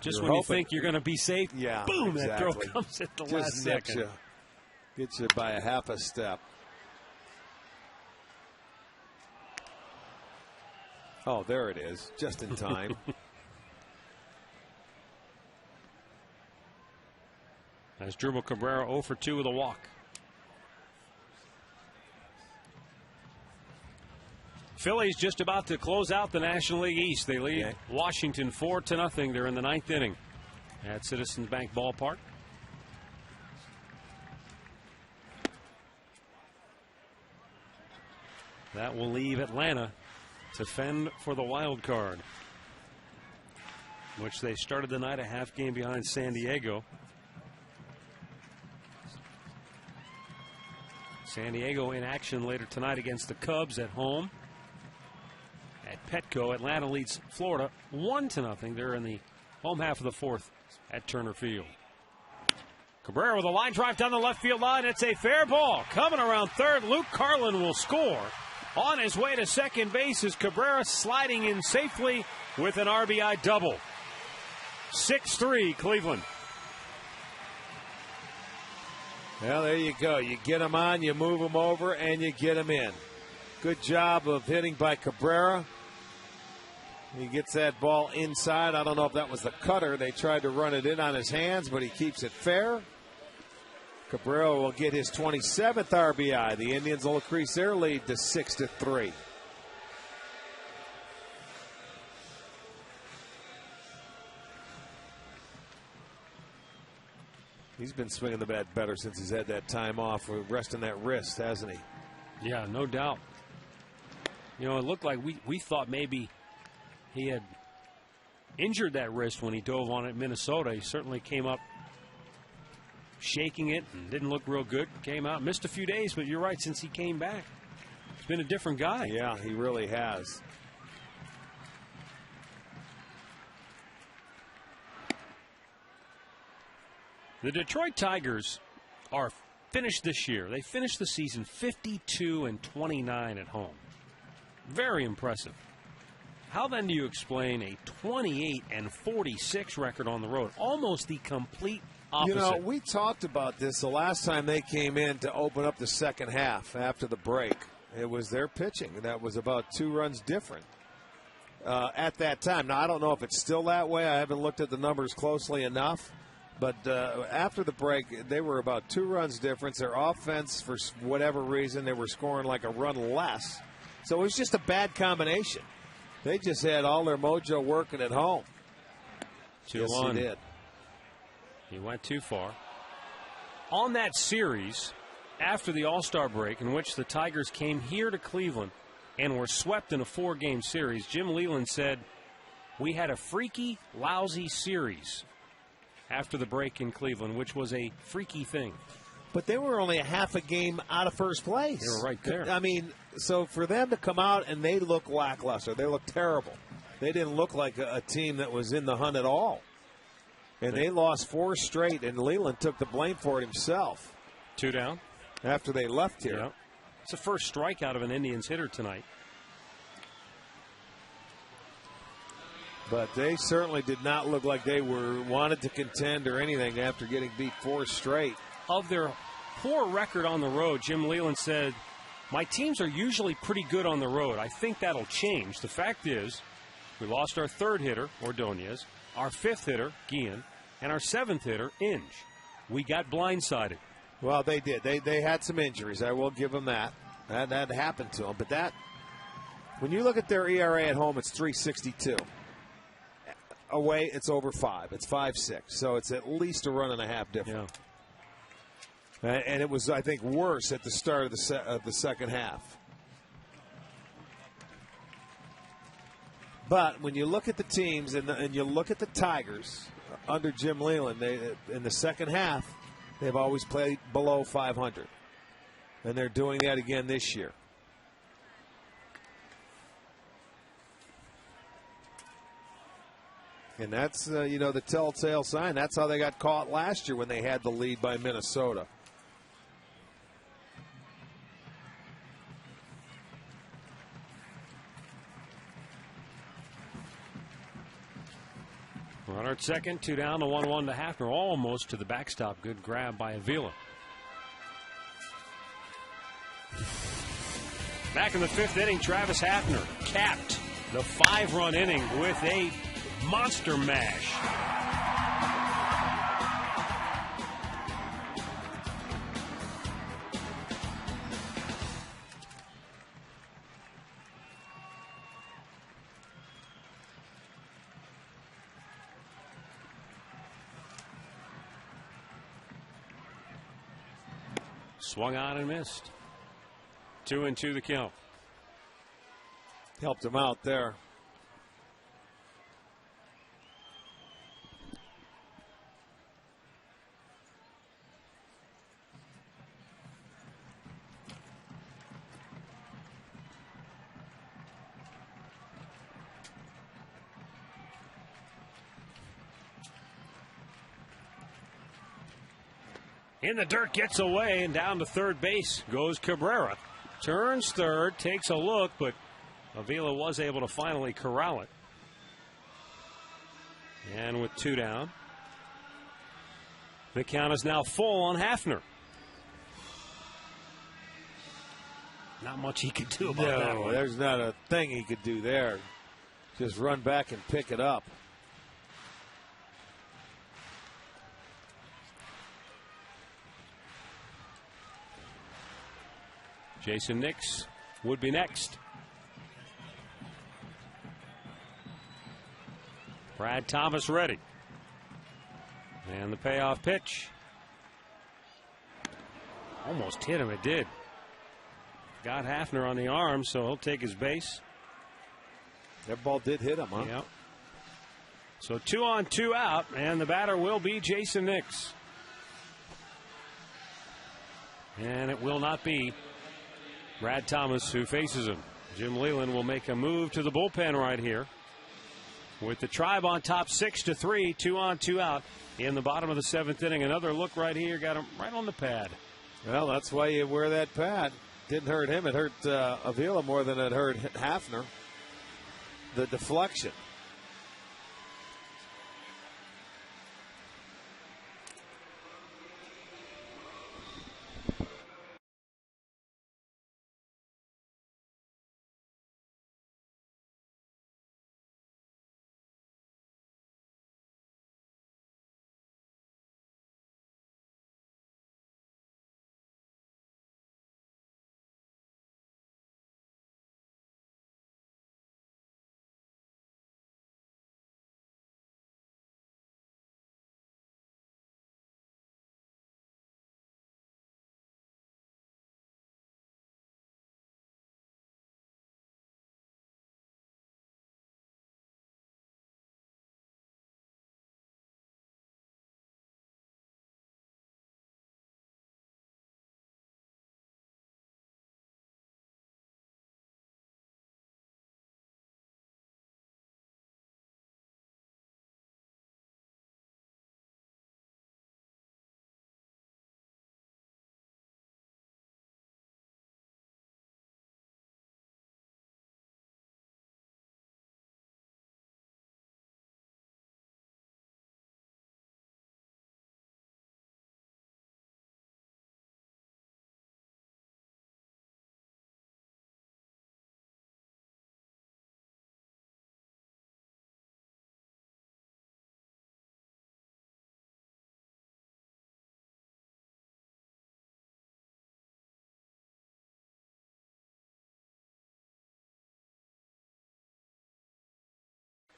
Speaker 1: Just when you think you're going to be safe, boom,
Speaker 3: exactly.
Speaker 1: That throw comes at the last second.
Speaker 3: Gets you by a half a step. Oh, there it is, just in time.
Speaker 1: Asdrubal Cabrera 0 for 2 with a walk. Phillies just about to close out the National League East. They lead Washington 4-0. They're in the 9th inning at Citizens Bank Ballpark. That will leave Atlanta to fend for the wild card, which they started the night a half game behind San Diego. San Diego in action later tonight against the Cubs at home at Petco. Atlanta leads Florida 1-0. They're in the home half of the 4th at Turner Field. Cabrera with a line drive down the left field line. It's a fair ball. Coming around third, Luke Carlin will score. On his way to second base is Cabrera sliding in safely with an RBI double. 6-3 Cleveland.
Speaker 3: Well, there you go. You get him on, you move him over, and you get him in. Good job of hitting by Cabrera. He gets that ball inside. I don't know if that was the cutter. They tried to run it in on his hands, but he keeps it fair. Cabrera will get his 27th RBI. The Indians will increase their lead to 6-3. He's been swinging the bat better since he's had that time off, resting that wrist, hasn't he?
Speaker 1: Yeah, no doubt. It looked like we thought maybe he had injured that wrist when he dove on it in Minnesota. He certainly came up shaking it and didn't look real good. Came out, missed a few days, but you're right, since he came back, he's been a different guy.
Speaker 3: Yeah, he really has.
Speaker 1: The Detroit Tigers are finished this year. They finished the season 52-29 at home. Very impressive. How then do you explain a 28-46 record on the road? Almost the complete opposite.
Speaker 3: We talked about this the last time they came in to open up the second half after the break. It was their pitching that was about 2 runs different at that time. Now, I don't know if it's still that way. I haven't looked at the numbers closely enough. But after the break, they were about 2 runs difference. Their offense, for whatever reason, they were scoring like a run less. So it was just a bad combination. They just had all their mojo working at home.
Speaker 1: 2-1.
Speaker 3: Yes, he did.
Speaker 1: He went too far. On that series, after the All-Star break, in which the Tigers came here to Cleveland and were swept in a 4-game series, Jim Leyland said, "We had a freaky, lousy series after the break in Cleveland," which was a freaky thing.
Speaker 3: But they were only a half a game out of first place.
Speaker 1: They were right there.
Speaker 3: I mean, so for them to come out and they look lackluster, they look terrible. They didn't look like a team that was in the hunt at all. And they lost 4 straight, and Leland took the blame for it himself.
Speaker 1: 2 down.
Speaker 3: After they left here.
Speaker 1: Yep. It's the first strikeout of an Indians hitter tonight.
Speaker 3: But they certainly did not look like they wanted to contend or anything after getting beat 4 straight.
Speaker 1: Of their poor record on the road, Jim Leyland said, "My teams are usually pretty good on the road. I think that'll change. The fact is, we lost our 3rd hitter, Ordonez, our 5th hitter, Guillen, and our 7th hitter, Inge. We got blindsided."
Speaker 3: Well, they did. They had some injuries. I will give them that. That happened to them. But that, when you look at their ERA at home, it's 3.62. Away, it's over 5. It's 5.6. So it's at least a run and a half difference.
Speaker 1: Yeah.
Speaker 3: And it was, I think, worse at the start of the second half. But when you look at the teams and you look at the Tigers under Jim Leyland, in the second half, they've always played below 500. And they're doing that again this year. And that's, the telltale sign. That's how they got caught last year when they had the lead by Minnesota.
Speaker 1: Runner at second, 2 down, the 1-1 to Hafner, almost to the backstop. Good grab by Avila. Back in the 5th inning, Travis Hafner capped the 5-run inning with a monster mash. Swung on and missed. 2-2 the count.
Speaker 3: Helped him out there.
Speaker 1: In the dirt, gets away, and down to third base goes Cabrera. Turns third, takes a look, but Avila was able to finally corral it. And with 2 down, the count is now full on Hafner. Not much he could do about that one.
Speaker 3: There's not a thing he could do there. Just run back and pick it up.
Speaker 1: Jason Nix would be next. Brad Thomas ready. And the payoff pitch. Almost hit him, it did. Got Hafner on the arm, so he'll take his base.
Speaker 3: That ball did hit him, huh?
Speaker 1: Yep. So 2 on, 2 out, and the batter will be Jason Nix. And it will not be Brad Thomas who faces him. Jim Leyland will make a move to the bullpen right here. With the Tribe on top 6-3, 2 on, 2 out in the bottom of the 7th inning. Another look right here, got him right on the pad.
Speaker 3: Well, that's why you wear that pad. Didn't hurt him. It hurt Avila more than it hurt Hafner. The deflection.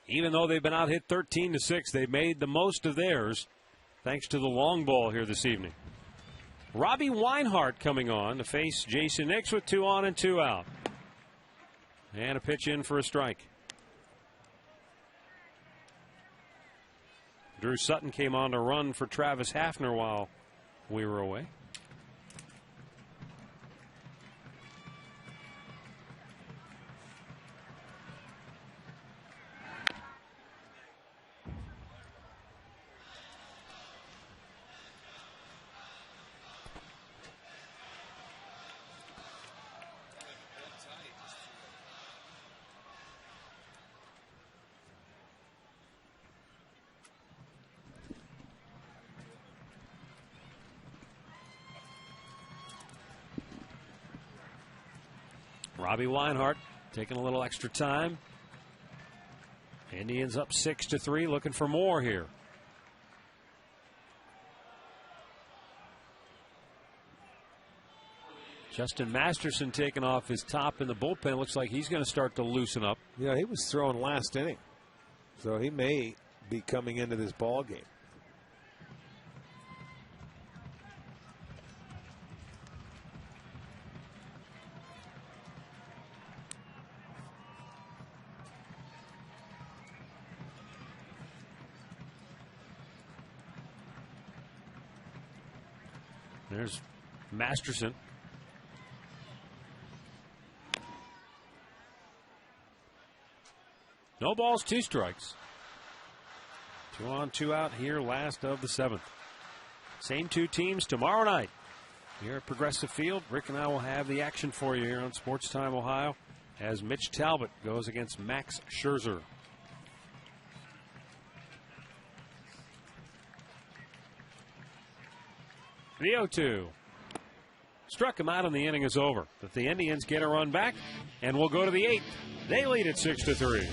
Speaker 1: Even though they've been out hit 13-6, they've made the most of theirs thanks to the long ball here this evening. Robbie Weinhardt coming on to face Jason Nix with 2 on and 2 out. And a pitch in for a strike. Drew Sutton came on to run for Travis Hafner while we were away. Robbie Weinhardt taking a little extra time. Indians up 6-3, looking for more here. Justin Masterson taking off his top in the bullpen. Looks like he's going to start to loosen up.
Speaker 3: Yeah, he was throwing last inning, so he may be coming into this ball game.
Speaker 1: There's Masterson. No balls, 2 strikes. 2 on, 2 out here, last of the 7th. Same 2 teams tomorrow night here at Progressive Field. Rick and I will have the action for you here on Sports Time Ohio as Mitch Talbot goes against Max Scherzer. The 0-2. Struck him out and the inning is over. But the Indians get a run back and will go to the 8th. They lead at 6-3.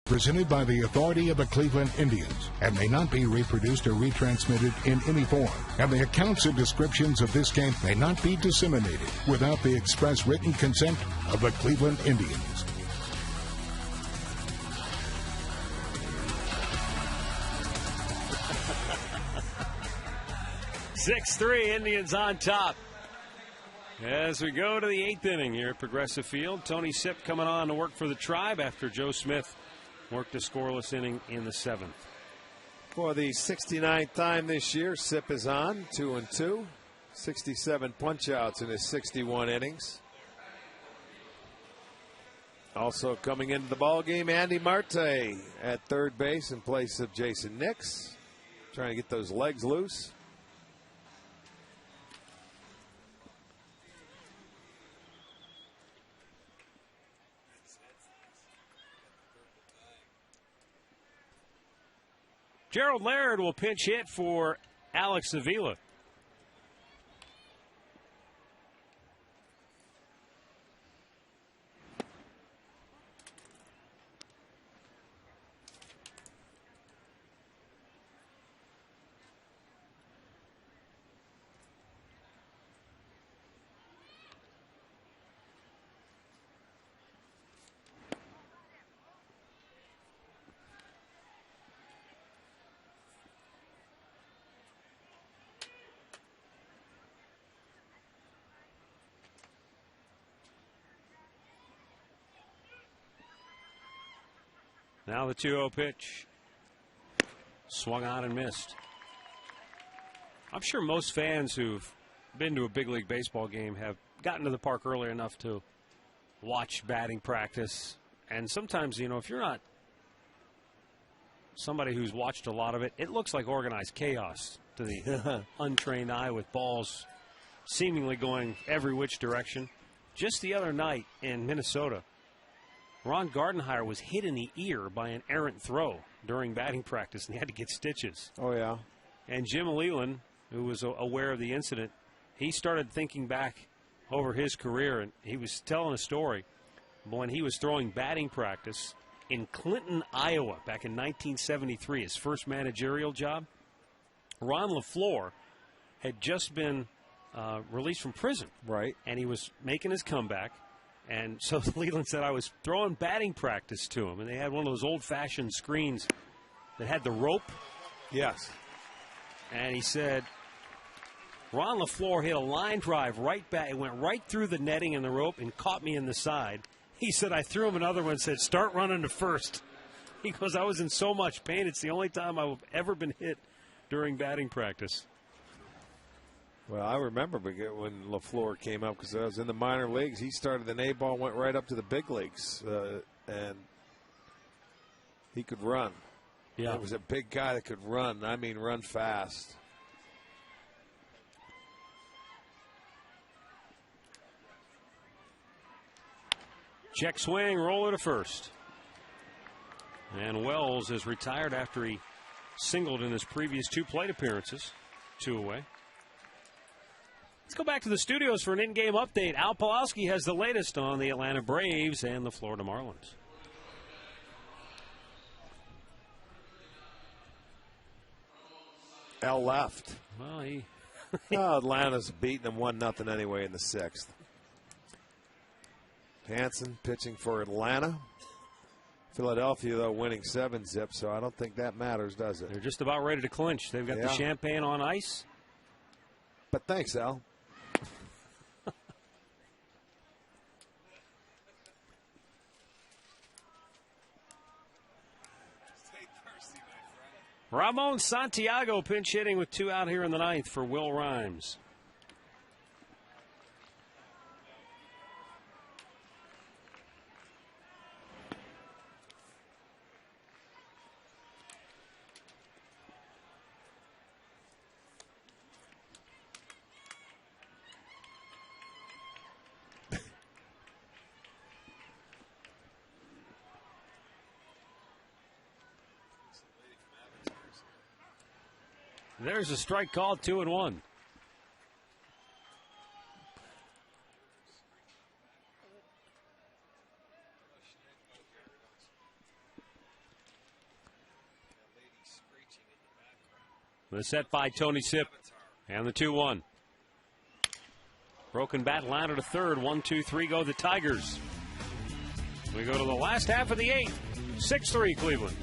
Speaker 8: Presented by the authority of the Cleveland Indians and may not be reproduced or retransmitted in any form. And the accounts and descriptions of this game may not be disseminated without the express written consent of the Cleveland Indians.
Speaker 1: Indians on top. As we go to the 8th inning here at Progressive Field, Tony Sipp coming on to work for the Tribe after Joe Smith worked a scoreless inning in the 7th.
Speaker 3: For the 69th time this year, Sipp is on, 2-2. 67 punch-outs in his 61 innings. Also coming into the ball game, Andy Marte at third base in place of Jason Nix, trying to get those legs loose.
Speaker 1: Gerald Laird will pinch hit for Alex Avila. Now the 2-0 pitch. Swung on and missed. I'm sure most fans who've been to a big league baseball game have gotten to the park early enough to watch batting practice. And sometimes, if you're not somebody who's watched a lot of it, it looks like organized chaos to the untrained eye, with balls seemingly going every which direction. Just the other night in Minnesota, Ron Gardenhire was hit in the ear by an errant throw during batting practice, and he had to get stitches.
Speaker 3: Oh, yeah.
Speaker 1: And Jim Leland, who was aware of the incident, he started thinking back over his career, and he was telling a story when he was throwing batting practice in Clinton, Iowa, back in 1973, his first managerial job. Ron LaFleur had just been released from prison.
Speaker 3: Right.
Speaker 1: And he was making his comeback. And so Leland said, I was throwing batting practice to him, and they had one of those old-fashioned screens that had the rope.
Speaker 3: Yes.
Speaker 1: And he said, Ron LaFleur hit a line drive right back. It went right through the netting and the rope and caught me in the side. He said, I threw him another one and said, start running to first. He goes, I was in so much pain. It's the only time I've ever been hit during batting practice.
Speaker 3: Well, I remember when LaFleur came up, because I was in the minor leagues. He started in A-ball, went right up to the big leagues, and he could run.
Speaker 1: Yeah.
Speaker 3: He was a big guy that could run. I mean, run fast.
Speaker 1: Check swing, roller to first. And Wells is retired after he singled in his previous 2 plate appearances. 2 away. Let's go back to the studios for an in-game update. Al Pawlowski has the latest on the Atlanta Braves and the Florida Marlins.
Speaker 3: Al left.
Speaker 1: Well, he
Speaker 3: Atlanta's beating them 1-0 anyway in the 6th. Hansen pitching for Atlanta. Philadelphia, though, winning 7-0, so I don't think that matters, does it?
Speaker 1: They're just about ready to clinch. They've got the champagne on ice.
Speaker 3: But thanks, Al.
Speaker 1: Ramon Santiago pinch hitting with 2 out here in the 9th for Will Rhymes. There's a strike called, 2-1. The set by Tony Sipp. And the 2-1. Broken bat liner to third. 1-2-3 go the Tigers. We go to the last half of the 8th. 6-3 Cleveland.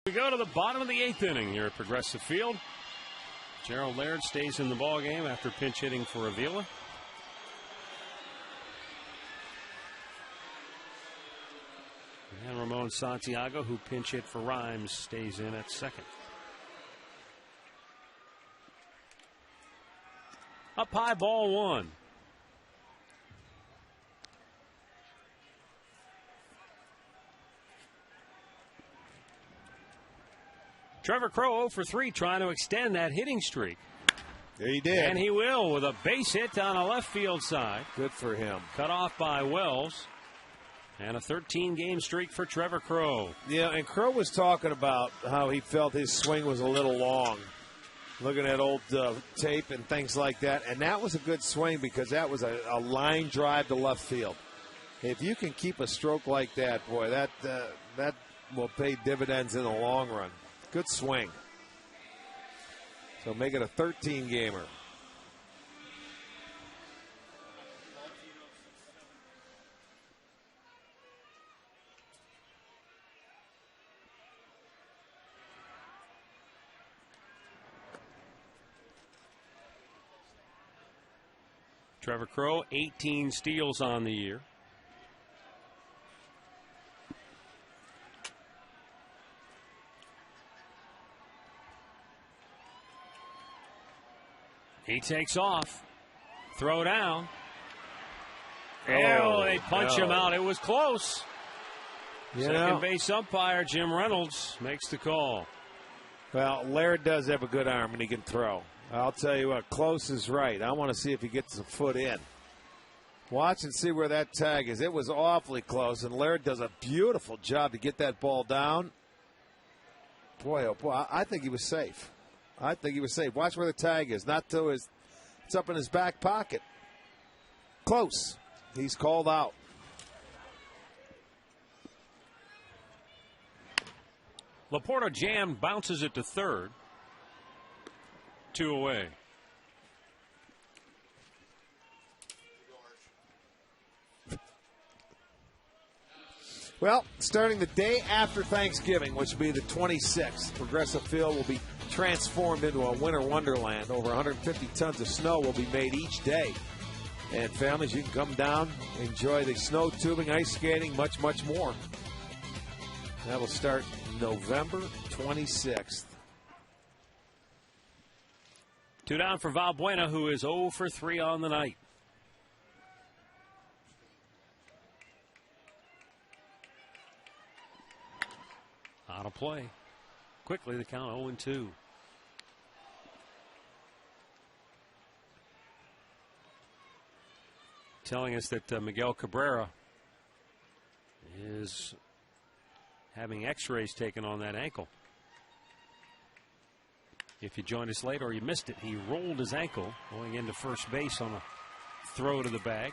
Speaker 1: We go to the bottom of the 8th inning here at Progressive Field. Gerald Laird stays in the ballgame after pinch hitting for Avila. And Ramon Santiago, who pinch hit for Rhymes, stays in at second. Up high, ball 1. Trevor Crowe 0 for 3, trying to extend that hitting streak.
Speaker 3: He did.
Speaker 1: And he will with a base hit on a left field side.
Speaker 3: Good for him.
Speaker 1: Cut off by Wells. And a 13-game streak for Trevor Crowe.
Speaker 3: Yeah, and Crowe was talking about how he felt his swing was a little long. Looking at old tape and things like that. And that was a good swing because that was a line drive to left field. If you can keep a stroke like that, boy, that will pay dividends in the long run. Good swing. So make it a 13-gamer.
Speaker 1: Trevor Crowe, 18 steals on the year. He takes off. Throw down. Oh, they punch him out. It was close. Second base umpire Jim Reynolds makes the call.
Speaker 3: Well, Laird does have a good arm and he can throw. I'll tell you what, close is right. I want to see if he gets a foot in. Watch and see where that tag is. It was awfully close, and Laird does a beautiful job to get that ball down. Boy, oh boy, I think he was safe. I think he was safe. Watch where the tag is. Not to his, it's up in his back pocket. Close. He's called out.
Speaker 1: Laporta jammed, bounces it to third. 2 away.
Speaker 3: Well, starting the day after Thanksgiving, which will be the 26th, Progressive Field will be transformed into a winter wonderland. Over 150 tons of snow will be made each day. And families, you can come down, enjoy the snow tubing, ice skating, much, much more. That'll start November 26th.
Speaker 1: 2 down for Valbuena, who is 0 for 3 on the night. Out of play. Quickly, the count 0-2. Telling us that Miguel Cabrera is having x-rays taken on that ankle. If you joined us late or you missed it, he rolled his ankle going into first base on a throw to the bag.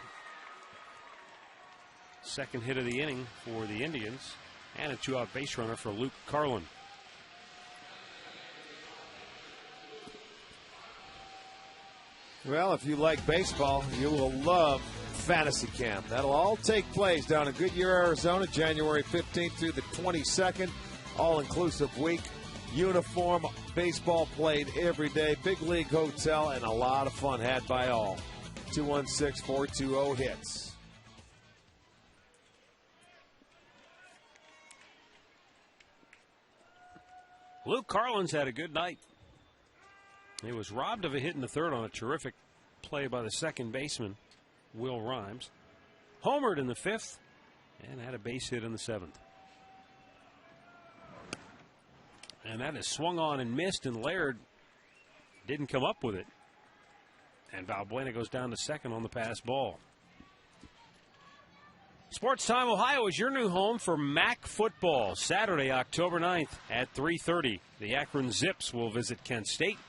Speaker 1: Second hit of the inning for the Indians, and a 2-out base runner for Luke Carlin.
Speaker 3: Well, if you like baseball, you will love Fantasy Camp. That'll all take place down in Goodyear, Arizona, January 15th through the 22nd. All-inclusive week. Uniform, baseball played every day. Big League Hotel, and a lot of fun had by all. 216-420-HITS.
Speaker 1: Luke Carlin's had a good night. He was robbed of a hit in the third on a terrific play by the second baseman, Will Rhymes. Homered in the fifth and had a base hit in the seventh. And that is swung on and missed, and Laird didn't come up with it. And Valbuena goes down to second on the pass ball. Sports Time Ohio is your new home for MAC football. Saturday, October 9th at 3:30. The Akron Zips will visit Kent State.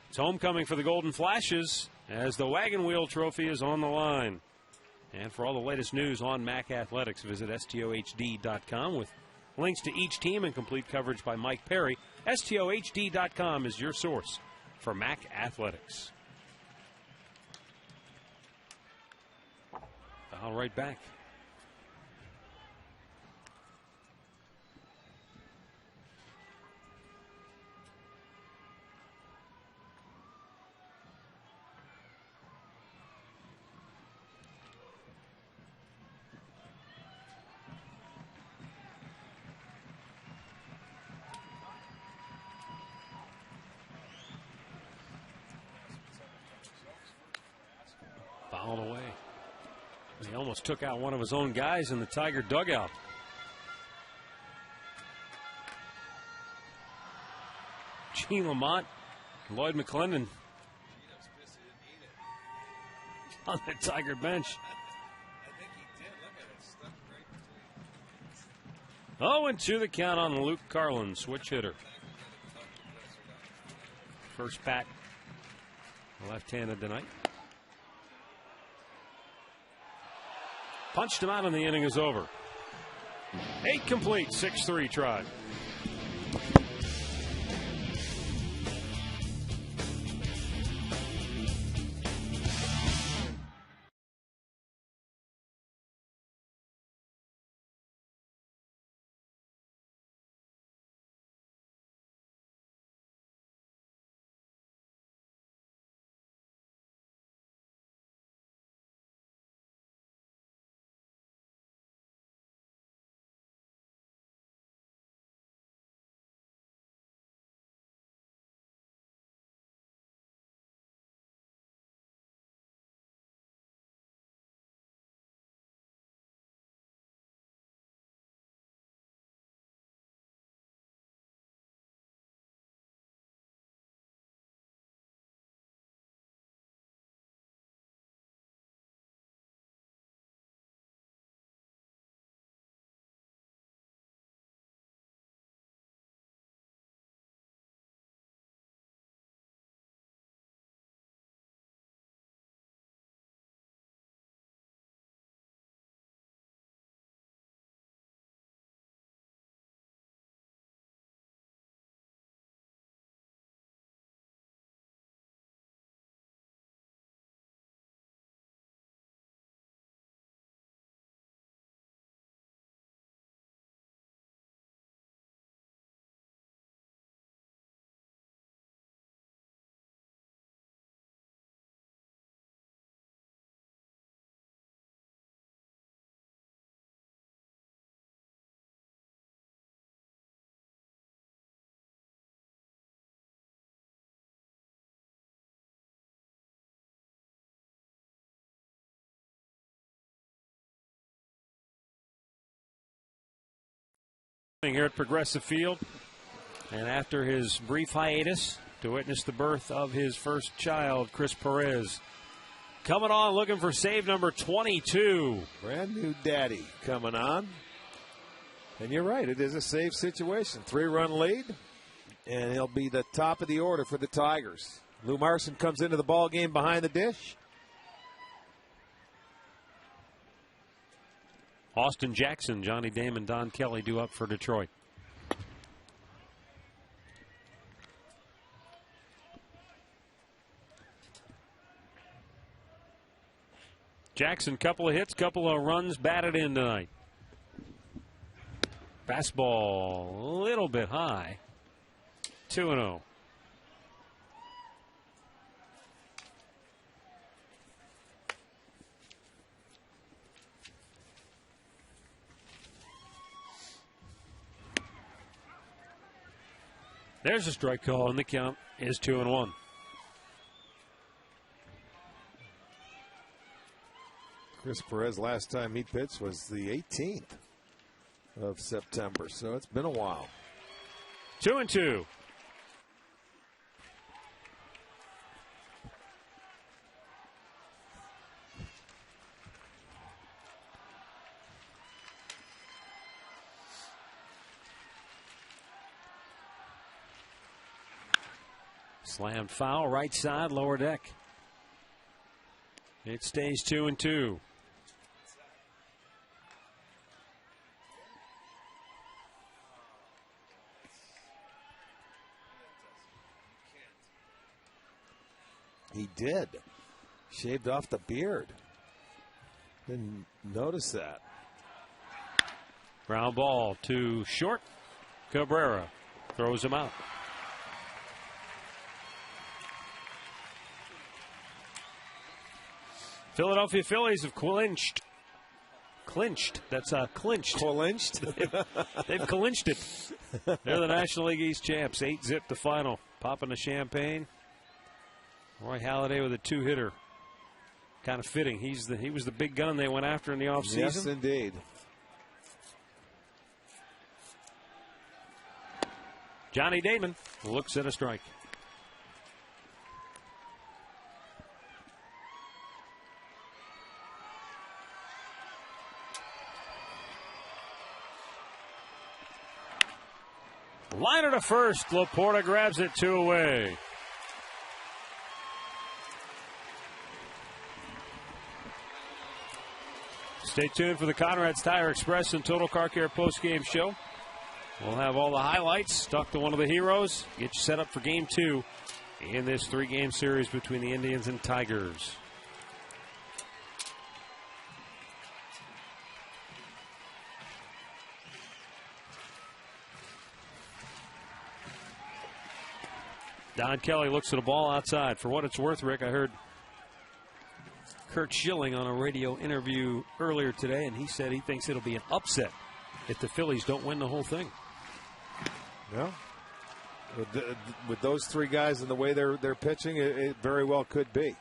Speaker 1: It's homecoming for the Golden Flashes as the Wagon Wheel Trophy is on the line. And for all the latest news on MAC Athletics, visit STOHD.com with links to each team and complete coverage by Mike Perry. STOHD.com is your source for MAC Athletics. Foul right back. He almost took out one of his own guys in the Tiger dugout. Gene Lamont, Lloyd McClendon on the Tiger bench. 0-2 the count on Luke Carlin, switch hitter. First bat, left-handed tonight. Punched him out and the inning is over. 8 complete, 6-3 tried. Here at Progressive Field, and after his brief hiatus to witness the birth of his first child, Chris Perez coming on looking for save number 22.
Speaker 3: Brand new daddy coming on. And you're right, it is a save situation. 3-run lead, and he'll be the top of the order for the Tigers. Lou Marson comes into the ball game behind the dish.
Speaker 1: Austin Jackson, Johnny Damon, Don Kelly due up for Detroit. Jackson, couple of hits, couple of runs batted in tonight. Fastball a little bit high. 2-0. There's a strike call, and the count is 2-1.
Speaker 3: Chris Perez, last time he pitched was the 18th of September, so it's been a while.
Speaker 1: 2-2. Slammed foul, right side, lower deck. It stays 2-2.
Speaker 3: He did. Shaved off the beard. Didn't notice that.
Speaker 1: Ground ball to short. Cabrera throws him out. Philadelphia Phillies have clinched. That's clinched.
Speaker 3: Clinched?
Speaker 1: They've clinched it. They're the National League East champs. 8-zip the final. Popping the champagne. Roy Halladay with a 2-hitter. kind of fitting. He was the big gun they went after in the offseason.
Speaker 3: Yes, indeed.
Speaker 1: Johnny Damon looks at a strike. Liner to first. Laporta grabs it 2 away. Stay tuned for the Conrad's Tire Express and Total Car Care postgame show. We'll have all the highlights, talk to one of the heroes, get you set up for Game 2 in this 3-game series between the Indians and Tigers. Don Kelly looks at a ball outside. For what it's worth, Rick, I heard Kurt Schilling on a radio interview earlier today, and he said he thinks it'll be an upset if the Phillies don't win the whole thing.
Speaker 3: Well, with those 3 guys and the way they're pitching, it very well could be.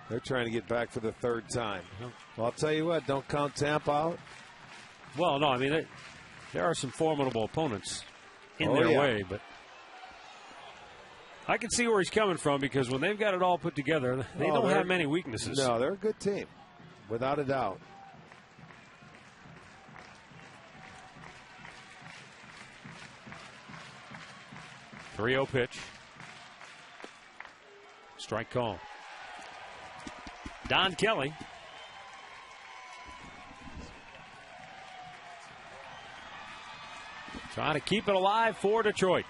Speaker 3: They're trying to get back for the 3rd time. Well, I'll tell you what, don't count Tampa out.
Speaker 1: Well, no, I mean, there are some formidable opponents in their way, but I can see where he's coming from, because when they've got it all put together, they don't have many weaknesses.
Speaker 3: No, they're a good team, without a doubt.
Speaker 1: The 3-0 pitch. Strike call. Don Kelly. Trying to keep it alive for Detroit.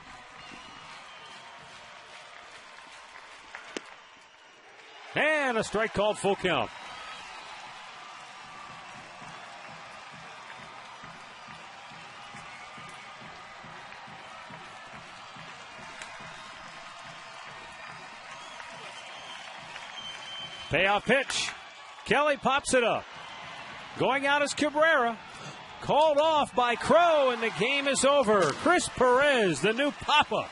Speaker 1: And a strike called, full count. Payoff pitch. Kelly pops it up. Going out is Cabrera. Called off by Crow, and the game is over. Chris Perez, the new Papa,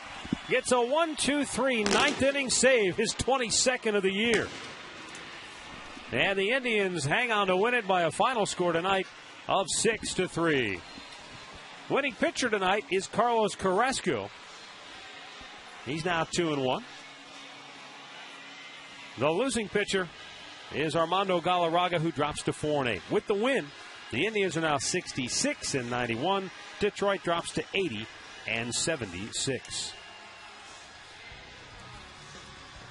Speaker 1: gets a 1-2-3 ninth inning save, his 22nd of the year. And the Indians hang on to win it by a final score tonight of 6-3. Winning pitcher tonight is Carlos Carrasco. He's now 2-1. The losing pitcher is Armando Galarraga, who drops to 4-8. With the win, the Indians are now 66-91. Detroit drops to 80-76.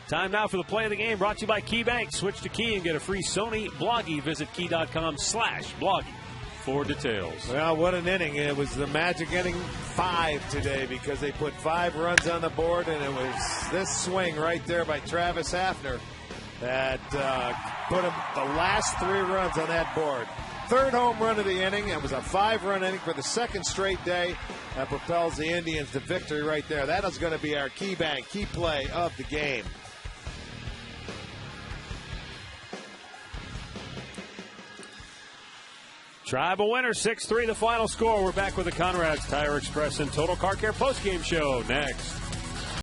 Speaker 1: Time now for the play of the game, brought to you by Key Bank. Switch to Key and get a free Sony Bloggy. Visit key.com/bloggy for details.
Speaker 3: Well, what an inning. It was the magic inning 5 today, because they put 5 runs on the board, and it was this swing right there by Travis Hafner that put him the last 3 runs on that board. 3rd home run of the inning. It was a 5-run inning for the 2nd straight day. That propels the Indians to victory right there. That is going to be our Key Bank key play of the game.
Speaker 1: Tribal winner, 6-3 the final score. We're back with the Conrad's Tire Express and Total Car Care postgame show next.